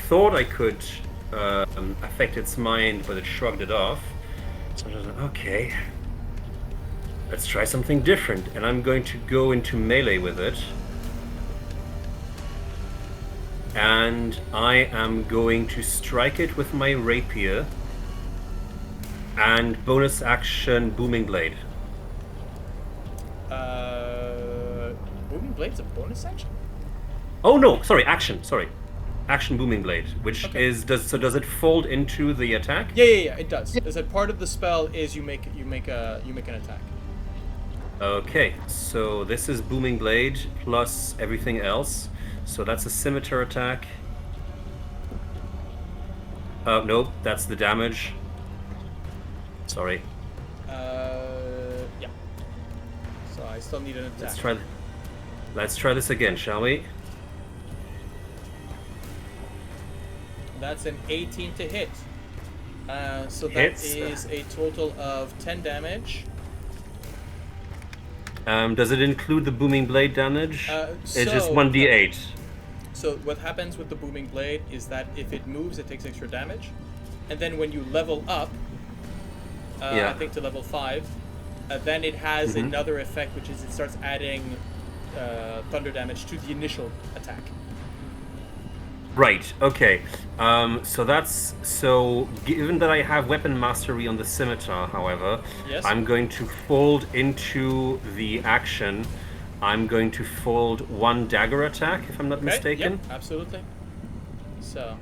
[SPEAKER 4] thought I could affect its mind, but it shrugged it off. So I was like, okay, let's try something different, and I'm going to go into melee with it. And I am going to strike it with my rapier and bonus action Booming Blade.
[SPEAKER 1] Booming Blade's a bonus action?
[SPEAKER 4] Oh no, sorry, action, sorry. Action Booming Blade, which
[SPEAKER 1] Okay.
[SPEAKER 4] does it fold into the attack?
[SPEAKER 1] Yeah, it does. As a part of the spell is you make an attack.
[SPEAKER 4] Okay, so this is Booming Blade plus everything else. So that's a scimitar attack. Nope, that's the damage. Sorry.
[SPEAKER 1] Yeah. So I still need an attack.
[SPEAKER 4] Let's try this again, shall we?
[SPEAKER 1] That's an 18 to hit. So that
[SPEAKER 4] Hits.
[SPEAKER 1] is a total of 10 damage.
[SPEAKER 4] Does it include the booming blade damage? It's just
[SPEAKER 1] so-
[SPEAKER 4] 1d8.
[SPEAKER 1] So what happens with the booming blade is that if it moves, it takes extra damage, and then when you level up, I think to level 5, then it has another effect, which is it starts adding thunder damage to the initial attack.
[SPEAKER 4] Right. Okay. So given that I have weapon mastery on the scimitar, however,
[SPEAKER 1] Yes.
[SPEAKER 4] I'm going to fold into the action. I'm going to fold one dagger attack, if I'm not mistaken.
[SPEAKER 1] Yep, absolutely. So.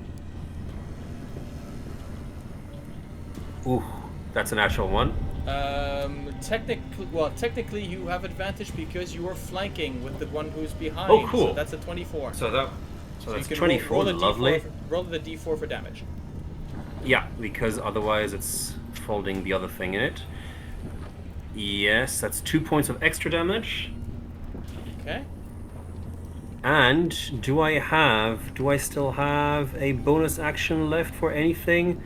[SPEAKER 4] Ooh, that's an actual one.
[SPEAKER 1] Technically, you have advantage because you are flanking with the one who's behind.
[SPEAKER 4] Oh, cool.
[SPEAKER 1] So that's a 24.
[SPEAKER 4] So that's
[SPEAKER 1] you can
[SPEAKER 4] 24.
[SPEAKER 1] roll a
[SPEAKER 4] Lovely.
[SPEAKER 1] roll the d4 for damage.
[SPEAKER 4] Yeah, because otherwise it's folding the other thing in it. Yes, that's 2 points of extra damage.
[SPEAKER 1] Okay.
[SPEAKER 4] And do I still have a bonus action left for anything?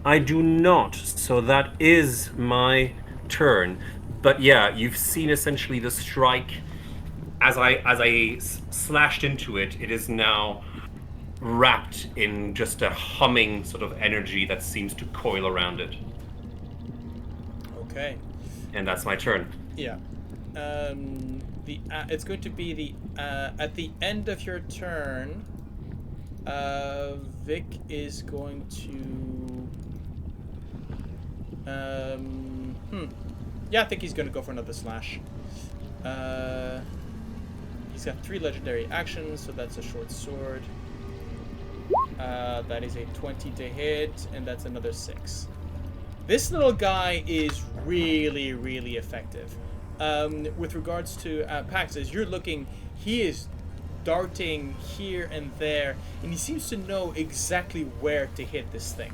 [SPEAKER 4] I do not. So that is my turn. But yeah, you've seen essentially the strike as I slashed into it. It is now wrapped in just a humming sort of energy that seems to coil around it.
[SPEAKER 1] Okay.
[SPEAKER 4] And that's my turn.
[SPEAKER 1] Yeah. It's going to be the at the end of your turn. Vic is going to. Yeah, I think he's going to go for another slash. He's got 3 legendary actions, so that's a short sword. That is a 20 to hit, and that's another 6. This little guy is really, really effective. With regards to Pax, as you're looking, he is darting here and there, and he seems to know exactly where to hit this thing.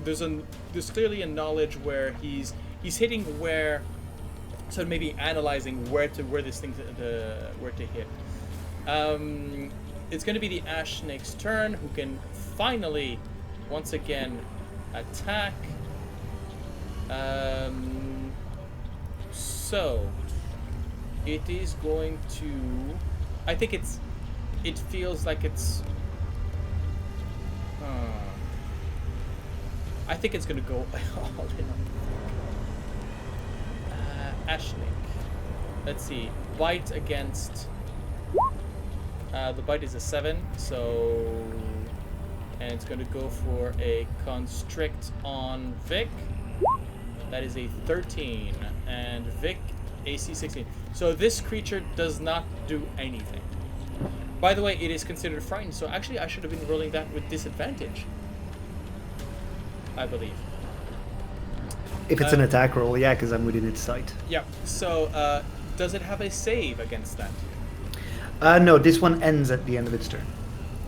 [SPEAKER 1] There's clearly a knowledge where he's hitting where, so maybe analyzing where this thing where to hit. It's going to be the Ash Snake's turn, who can finally, once again, attack. So it is going to. I think it feels like it's. I think it's going to go all in on Ash Snake. Let's see. Bite against. The bite is a 7, so. And it's going to go for a constrict on Vic. That is a 13. And Vic, AC 16. So this creature does not do anything. By the way, it is considered frightened, so actually I should have been rolling that with disadvantage. I believe.
[SPEAKER 3] If it's an attack roll, yeah, because I'm within its sight.
[SPEAKER 1] Yeah, so does it have a save against that?
[SPEAKER 3] No, this one ends at the end of its turn.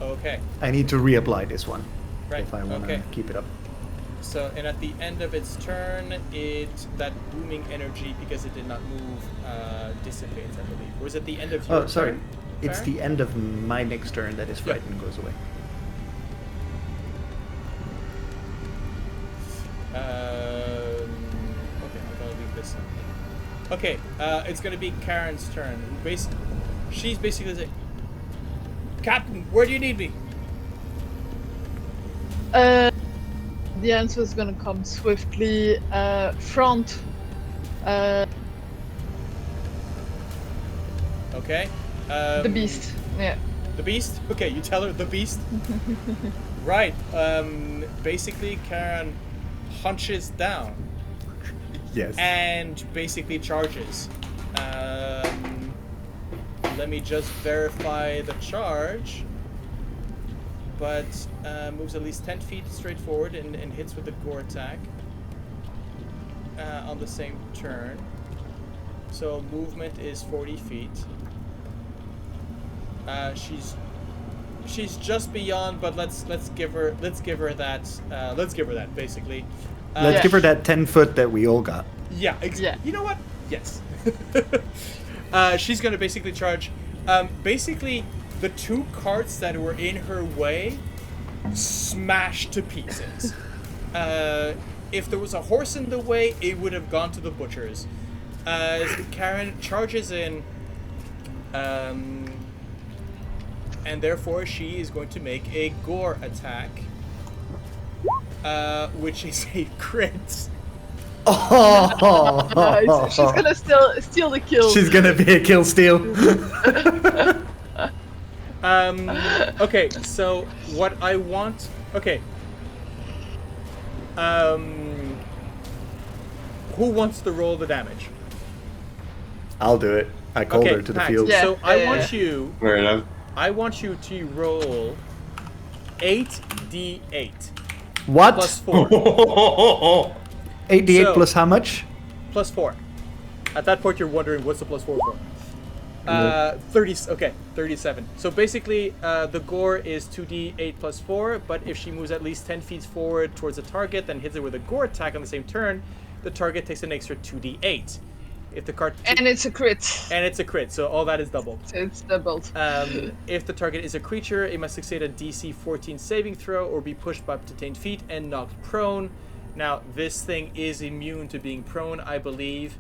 [SPEAKER 1] Okay.
[SPEAKER 3] I need to reapply this one.
[SPEAKER 1] Right,
[SPEAKER 3] If I want to
[SPEAKER 1] okay.
[SPEAKER 3] keep it up.
[SPEAKER 1] So, and at the end of its turn, that booming energy, because it did not move, dissipates, I believe. Or is it the end of your
[SPEAKER 3] Oh, sorry.
[SPEAKER 1] turn?
[SPEAKER 3] It's
[SPEAKER 1] Farron?
[SPEAKER 3] the end of my next turn that is frightened goes away.
[SPEAKER 1] Okay, I'm gonna leave this up. Okay, it's gonna be Karen's turn. She's basically saying, Captain, where do you need me?
[SPEAKER 2] The answer is gonna come swiftly. Front.
[SPEAKER 1] Okay.
[SPEAKER 2] The beast. Yeah.
[SPEAKER 1] The beast? Okay, you tell her the beast. Right. Basically, Karen hunches down
[SPEAKER 3] Yes.
[SPEAKER 1] and basically charges. Let me just verify the charge. But moves at least 10 feet straight forward and hits with the gore attack on the same turn. So movement is 40 feet. She's she's just beyond, but let's give her that basically.
[SPEAKER 3] Let's give her that 10 foot that we all got.
[SPEAKER 1] Yeah,
[SPEAKER 2] Yeah.
[SPEAKER 1] You know what? Yes. She's gonna basically charge. Basically, the 2 carts that were in her way smashed to pieces. If there was a horse in the way, it would have gone to the butchers. Karen charges in, and therefore she is going to make a gore attack, which is a crit.
[SPEAKER 3] Oh,
[SPEAKER 2] Nice. She's gonna steal the kill.
[SPEAKER 3] She's gonna be a kill steal.
[SPEAKER 1] Okay, so what I want... Okay. Who wants to roll the damage?
[SPEAKER 3] I'll do it. I called her to the
[SPEAKER 1] Pax,
[SPEAKER 3] field.
[SPEAKER 2] Yeah.
[SPEAKER 1] So I want you...
[SPEAKER 5] Fair enough.
[SPEAKER 1] I want you to roll 8d8
[SPEAKER 3] What?
[SPEAKER 1] plus 4.
[SPEAKER 3] 8d8
[SPEAKER 1] So-
[SPEAKER 3] plus how much?
[SPEAKER 1] Plus 4. At that point, you're wondering what's the plus 4 for. 37. So basically, the gore is 2d8 plus 4, but if she moves at least 10 feet forward towards the target, then hits it with a gore attack on the same turn, the target takes an extra 2d8. If the card
[SPEAKER 2] And it's a crit.
[SPEAKER 1] and it's a crit, so all that is doubled.
[SPEAKER 2] It's doubled.
[SPEAKER 1] If the target is a creature, it must succeed a DC 14 saving throw or be pushed by up to 10 feet and knocked prone. Now, this thing is immune to being prone, I believe.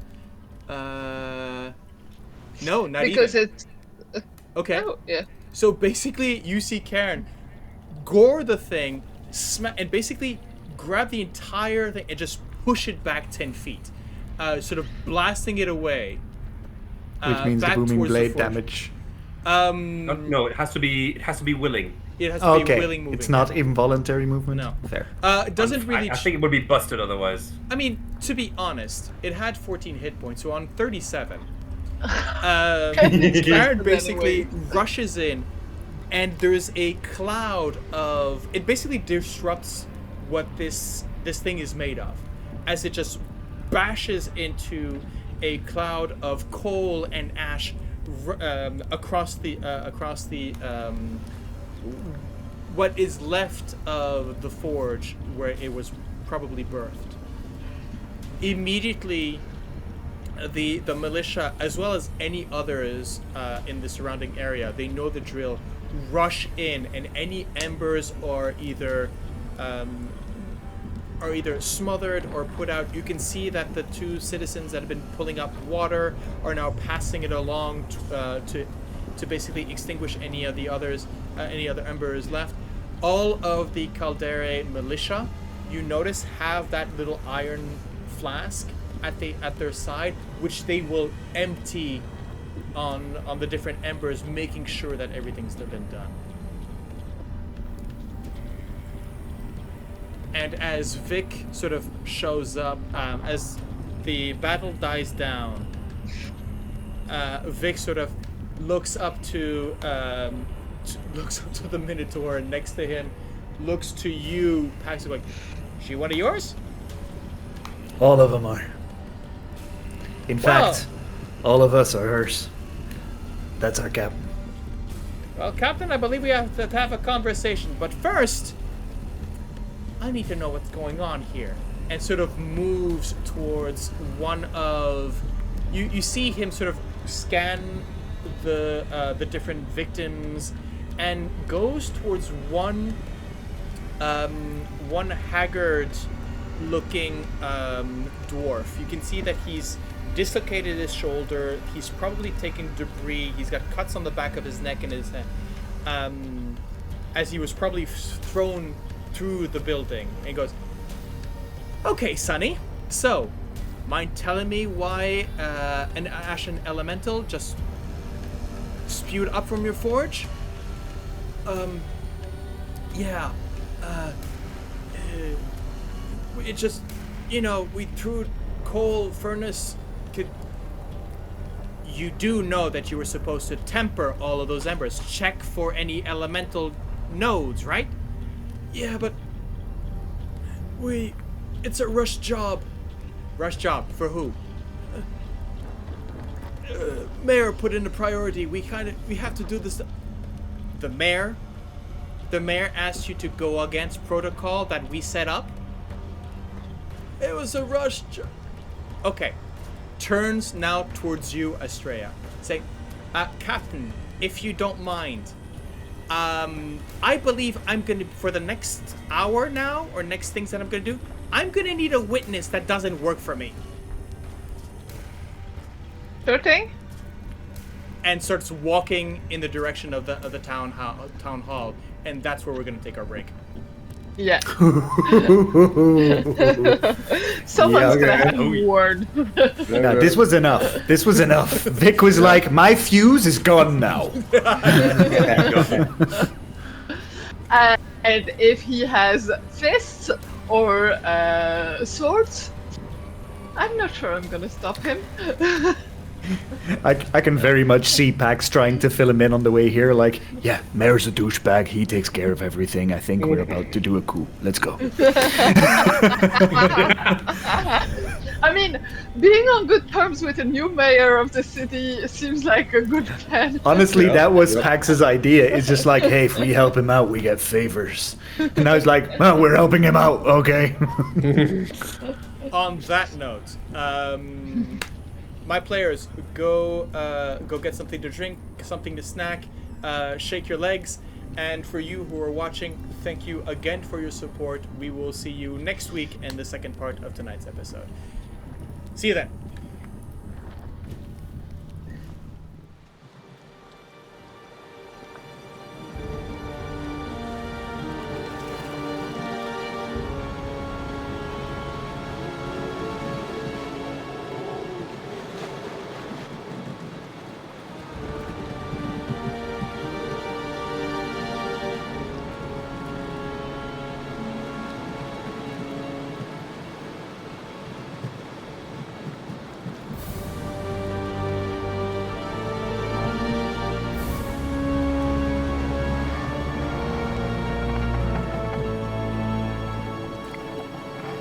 [SPEAKER 1] No, not
[SPEAKER 2] Because
[SPEAKER 1] even.
[SPEAKER 2] it's...
[SPEAKER 1] Okay.
[SPEAKER 2] Oh, yeah.
[SPEAKER 1] So basically, you see Karen gore the thing, and basically grab the entire thing and just push it back 10 feet, sort of blasting it away.
[SPEAKER 3] Which means the
[SPEAKER 1] back
[SPEAKER 3] booming
[SPEAKER 1] towards
[SPEAKER 3] blade
[SPEAKER 1] forge.
[SPEAKER 3] damage.
[SPEAKER 4] No, it has to be willing.
[SPEAKER 1] It has to be
[SPEAKER 3] Okay,
[SPEAKER 1] willing moving.
[SPEAKER 3] it's not involuntary movement?
[SPEAKER 1] No.
[SPEAKER 3] Fair.
[SPEAKER 1] It doesn't really...
[SPEAKER 4] I think it would be busted otherwise.
[SPEAKER 1] I mean, to be honest, it had 14 hit points, so on 37,
[SPEAKER 2] It's
[SPEAKER 1] Karen
[SPEAKER 2] faster
[SPEAKER 1] basically
[SPEAKER 2] anyway.
[SPEAKER 1] rushes in, and there's a cloud of... It basically disrupts what this thing is made of, as it just bashes into a cloud of coal and ash across the what is left of the forge where it was probably birthed. Immediately, the militia, as well as any others in the surrounding area, they know the drill, rush in, and any embers are either smothered or put out. You can see that the 2 citizens that have been pulling up water are now passing it along to basically extinguish any of the others, any other embers left. All of the Caldere militia, you notice, have that little iron flask at their side, which they will empty on the different embers, making sure that everything's been done. And as Vic sort of shows up, as the battle dies down, Vic sort of looks up to the Minotaur next to him, looks to you, Pax, like, she one of yours?
[SPEAKER 3] All of them are. In fact, all of us are hers. That's our captain.
[SPEAKER 1] Well, Captain, I believe we have to have a conversation, but first, I need to know what's going on here. And sort of moves towards one of... You see him sort of scan the different victims and goes towards one haggard looking dwarf. You can see that he's dislocated his shoulder. He's probably taken debris. He's got cuts on the back of his neck and his head, as he was probably thrown through the building. And he goes, "Okay, Sonny, so mind telling me why an ashen elemental just spewed up from your forge?" Yeah, it just, we threw coal furnace. You do know that you were supposed to temper all of those embers, check for any elemental nodes, right? Yeah, but it's a rush job. Rush job for who? Mayor put in a priority. We have to do this. The mayor? The mayor asked you to go against protocol that we set up. It was a rush. Okay. Turns now towards you, Astrea. Saying, Captain, if you don't mind, I believe I'm gonna, for the next hour now, or next things that I'm gonna do, I'm gonna need a witness that doesn't work for me.
[SPEAKER 2] Sure thing.
[SPEAKER 1] And starts walking in the direction of the town hall, and that's where we're gonna take our break.
[SPEAKER 2] Yeah. Someone's gonna have a word.
[SPEAKER 3] No, this was enough. This was enough. Vic was like, my fuse is gone now.
[SPEAKER 2] And if he has fists or swords, I'm not sure I'm gonna stop him.
[SPEAKER 3] I can very much see Pax trying to fill him in on the way here, like, yeah, Mayor's a douchebag, he takes care of everything, I think we're about to do a coup. Let's go.
[SPEAKER 2] I mean, being on good terms with a new mayor of the city seems like a good plan.
[SPEAKER 3] Honestly, that was Pax's idea. It's just like, hey, if we help him out, we get favors. And I was like, well, we're helping him out, okay.
[SPEAKER 1] On that note, my players, go get something to drink, something to snack, shake your legs, and for you who are watching, thank you again for your support. We will see you next week in the second part of tonight's episode. See you then.